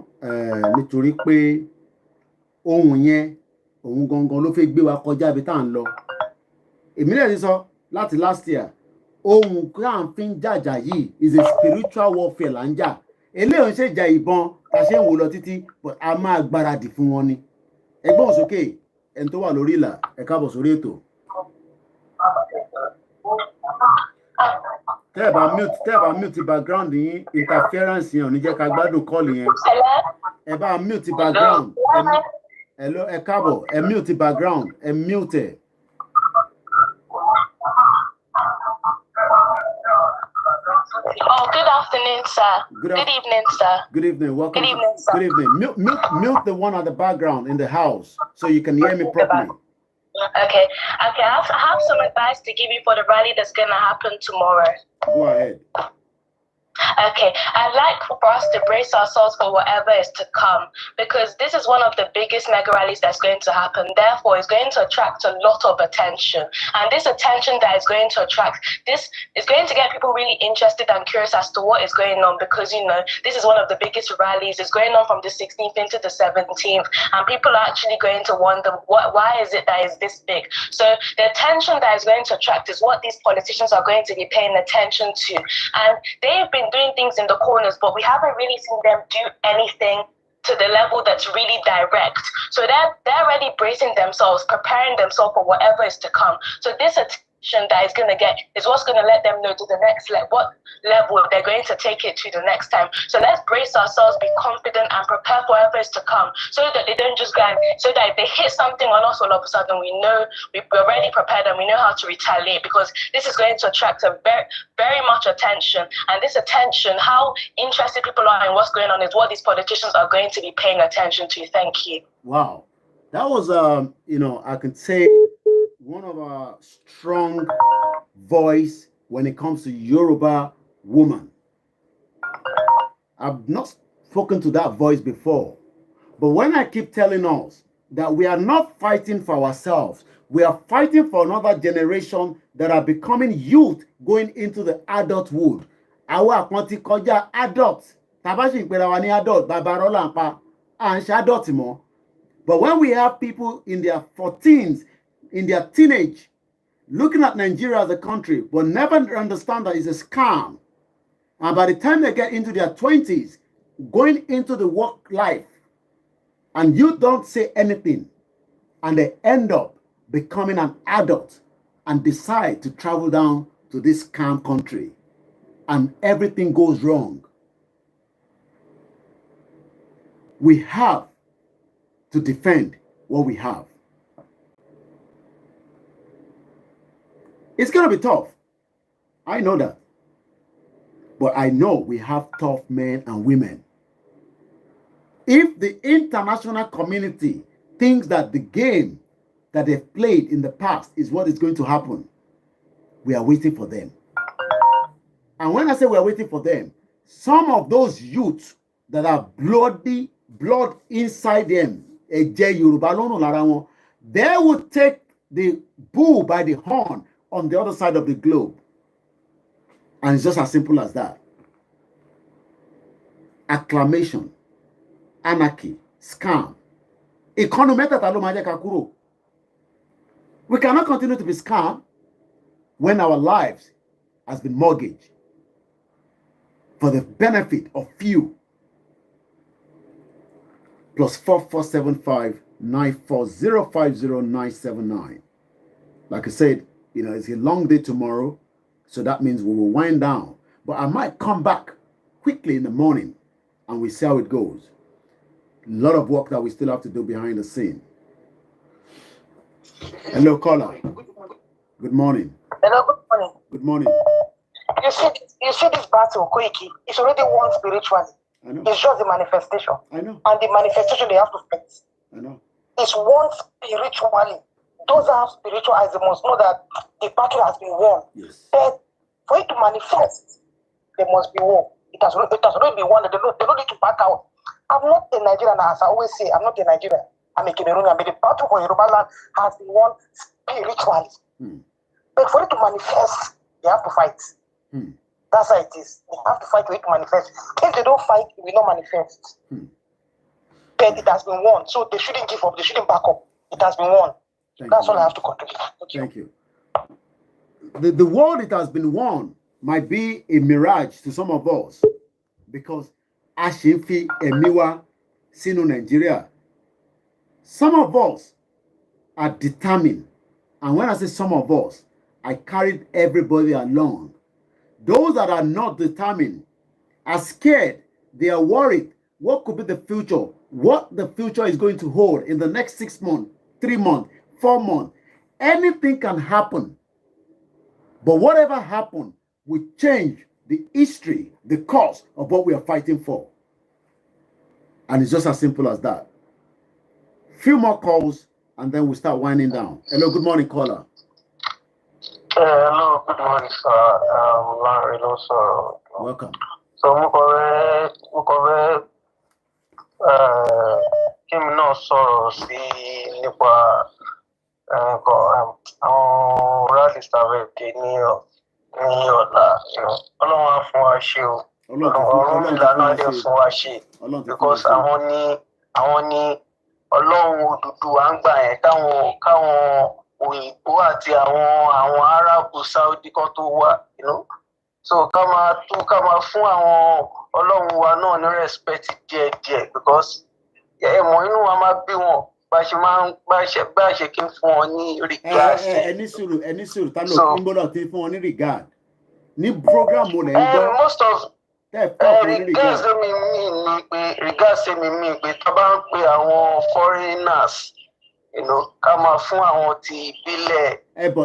Speaker 2: nítorí pé ohun yẹn òun gangan ló fẹ́ gbé wa kọjá ibi tá à ń lọ èmi náà ti sọ láti last year ohun tí à ń fi ń jàjà yìí is a spiritual warfare là ń jà eléyìí ń ṣèjà ìbọn tá a ṣe ń wò lọ títí but a máa gbáradì fún wọn ni ẹgbọ́n òsókè ẹni tó wà lórí ìlà ẹ káàbọ̀ sórí ètò. tẹ́ ẹ bá mute background yín interference yẹn ò ní jẹ́ ká gbádùn kọ́ọ̀lù yẹn ẹ bá mute background ẹ káàbọ̀ ẹ mute background ẹ mute ẹ.
Speaker 4: Oh, good afternoon, sir. Good evening, sir.
Speaker 2: Good evening. Welcome.
Speaker 4: Good evening, sir.
Speaker 2: Good evening. Mute the one at the background in the house so you can hear me properly.
Speaker 4: Okay. I have some advice to give you for the rally that's going to happen tomorrow.
Speaker 2: Go ahead.
Speaker 4: Okay, I'd like for us to brace ourselves for whatever is to come because this is one of the biggest mega rallies that's going to happen. Therefore, it's going to attract a lot of attention. And this attention that is going to attract, this is going to get people really interested and curious as to what is going on because, you know, this is one of the biggest rallies. It's going on from the 16th into the 17th. And people are actually going to wonder, why is it that is this big? So the attention that is going to attract is what these politicians are going to be paying attention to. And they've been doing things in the corners, but we haven't really seen them do anything to the level that's really direct. So they're already bracing themselves, preparing themselves for whatever is to come. So this attention that is going to get is what's going to let them know to the next level, what level they're going to take it to the next time. So let's brace ourselves, be confident and prepare for whatever is to come so that they don't just go and, so that if they hit something on us all of a sudden, we know we're already prepared and we know how to retaliate because this is going to attract a very, very much attention. And this attention, how interested people are in what's going on is what these politicians are going to be paying attention to. Thank you.
Speaker 2: Wow. That was, I can say one of our strong voice when it comes to Yoruba woman. I've not spoken to that voice before, but when I keep telling us that we are not fighting for ourselves, we are fighting for another generation that are becoming youth going into the adulthood. Our koja adults, tabashi perawani adult, babarola pa, and adult more. But when we have people in their 14s, in their teenage, looking at Nigeria as a country, but never understand that it's a scam. And by the time they get into their 20s, going into the work life, and you don't say anything, and they end up becoming an adult and decide to travel down to this scam country, and everything goes wrong. We have to defend what we have. It's going to be tough. I know that. But I know we have tough men and women. If the international community thinks that the game that they've played in the past is what is going to happen, we are waiting for them. And when I say we are waiting for them, some of those youths that are blood inside them, they will take the bull by the horn on the other side of the globe. And it's just as simple as that. Acclamation, anarchy, scam. Economy tata ló máa jẹ́ ká kúrò. We cannot continue to be scammed when our lives has been mortgaged for the benefit of few. +4475 94050 Like I said, it's a long day tomorrow, so that means we will wind down. But I might come back quickly in the morning and we see how it goes. A lot of work that we still have to do behind the scene. Hello, caller. Good morning.
Speaker 9: Hello, good morning.
Speaker 2: Good morning.
Speaker 9: You see this battle, Koiki, it's already won spiritually.
Speaker 2: I know.
Speaker 9: It's just the manifestation.
Speaker 2: I know.
Speaker 9: And the manifestation they have to face.
Speaker 2: I know.
Speaker 9: It's won spiritually. Those that have spiritual eyes, they must know that the battle has been won.
Speaker 2: Yes.
Speaker 9: But for it to manifest, there must be war. It has already been won. They don't need to back out. I'm not a Nigerian, as I always say. I'm not a Nigerian. I'm a Cameroonian. But the battle for Yoruba land has been won spiritually. But for it to manifest, they have to fight. That's how it is. They have to fight for it to manifest. If they don't fight, it will not manifest. But it has been won. So they shouldn't give up. They shouldn't back up. It has been won. That's all I have to contribute.
Speaker 2: Thank you. The war that has been won might be a mirage to some of us because Ashimfi Emiwa Sinu Nigeria. Some of us are determined. And when I say some of us, I carried everybody along. Those that are not determined are scared. They are worried. What could be the future? What the future is going to hold in the next 6 months, 3 months, 4 months. Anything can happen. But whatever happened will change the history, the course of what we are fighting for. And it's just as simple as that. Few more calls and then we start winding down. Hello, good morning, caller.
Speaker 7: Hello, good morning, sir. Larry, sir.
Speaker 2: Welcome.
Speaker 7: So, Mukove, Kim no sorrow, see, Nipa, rally survey, ní ọ̀la, Ọlọ́run á fún wa ṣe o. Ọlọ́run ìlànà ilé fún wa ṣe. Because àwọn ní Ọlọ́run Odùduwà ń gbà yẹn káwọn òyìnbó àti àwọn Árábù Saudi kan tó wá, so ká máa fún àwọn Ọlọ́run wa náà ní respect díẹ̀díẹ̀ because ẹ̀mọ́ inú wa máa bí wọn bá ṣe kí n fún wọn ní regard.
Speaker 2: Ẹni sùúrù ta ló kí n gbọ́dọ̀ tí fún wọn ní regard ní program mo lè ń gbọ́.
Speaker 7: Most of regard ṣe mi pé tá bá ń pe àwọn foreigners ká máa fún àwọn ti ìbílẹ̀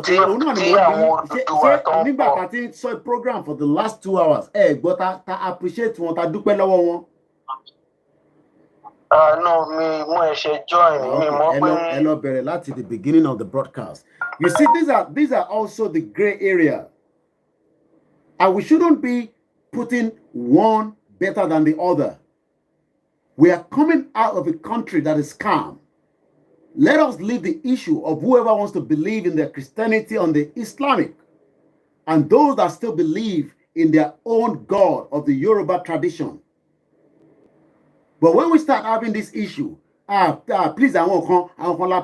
Speaker 7: tí àwọn Odùduwà tó ń bọ̀.
Speaker 2: Nígbà tá a ti sọ program for the last 2 hours gbọ́ ta appreciate wọn ta dúpẹ́ lọ́wọ́ wọn.
Speaker 7: No, mo ṣe join mi mo pé.
Speaker 2: Hello, bẹ̀rẹ̀ láti the beginning of the broadcast. You see, these are also the gray area. And we shouldn't be putting one better than the other. We are coming out of a country that is calm. Let us leave the issue of whoever wants to believe in their Christianity on the Islamic and those that still believe in their own God of the Yoruba tradition. But when we start having this issue, please,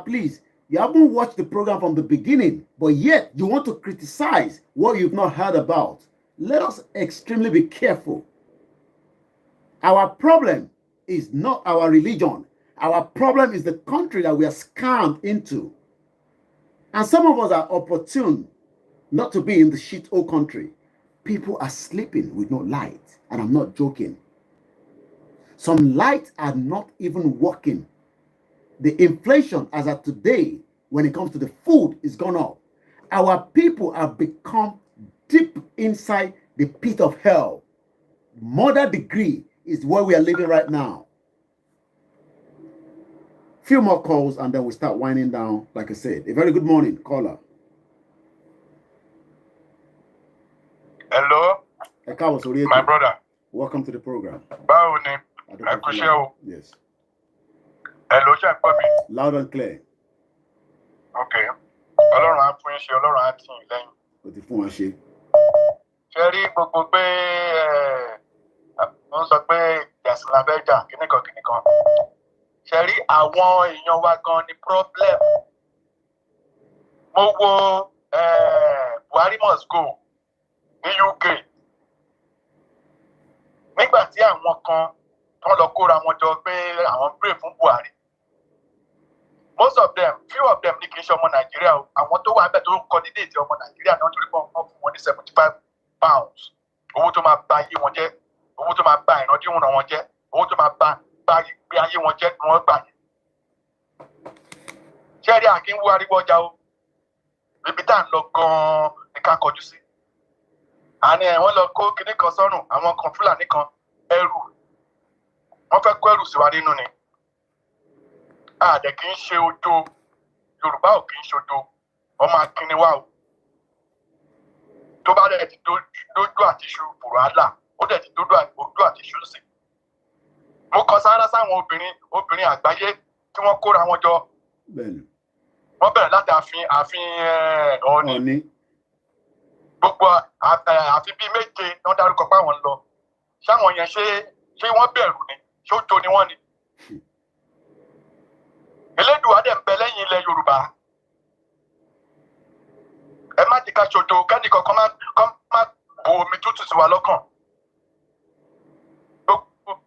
Speaker 2: please, you haven't watched the program from the beginning, but yet you want to criticize what you've not heard about. Let us extremely be careful. Our problem is not our religion. Our problem is the country that we are scammed into. And some of us are opportune not to be in the shithole country. People are sleeping with no light, and I'm not joking. Some lights are not even working. The inflation as of today, when it comes to the food, is gone up. Our people have become deep inside the pit of hell. Murder degree is where we are living right now. Few more calls and then we start winding down. Like I said, a very good morning, caller.
Speaker 12: Hello, my brother.
Speaker 2: Welcome to the program.
Speaker 12: Báwo ni?
Speaker 2: Yes.
Speaker 12: Hello, ṣé ẹ gbọ́ mi?
Speaker 2: Loud and clear.
Speaker 12: Okay. Ọlọ́run á fún yín ṣe, Ọlọ́run á tì yín lẹ́yìn.
Speaker 2: Ó ti fún wa ṣe.
Speaker 12: Ṣé rí gbogbo pé wọ́n sọ pé ìyàsí la fẹ́ jà kíníkan. Ṣé rí àwọn èèyàn wa gan ni problem. mo wo Buhari must go ní UK nígbà tí àwọn kan wọ́n lọ kóra wọn jọ pé àwọn pray fún Buhari. Most of them, few of them ní kì í ṣe ọmọ Nàìjíríà o, àwọn tó wà bẹ́ẹ̀ tó ń candidate ọmọ Nàìjíríà náà torí wọ́n fún wọn ní £75, owó tó máa bà ayé wọn jẹ́, owó tó máa bà ìrandíran wọn jẹ́, owó tó máa bà ìgbé ayé wọn jẹ́ ni wọ́n gbà yẹn. Ṣẹ́rí àkínwó ariwo ọjà o, ibi tá à ń lọ gan-an ní ká kọjú sí. Àní wọ́n lọ kó kinní kan sọ́rùn, àwọn kan Fúlàní kan ẹrù, wọ́n fẹ́ kó ẹrù sí wa nínú ni. Àdẹ̀ kì í ṣe ojo, Yorùbá ò kì í ṣe ojo, ọmọ akínni wa o. Tó bá dẹ̀ ti dójú àti iṣu fòrò àlà, ó dẹ̀ ti dójú àti iṣu sí. Mo kọ sáárá sáwọn obìnrin àgbáyé tí wọ́n kóra wọn jọ. Wọ́n bẹ̀rẹ̀ láti ààfin Ọọ̀ni. Gbogbo ààfin bíi méje wọ́n dárúkọ pé àwọn ń lọ. Ṣáwọn yẹn ṣé wọ́n bẹ̀rù ni? Ṣé ó jo ni wọ́n ni? Elédùà dẹ̀ ń bẹ lẹ́yìn ilẹ̀ Yorùbá. Ẹ má jẹ́ ká ṣojo kẹ́nìkan kan má bo omi tútù sí wa lọ́kàn.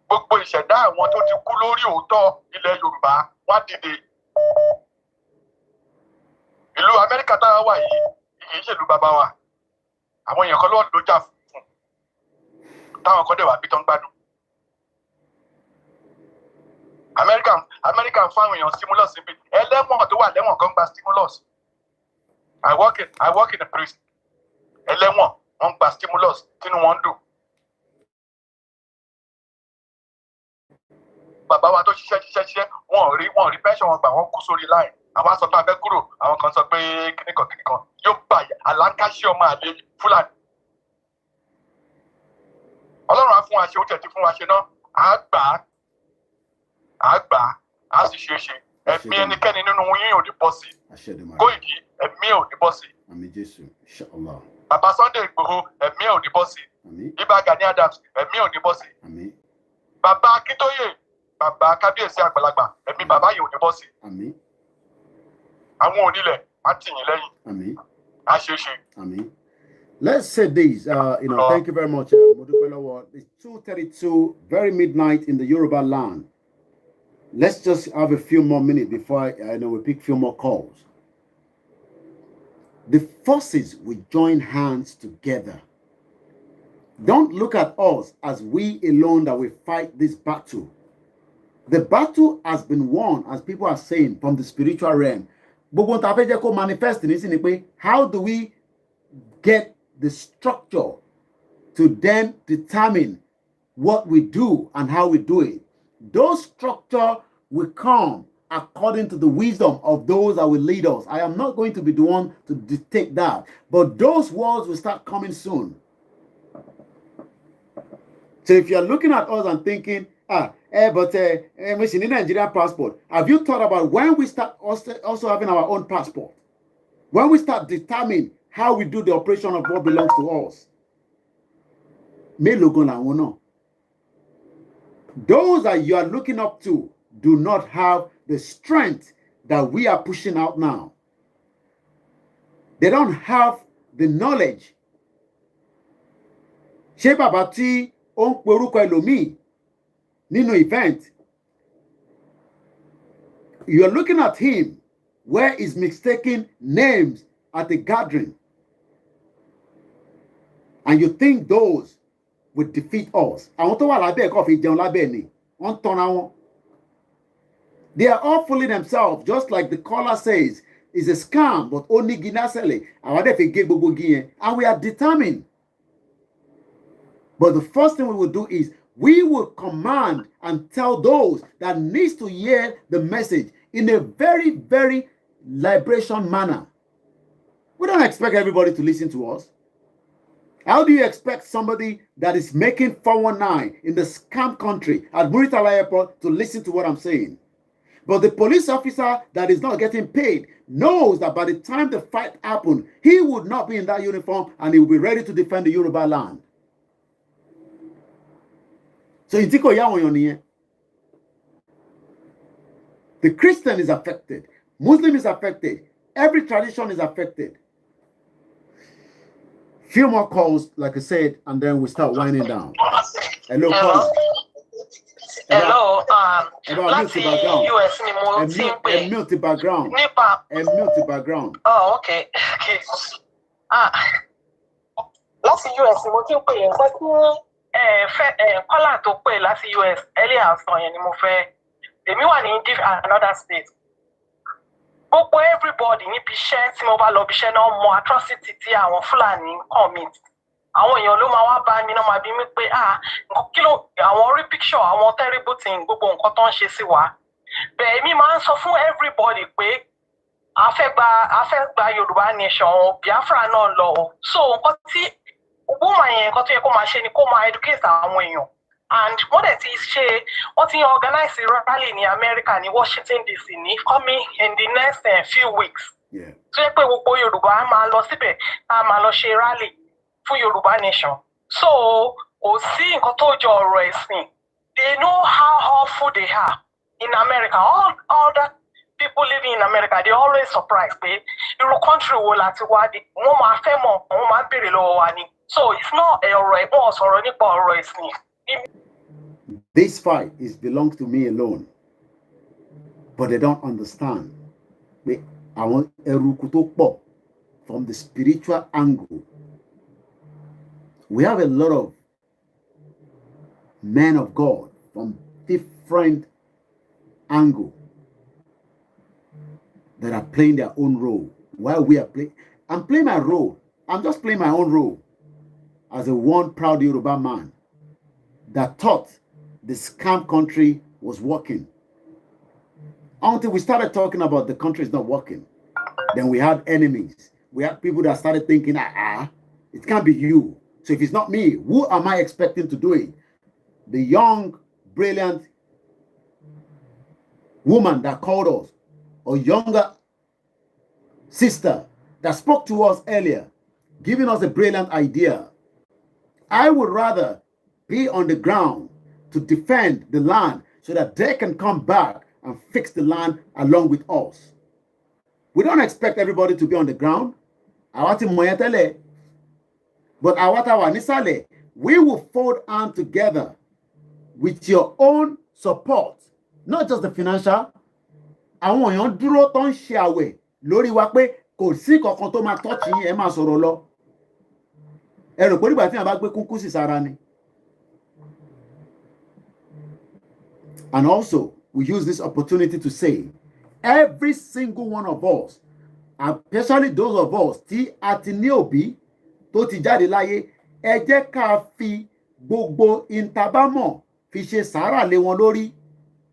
Speaker 12: Gbogbo ìṣẹ̀dá àwọn tó ti kú lórí òótọ́ ilẹ̀ Yorùbá wá dìde. Ìlú Amẹ́ríkà táwa wà yìí kì í ṣèlú bàbá wa. Àwọn èèyàn kan ló jà fún. Táwọn kan dẹ̀ wá bí tán gbádùn. American fún àwọn èèyàn stimulus níbi ẹlẹ́wọ̀n tó wà lẹ́wọ̀n kan gba stimulus. I work in a prison. Ẹlẹ́wọ̀n wọ́n gba stimulus tínú wọn dùn. Bàbá wa tó ṣiṣẹ́ wọn rí pension wọn gbà wọ́n kú sórí line. Àwọn sọ pé abẹ́ kúrò, àwọn kan sọ pé kìnìkan yóò bá àlàkàṣe ọmọ àlè Fúlàní. Ọlọ́run á fún wa ṣe, ó tẹ̀ ti fún wa ṣe náà, á gbà á sì ṣe é ṣe. Ẹ̀mí ẹnikẹ́ni nínú yín ò ní bọ́ sí. Kóìkì ẹ̀mí ò ní bọ́ sí. Bàbá Sunday Igboho ẹ̀mí ò ní bọ́ sí. Ìbà Gani Adams ẹ̀mí ò ní bọ́ sí. Bàbá Akíntóyè, bàbá Kábíyèsí àgbàlagbà ẹ̀mí bàbá yìí ò ní bọ́ sí. Àwọn onílẹ̀ á tì yín lẹ́yìn. Á ṣe é ṣe.
Speaker 2: Let's say this, thank you very much, Modupelowo. It's 2:32, very midnight in the Yoruba land. Let's just have a few more minutes before we pick a few more calls. The forces will join hands together. Don't look at us as we alone that will fight this battle. The battle has been won, as people are saying, from the spiritual realm. But what manifest in how do we get the structure to then determine what we do and how we do it? Those structure will come according to the wisdom of those that will lead us. I am not going to be the one to dictate that, but those words will start coming soon. So if you're looking at us and thinking, we need a Nigerian passport, have you thought about when we start also having our own passport? When we start determining how we do the operation of what belongs to us? Those that you are looking up to do not have the strength that we are pushing out now. They don't have the knowledge. Ṣé bàbá tí ó ń porúkọ ẹlòmíì nínú event, you're looking at him where he's mistaking names at the gathering, and you think those would defeat us. Àwọn tó wà lábẹ́ ẹ̀kọ́ fi jẹun lábẹ́ ni wọ́n tọ́ra wọn. They are all fooling themselves, just like the caller says, it's a scam, but only Ginasele. And we are determined. But the first thing we will do is we will command and tell those that needs to hear the message in a very, very liberation manner. We don't expect everybody to listen to us. How do you expect somebody that is making 419 in the scam country at Muritala Airport to listen to what I'm saying? But the police officer that is not getting paid knows that by the time the fight happens, he would not be in that uniform and he will be ready to defend the Yoruba land. So the Christian is affected, Muslim is affected, every tradition is affected. Few more calls, like I said, and then we start winding down. Hello, caller.
Speaker 9: Hello,
Speaker 2: láti
Speaker 9: US ni mo ti ń pè.
Speaker 2: Mute background.
Speaker 9: Nípa.
Speaker 2: Mute background.
Speaker 9: Oh, okay. Okay. Láti US ni mo ti ń pè yẹn. Kọ́là tó pè láti US earlier sọ yẹn ni mo fẹ́. Èmi wà ní another state. Gbogbo everybody níbi iṣẹ́ tí mo bá lọ bí iṣẹ́ náà mọ atrocity tí àwọn Fúlàní commit. Àwọn èèyàn ló máa wá bá mi náà máa bí mi pé kí ló àwọn rí picture àwọn terrible thing gbogbo nǹkan tó ń ṣe sí wa. Bẹ́ẹ̀ mi máa ń sọ fún everybody pé a fẹ́ gba Yorùbá nation Biafra náà lọ o. So nǹkan tí woman yẹn nǹkan tó yẹ kó máa ṣe ni kó máa educate àwọn èèyàn. And wọ́n dẹ̀ ti organize rally ní America ní Washington DC ní coming in the next few weeks. So yẹ pé gbogbo Yorùbá máa lọ síbẹ̀ a máa lọ ṣe rally fún Yorùbá nation. So kò sí nǹkan tó jọ ọ̀rọ̀ ẹ̀sìn. They know how awful they are in America. All the people living in America, they always surprised pé irú country wo láti wá di wọ́n máa fẹ́ mọ̀ wọ́n máa béèrè lọ́wọ́ wa ni. So it's not ọ̀rọ̀ ẹ̀gbọ́n sọ̀rọ̀ nípa ọ̀rọ̀ ẹ̀sìn.
Speaker 2: This fight belongs to me alone, but they don't understand. Àwọn eruku tó pọ̀ from the spiritual angle. We have a lot of men of God from different angle that are playing their own role while we are playing. I'm playing my role. I'm just playing my own role as a one proud Yoruba man that thought the scam country was working. Until we started talking about the country is not working. Then we had enemies. We had people that started thinking, it can't be you. So if it's not me, who am I expecting to do it? The young, brilliant woman that called us, or younger sister that spoke to us earlier, giving us a brilliant idea. I would rather be on the ground to defend the land so that they can come back and fix the land along with us. We don't expect everybody to be on the ground. But we will fold on together with your own support, not just the financial. Àwọn èèyàn dúró tó ń ṣe àwẹ̀ lórí wa pé kò sí kankan tó máa tọ́ọ̀tì yín ẹ máa sọ̀rọ̀ lọ. Ẹ rò pé nígbà tí wọ́n bá gbé kúnkún sí sára ni. And also, we use this opportunity to say, every single one of us, especially those of us tí a ti ní òbí tó ti jáde láyé, ẹ jẹ́ ká fi gbogbo intabamọ̀ fi ṣe sàárà lé wọn lórí,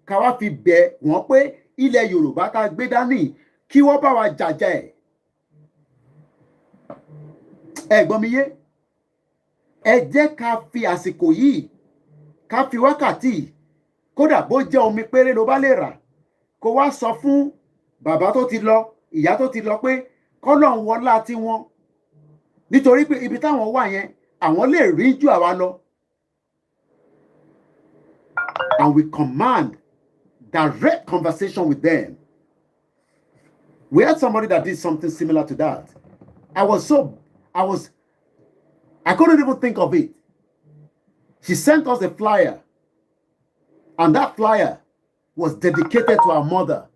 Speaker 2: ká wá fi bẹ̀ wọ́n pé ilẹ̀ Yorùbá tá gbé dání kí wọ́n bá wa jàjà ẹ̀. Ẹ gbọ́ mi yé? Ẹ jẹ́ ká fi àsìkò yìí, ká fi wákàtí, kódà bó jẹ́ omi péré ló bá lè rà, kó wá sọ fún bàbá tó ti lọ, ìyá tó ti lọ pé k'Ọlọ́run wọlá tí wọn. Nítorí pé ibi táwọn wà yẹn, àwọn lè rí jù àwa lọ. And we command direct conversation with them. We had somebody that did something similar to that. I couldn't even think of it. She sent us a flyer, and that flyer was dedicated to our mother.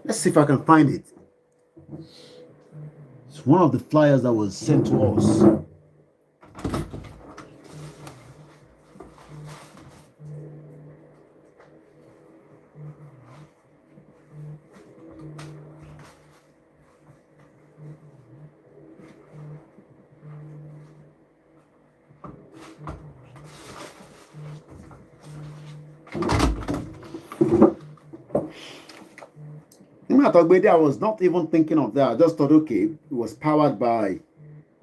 Speaker 2: Let's see if I can find it. It's one of the flyers that was sent to us. I was not even thinking of that. I just thought, okay, it was powered by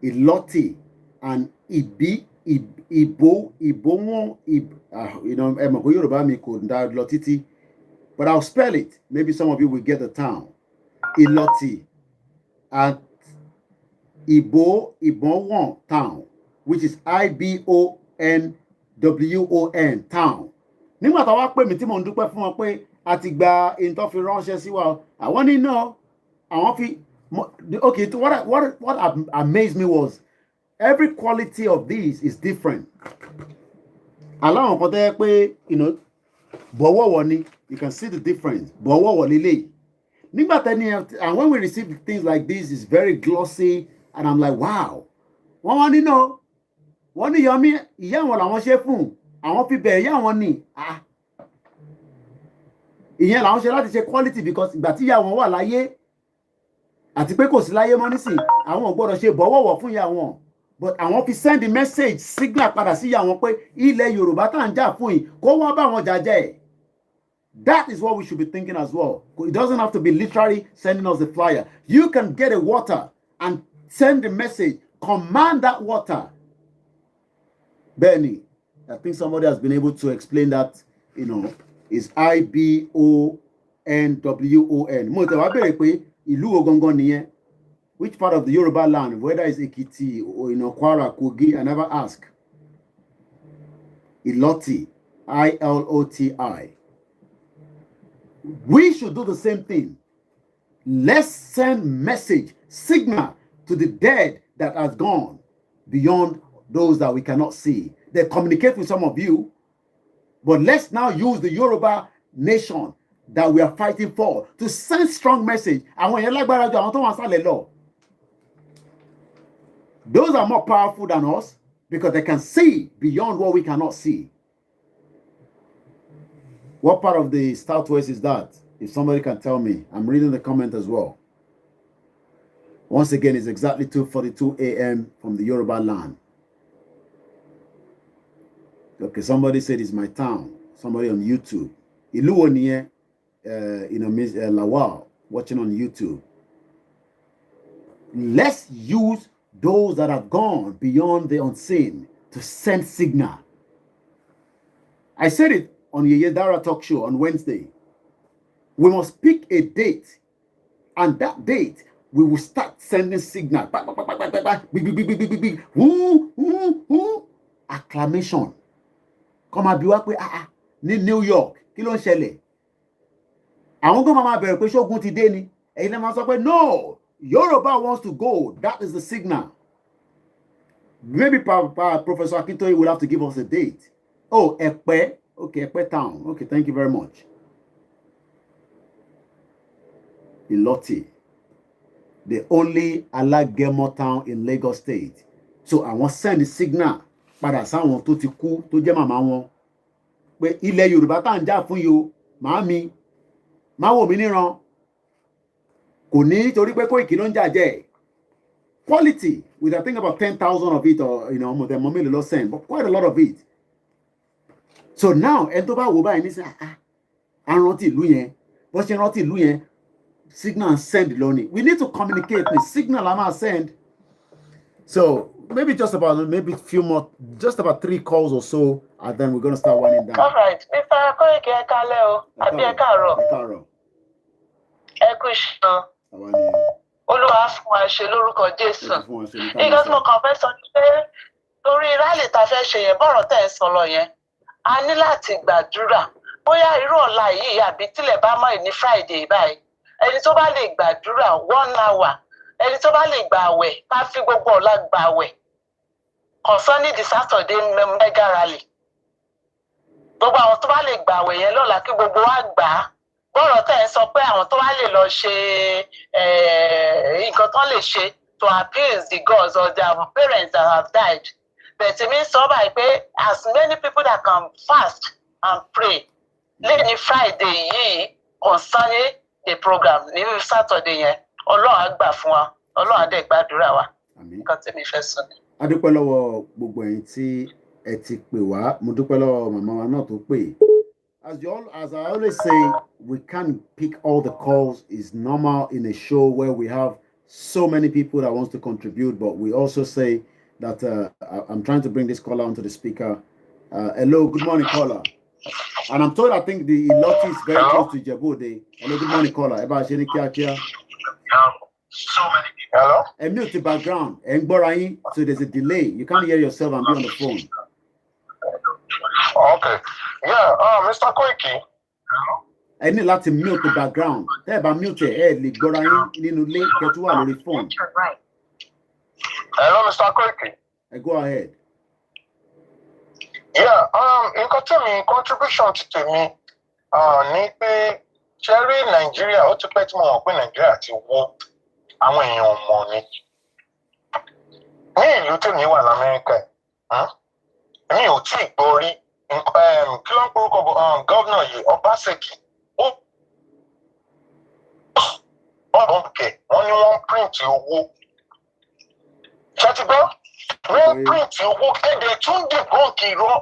Speaker 2: Iloti and Ibo, Yoruba mi kò dá lọ títí, but I'll spell it. Maybe some of you will get the town. Iloti at Ibowon town, which is Ibonwon town. Nígbà tá wá pè mí tí mo ń dúpẹ́ fún wọn pé a ti gba in tó fi ránṣẹ́ sí wa, àwọn ní náà Okay, what amazed me was every quality of these is different. Allow you know, you can see the difference. And when we receive things like this, it's very glossy, and I'm like, wow. Wọ́n wá ní no. Wọ́n ní Yomi, ìyá wọn làwọn ṣe fún. Àwọn fi bẹ̀rẹ̀ ìyá wọn ní. Ìyẹn làwọn ṣe láti ṣe quality because ìgbà tí ìyá wọn wà láyé àti pé kò sí láyé mọ́ nísìn, àwọn ò gbọ́dọ̀ ṣe bọ̀wọ̀wọ̀ fún ìyá wọn. But àwọn fi send the message signal padà sí ìyá wọn pé ilẹ̀ Yorùbá tá à ń jà fún yìí kó wọ́n bá wọn jàjẹ́. That is what we should be thinking as well. It doesn't have to be literally sending us the flyer. You can get a water and send the message. Command that water. Benny, I think somebody has been able to explain that, you know, is IBONWON. Which part of the Yoruba land, whether it's Ekiti or, you know, Kwara, Kogi, I never ask. Iloti, ILOTI. We should do the same thing. Let's send message, signal to the dead that has gone beyond those that we cannot see. They communicate with some of you, but let's now use the Yoruba nation that we are fighting for to send strong message. Those are more powerful than us because they can see beyond what we cannot see. What part of the Southwest is that? If somebody can tell me. I'm reading the comment as well. Once again, it's exactly 2:42 a.m. from the Yoruba land. Okay, somebody said it's my town. Somebody on YouTube. Iluoniye, you know, Miss Lawal, watching on YouTube. Let's use those that have gone beyond the unseen to send signal. I said it on Yeye Dara talk show on Wednesday. We must pick a date, and that date we will start sending signal. Acclamation. Come and be work with New York. Kí ló ń ṣẹlẹ̀? Àwọn kan máa bẹ̀rẹ̀ pé ṣógun ti dé ni. Ẹ̀yin náà máa sọ pé no, Yoruba wants to go. That is the signal. Maybe Professor Akintoye will have to give us a date. Oh, Ekpe. Okay, Ekpe town. Okay, thank you very much. Iloti, the only Alagemo town in Lagos State. So I want to send the signal padà sáwọn tó ti kú tó jẹ́ màmá wọn pé ilẹ̀ Yorùbá tá ń jà fún yìí màámi má wò mí níran kò ní torí pé Koiki ló ń jà jẹ́ quality with I think about 10,000 of it or you know the mommy ló send but quite a lot of it. So now ẹni tó bá wò báyìí ní sẹ́ rántí ìlú yẹn bó ṣe rántí ìlú yẹn signal and send lónìí. We need to communicate with signal and send. So maybe just about just about 3 calls or so, and then we're going to start winding down.
Speaker 9: All right. Mr. Koiki ẹ káalẹ́ o, àbí ẹ káàárọ̀. Ẹ kú iṣẹ́. Olúwa fún wa ṣe lórúkọ Jésù. Nǹkan tí mo kàn fẹ́ sọ ni pé torí rálì tá a fẹ́ ṣe yẹn bọ́rọ̀ tẹ̀ ń sọ lọ yẹn, a ní láti gbàdúrà. Bóyá irú ọ̀la yìí àbí tílẹ̀ bá mọ́ ní Friday báyìí. Ẹni tó bá lè gbàdúrà 1 hour, ẹni tó bá lè gbà àwẹ̀, ká fi gbogbo ọ̀la gbà àwẹ̀. Concerning the Saturday mega rally. Gbogbo àwọn tó bá lè gbà àwẹ̀ yẹn lọ́la kí gbogbo wa gbà á. Bọ́rọ̀ tẹ̀ ń sọ pé àwọn tó bá lè lọ ṣe nǹkan tó lè ṣe to appease the gods or their parents that have died. But it means so by pé as many people that can fast and pray lẹ́ni Friday yìí concerning the program ní Saturday yẹn Ọlọ́run á gbà fún wa Ọlọ́run á dẹ̀ gbàdúrà wa. Nǹkan tí mi fẹ́ sọ ni.
Speaker 2: A dúpẹ́ lọ́wọ́ gbogbo ẹ̀yin tí ẹ ti pè wá. Mo dúpẹ́ lọ́wọ́ màmá wa náà tó pè. As I always say, we can't pick all the calls. It's normal in a show where we have so many people that wants to contribute, but we also say that I'm trying to bring this caller onto the speaker. Hello, good morning, caller. And I'm told I think the Iloti is very close to Djibouti. Hello, good morning, caller.
Speaker 12: So many people. Hello?
Speaker 2: And mute the background. So there's a delay. You can't hear yourself and be on the phone.
Speaker 12: Okay. Yeah, Mr. Koiki.
Speaker 2: ẹ ní láti mute the background. Tẹ́ ẹ bá mute ẹ lè gbọ́ra yín nínú ilé kẹ́ tó wà lórí phone.
Speaker 12: Hello, Mr. Kweki.
Speaker 2: Go ahead.
Speaker 12: Yeah, nǹkan tí mi contribution ti tèmi ní pé ṣe rí Nàìjíríà ó ti pẹ́ tí mo mọ̀ pé Nàìjíríà ti wó àwọn èèyàn mọ̀ ni. Ní ìlú tèmi wà l'Amẹ́ríkà mi ò tí ì gbọ́ rí kí ló ń porúkọ gọ́vnà yìí Ọbaṣẹ́kì wọ́n ní wọ́n print owó. Ṣé ti gbọ́? Wọ́n print owó ẹ̀dẹ̀ tún dìbọ́ǹkì irọ́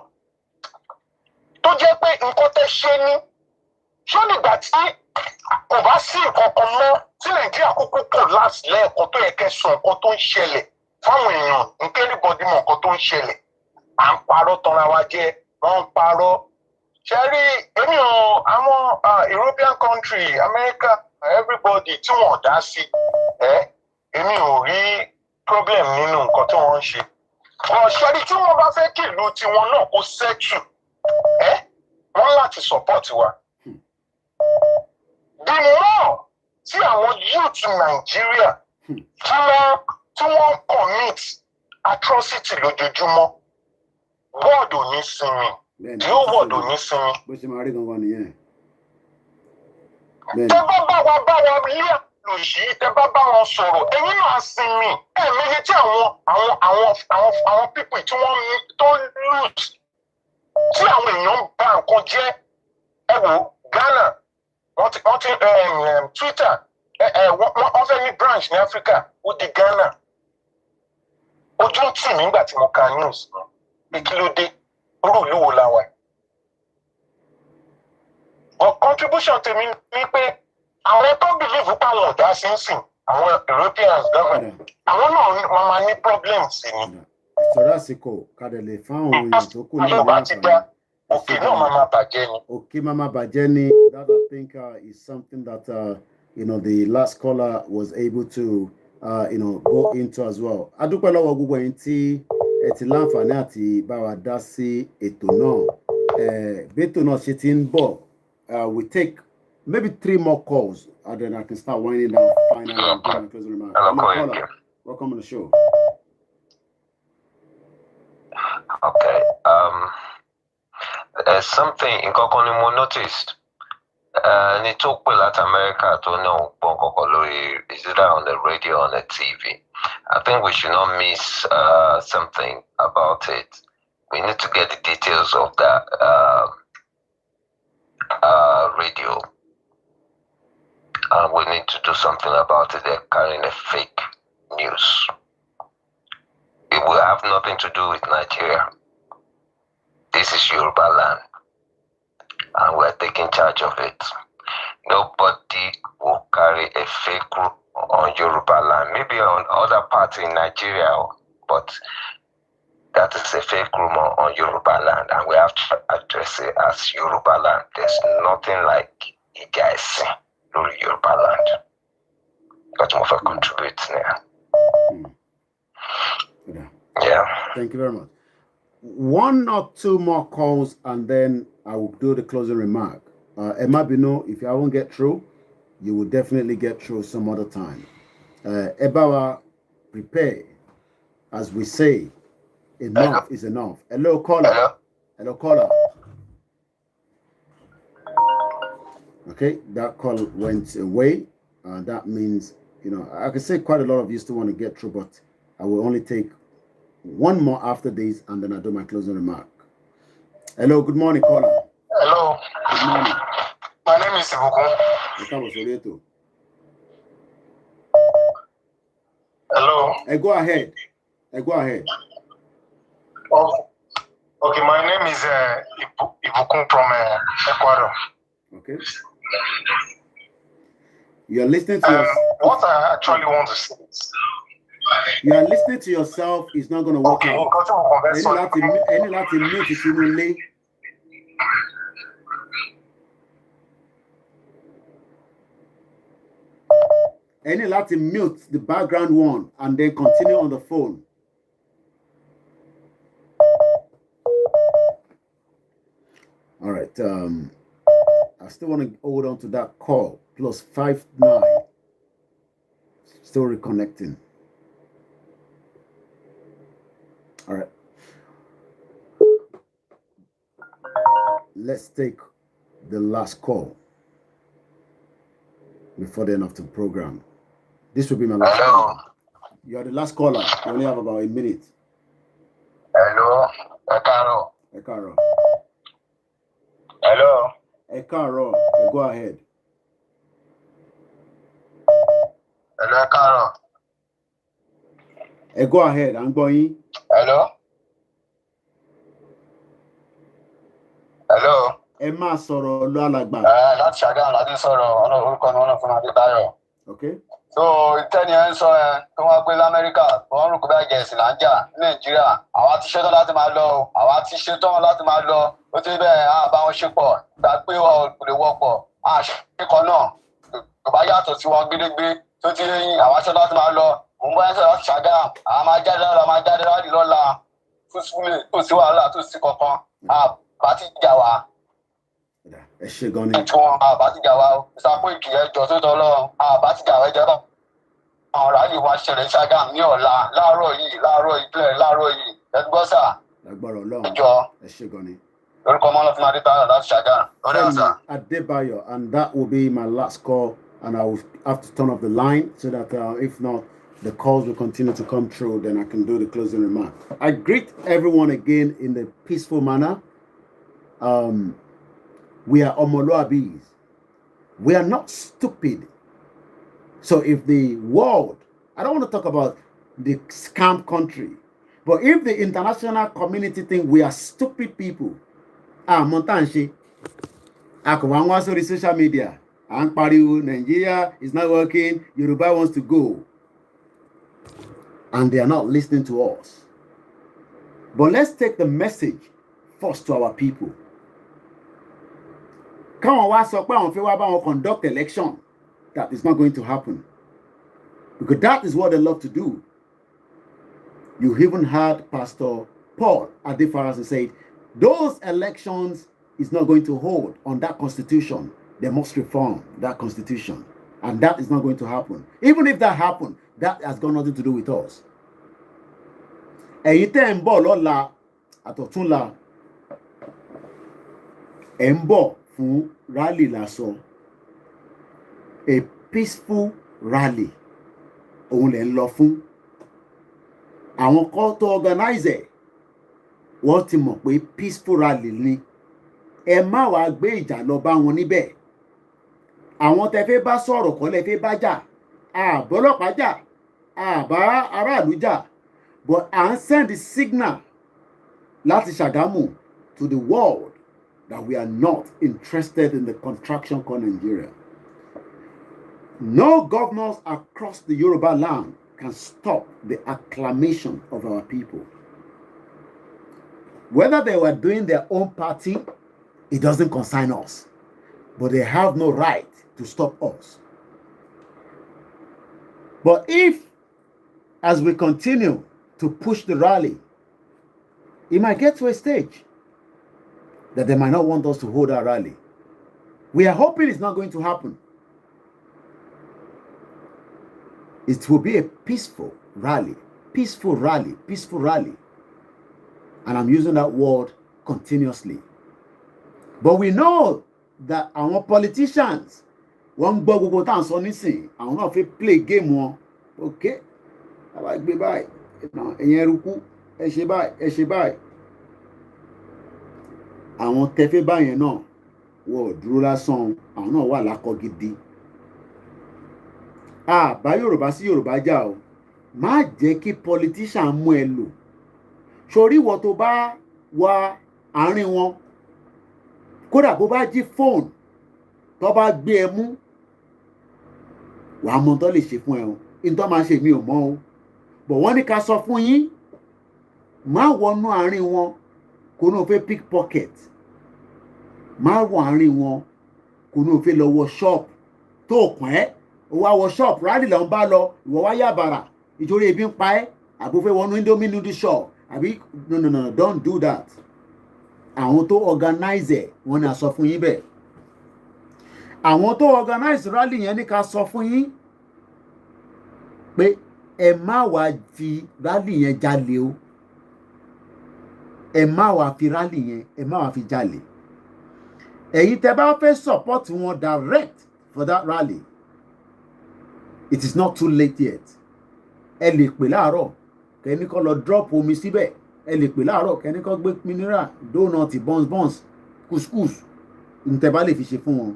Speaker 12: tó jẹ́ pé nǹkan tẹ́ ṣe ní ṣó nígbà tí kò bá sí nǹkan kan mọ́ tí Nàìjíríà kúkú collapse lẹ́ẹ̀kan tó yẹ kẹ́ sọ nǹkan tó ń ṣẹlẹ̀ fáwọn èèyàn nǹkan everybody mọ̀ nǹkan tó ń ṣẹlẹ̀ à ń parọ́ tanra wa jẹ wọ́n ń parọ́. Ṣé rí èmi àwọn European country America everybody tí wọ́n dá sí èmi ò rí problem nínú nǹkan tí wọ́n ń ṣe. Ọ̀ṣẹ́rí tí wọ́n bá fẹ́ kí ìlú tiwọn náà kó settle wọ́n láti support wa. The more tí àwọn youth Nàìjíríà tí wọ́n commit atrocity lójoojúmọ́ wọ́ọ̀dù ò ní sinmi yóò wọ́ọ̀dù ò ní sinmi.
Speaker 2: Bó ṣe máa rí gangan nìyẹn.
Speaker 12: Tẹ́ bá wa lé lòyìí tẹ́ bá wọn sọ̀rọ̀ ẹ̀yin náà sinmi méje tí àwọn people tí wọ́n tó lose tí àwọn èèyàn ń bà nǹkan jẹ́ ẹ wò Ghana wọ́n ti Twitter wọ́n fẹ́ ní branch ní Africa ó di Ghana ojú ń tì mí nígbà tí mo ka news pé kí ló dé irú ìlú wo la wà. But contribution tèmi ní pé àwọn tó believe pé àwọn ọ̀dà sí ń sìn àwọn Europeans government àwọn náà wọ́n máa ní problems ni.
Speaker 2: Ìṣòro àsìkò kàdé lè fáwọn èèyàn tó kù ní
Speaker 12: ìlú àǹfààní. Òkè náà máa bàjẹ́ ni.
Speaker 2: Òkè máa bàjẹ́ ni. That I think is something that the last caller was able to go into as well. Adúpẹ́ lọ́wọ́ gbogbo ẹ̀yin tí ẹ ti láǹfààní àti bá wa dá sí ètò náà. Bẹ́tò náà ṣe ti ń bọ̀. We take maybe 3 more calls and then I can start winding down finally and give my closing remarks. Hello, welcome on the show.
Speaker 13: Okay. There's something in Kokonimo noticed. And it took Latin America to know is it on the radio or on the TV. I think we should not miss something about it. We need to get the details of that radio. And we need to do something about it. They're carrying a fake news. It will have nothing to do with Nigeria. This is Yoruba land. And we're taking charge of it. Nobody will carry a fake group on Yoruba land. Maybe on other parts in Nigeria, but that is a fake rumor on Yoruba land, and we have to address it as Yoruba land. There's nothing like you guys see on Yoruba land. Got more for contribute now. Yeah.
Speaker 2: Thank you very much. 1 or 2 more calls, and then I will do the closing remark. Emma Bino, if I won't get through, you will definitely get through some other time. Ebawa, prepare. As we say, enough is enough. Hello, caller. Hello, caller. Okay, that call went away. That means, I can say quite a lot of you still want to get through, but I will only take 1 more after this, and then I do my closing remark. Hello, good morning, caller.
Speaker 12: Hello.
Speaker 2: Good morning.
Speaker 12: My name is Ibuku. Hello.
Speaker 2: Go ahead. Go ahead.
Speaker 12: Okay, my name is Ibuku from Ecuador.
Speaker 2: Okay. You're listening to
Speaker 12: what I actually want to say is
Speaker 2: you are listening to yourself is not going to work out. Any láti mute the background one and then continue on the phone. All right. I still want to hold on to that call. +59. Still reconnecting. All right. Let's take the last call before the end of the program. This will be my last call. You are the last caller. You only have about a minute.
Speaker 7: Hello, Ekaro.
Speaker 2: Ekaro.
Speaker 7: Hello.
Speaker 2: Ekaro, go ahead.
Speaker 7: Hello, Ekaro.
Speaker 2: Go ahead, I'm going.
Speaker 7: Hello. Hello.
Speaker 2: Ẹ máa sọ̀rọ̀ lọ alàgbà.
Speaker 7: Láti Sagamu láti sọ̀rọ̀ orúkọ mi ọ̀nà fún Adébáyọ̀.
Speaker 2: Okay.
Speaker 7: So ìtẹ́ni ẹ̀ ń sọ ẹ tó wá pé l'Amẹ́ríkà wọ́n rò pé bá gẹ̀ẹ́sì là ń jà ní Nàìjíríà àwa ti ṣetán láti máa lọ o àwa ti ṣetán láti máa lọ ó ti bẹ́ẹ̀ á bá wọn ṣe pọ̀ gbà pé wọn ò lè wọ́pọ̀ àṣekọ náà tó bá yàtọ̀ sí wọn gbélégbé tó ti yín àwa ṣetán láti máa lọ mò ń bá yẹn sọ̀rọ̀ láti Sagamu àwa máa jáde lọ́la fún sílẹ̀ tó sí wàhálà tó sí kankan àbá ti jà wá.
Speaker 2: Ẹ ṣe gan ni.
Speaker 7: Ètò wọn àbátìjà wa ìsapò ìkìyẹ ẹjọ́ tó tọ́ lọ́wọ́ àbátìjà wa ẹjọ́ náà. Àwọn ráàlì wa ṣẹlẹ̀ Sagamu ní ọ̀la láàárọ̀ yìí ẹgbọ́sà.
Speaker 2: Lágbára Ọlọ́run.
Speaker 7: Ẹjọ́.
Speaker 2: Ẹ ṣe gan ni.
Speaker 7: Lórúkọ mọ́lá fún Adébáyọ̀ láti Sagamu.
Speaker 2: Adébáyọ̀, and that will be my last call, and I will have to turn off the line so that if not, the calls will continue to come through. Then I can do the closing remark. I greet everyone again in a peaceful manner. We are Omoluabis. We are not stupid. So if the world, I don't want to talk about the scam country, but if the international community think we are stupid people, Montanshi, Akwanwa sorry social media, Pariu, Nigeria is not working, Yoruba wants to go. And they are not listening to us. But let's take the message first to our people. Káwọn wá sọ pé àwọn fẹ́ wá bá wọn conduct election, that is not going to happen. Because that is what they love to do. You even heard Pastor Paul Adefarasi say, those elections is not going to hold on that constitution. They must reform that constitution. And that is not going to happen. Even if that happened, that has got nothing to do with us. Ẹ̀yin tẹ́ ń bọ̀ lọ́la àtọ̀túnla ẹ̀ ń bọ̀ fún rally lásán, a peaceful rally òun lẹ̀ ń lọ fún. Àwọn kan tó organize ẹ̀ wọ́n ti mọ̀ pé peaceful rally ni. Ẹ má wàá gbé ìjà lọ bá wọn níbẹ̀. Àwọn tẹ́ fẹ́ bá sọ̀rọ̀ kọ́ lẹ fẹ́ bá jà, àbọ́lọ́pàá jà, àbá aráàlú jà, but à ń send the signal láti Sagamu to the world that we are not interested in the contraction called Nigeria. No governors across the Yoruba land can stop the acclamation of our people. Whether they were doing their own party, it doesn't concern us. But they have no right to stop us. But if, as we continue to push the rally, it might get to a stage that they might not want us to hold our rally. We are hoping it's not going to happen. It will be a peaceful rally, peaceful rally, peaceful rally. And I'm using that word continuously. But we know that our politicians, wọ́n gbọ́ gbogbo tá à ń sọ nísìn, àwọn náà fẹ́ play game wọn. Okay, àwa gbé báyìí, ẹ̀yin ẹrúkú, ẹ ṣe báyìí, ẹ ṣe báyìí. Àwọn tẹ́fẹ́ báyẹn náà wọ́n dúró lásán, àwọn náà wà lákọ gidi. Bá Yorùbá sí Yorùbá jà o, má jẹ́ kí politician mú ẹ lò. Sórí ìwọ tó bá wà àárín wọn, kódà bó bá jí fóònù tó bá gbé ẹ mú, wàá mọ tó lè ṣe fún ẹ o. Ìtọ́ máa ṣe mi ò mọ̀ o. Bọ̀ wọ́n ní ká sọ fún yín, má wọnú àárín wọn kó náà fẹ́ pickpocket. Má wọ àárín wọn kó náà fẹ́ lọ wọ shop tó kàn ẹ́. Ó wá wọ shop rally ló ń bá lọ, ìwọ wá yàbàrà nítorí ebi ń pa ẹ́, àbò fẹ́ wọnú Indomie noodle shop, àbí no, don't do that. Àwọn tó organize ẹ̀ wọ́n ní a sọ fún yín bẹ́ẹ̀. àwọn tó organize rally yẹn ní ká sọ fún yín pé ẹ má wá fi rally yẹn jalè o, ẹ má wá fi rally yẹn ẹ má wá fi jalè. Ẹ̀yin tẹ́ bá fẹ́ support wọn direct for that rally, it is not too late yet. Ẹ lè pè láàárọ̀ kẹ́ni kọ́ lọ drop omi síbẹ̀, ẹ lè pè láàárọ̀ kẹ́ni kọ́ gbé mineral donut buns couscous ntẹ́ bá lè fi ṣe fún wọn.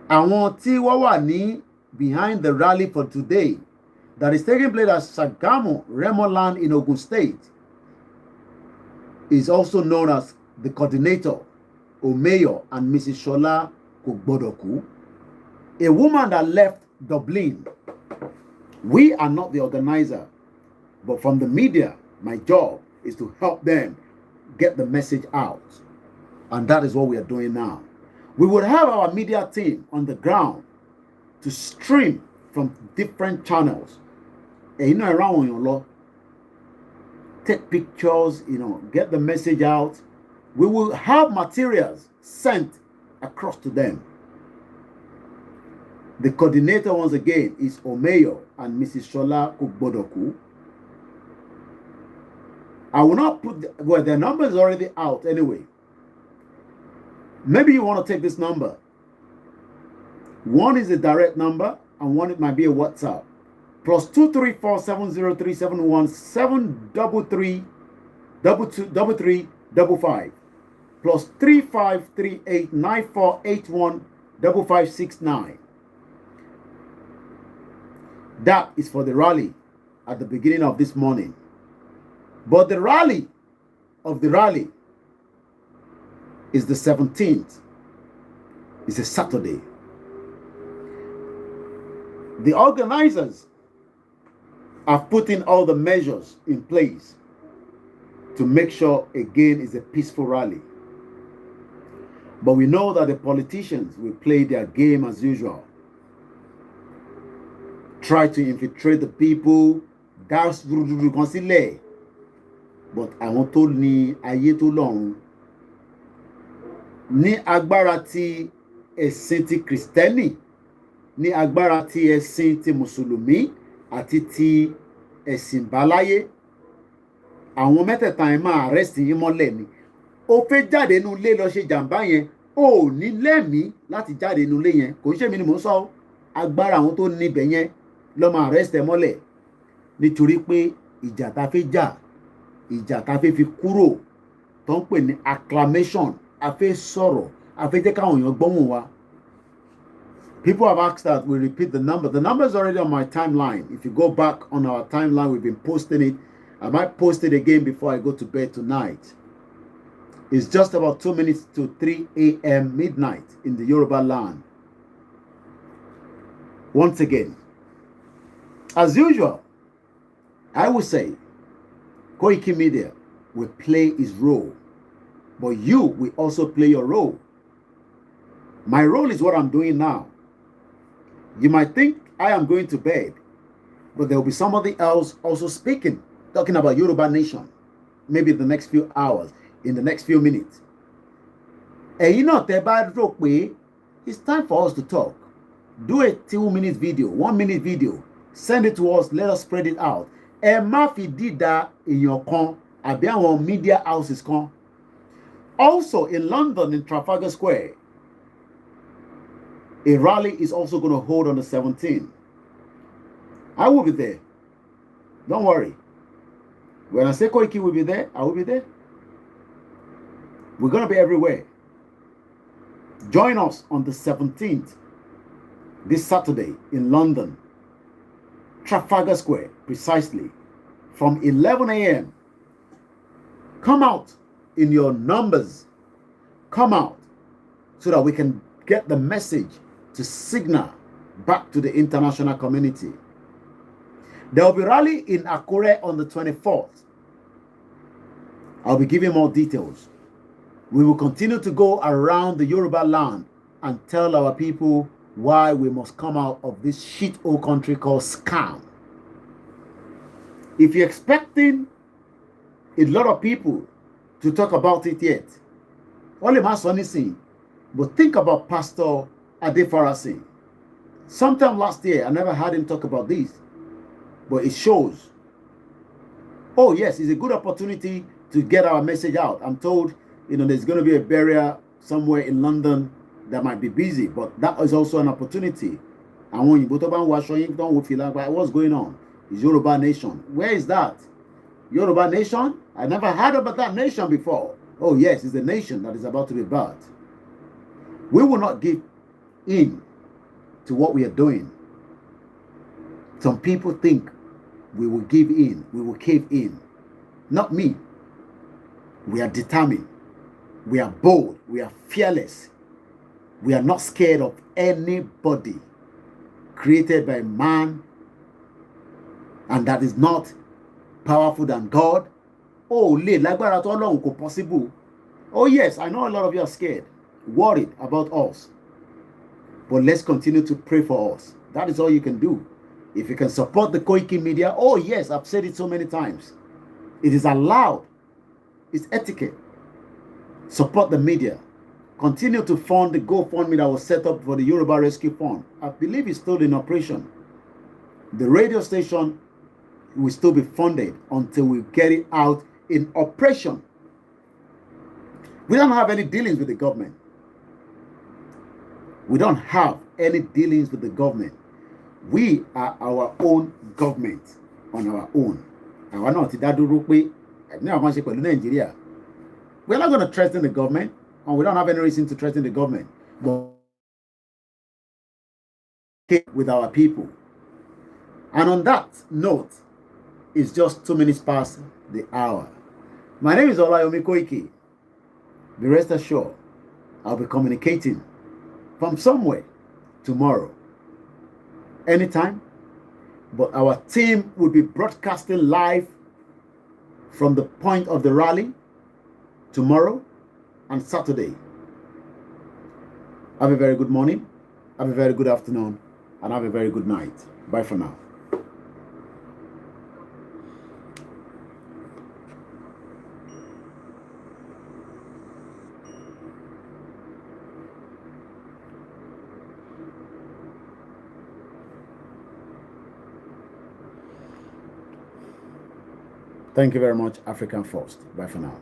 Speaker 2: Àwọn tí wọ́n wà ní behind the rally for today that is taking place at Sagamu, Remoland in Ogun State is also known as the coordinator, Omeyo and Mrs. Shola Kogbodoku, a woman that left Dublin. We are not the organizer, but from the media, my job is to help them get the message out. And that is what we are doing now. We would have our media team on the ground to stream from different channels. Take pictures, get the message out. We will have materials sent across to them. The coordinator, once again, is Omeyo and Mrs. Shola Kogbodoku. I will not put, their number is already out anyway. Maybe you want to take this number. One is a direct number, and one it might be a WhatsApp. Plus 234-703-717-33-33-55. Plus 3538-9481-5569. That is for the rally at the beginning of this morning. But the rally of the rally is the 17th. It's a Saturday. The organizers have put in all the measures in place to make sure, again, it's a peaceful rally. But we know that the politicians will play their game as usual. Try to infiltrate the people. That's reconcile. But àwọn tó ní ayé tó lọ́run ní agbára ti ẹ̀sìn ti Kristẹni, ní agbára ti ẹ̀sìn ti Mùsùlùmí àti ti ẹ̀sìn báláyé, àwọn mẹ́tẹ̀ẹ̀ta yẹn máa arrest yín mọ́lẹ̀ ni. Ó fẹ́ jáde nínú ilé lọ ṣe jàǹbá yẹn, ó ní lẹ́mìí láti jáde nínú ilé yẹn. Kò ń ṣe mí ni mò ń sọ, agbára àwọn tó níbẹ̀ yẹn ló máa arrest ẹ mọ́lẹ̀, nítorí pé ìjà tá fẹ́ jà, ìjà tá fẹ́ fi kúrò tó ń pè ní acclamation, a fẹ́ sọ̀rọ̀, a fẹ́ jẹ́ káwọn èèyàn gbọ́hùn wa. People have asked that we repeat the number. The number is already on my timeline. If you go back on our timeline, we've been posting it. I might post it again before I go to bed tonight. It's just about 2 minutes to 3 a.m. midnight in the Yoruba land. Once again, as usual, I will say, Koiki Media will play its role, but you will also play your role. My role is what I'm doing now. You might think I am going to bed, but there will be somebody else also speaking, talking about Yoruba Nation, maybe in the next few hours, in the next few minutes. And you know, it's time for us to talk. Do a 2-minute video, 1-minute video, send it to us, let us spread it out. And Murphy did that in your con, àbí àwọn media houses con. Also in London, in Trafalgar Square, a rally is also going to hold on the 17th. I will be there. Don't worry. When I say Koiki will be there, I will be there. We're going to be everywhere. Join us on the 17th, this Saturday in London, Trafalgar Square, precisely, from 11 a.m. Come out in your numbers. Come out so that we can get the message to signal back to the international community. There will be a rally in Akure on the 24th. I'll be giving more details. We will continue to go around the Yoruba land and tell our people why we must come out of this shit-hole country called scam. If you're expecting a lot of people to talk about it yet, only my son is saying, but think about Pastor Adefarasi. Sometime last year, I never heard him talk about this, but it shows. Oh yes, it's a good opportunity to get our message out. I'm told, there's going to be a burial somewhere in London that might be busy, but that is also an opportunity. And when you what's going on? Is Yoruba Nation. Where is that? Yoruba Nation? I never heard about that nation before. Oh yes, it's a nation that is about to be birthed. We will not give in to what we are doing. Some people think we will give in, we will cave in. Not me. We are determined. We are bold. We are fearless. We are not scared of anybody created by man and that is not powerful than God. Oh, possible. Oh yes, I know a lot of you are scared, worried about us. But let's continue to pray for us. That is all you can do. If you can support the Koiki media, oh yes, I've said it so many times. It is allowed. It's etiquette. Support the media. Continue to fund the GoFundMe that was set up for the Yoruba Rescue Fund. I believe it's still in operation. The radio station will still be funded until we get it out in operation. We don't have any dealings with the government. We don't have any dealings with the government. We are our own government on our own. We're not going to threaten the government, and we don't have any reason to threaten the government. But with our people. And on that note, it's just 2 minutes past the hour. My name is Olayomi Koiki. Be rest assured, I'll be communicating from somewhere tomorrow, anytime. But our team will be broadcasting live from the point of the rally tomorrow and Saturday. Have a very good morning, have a very good afternoon, and have a very good night. Bye for now. Thank you very much, African First. Bye for now.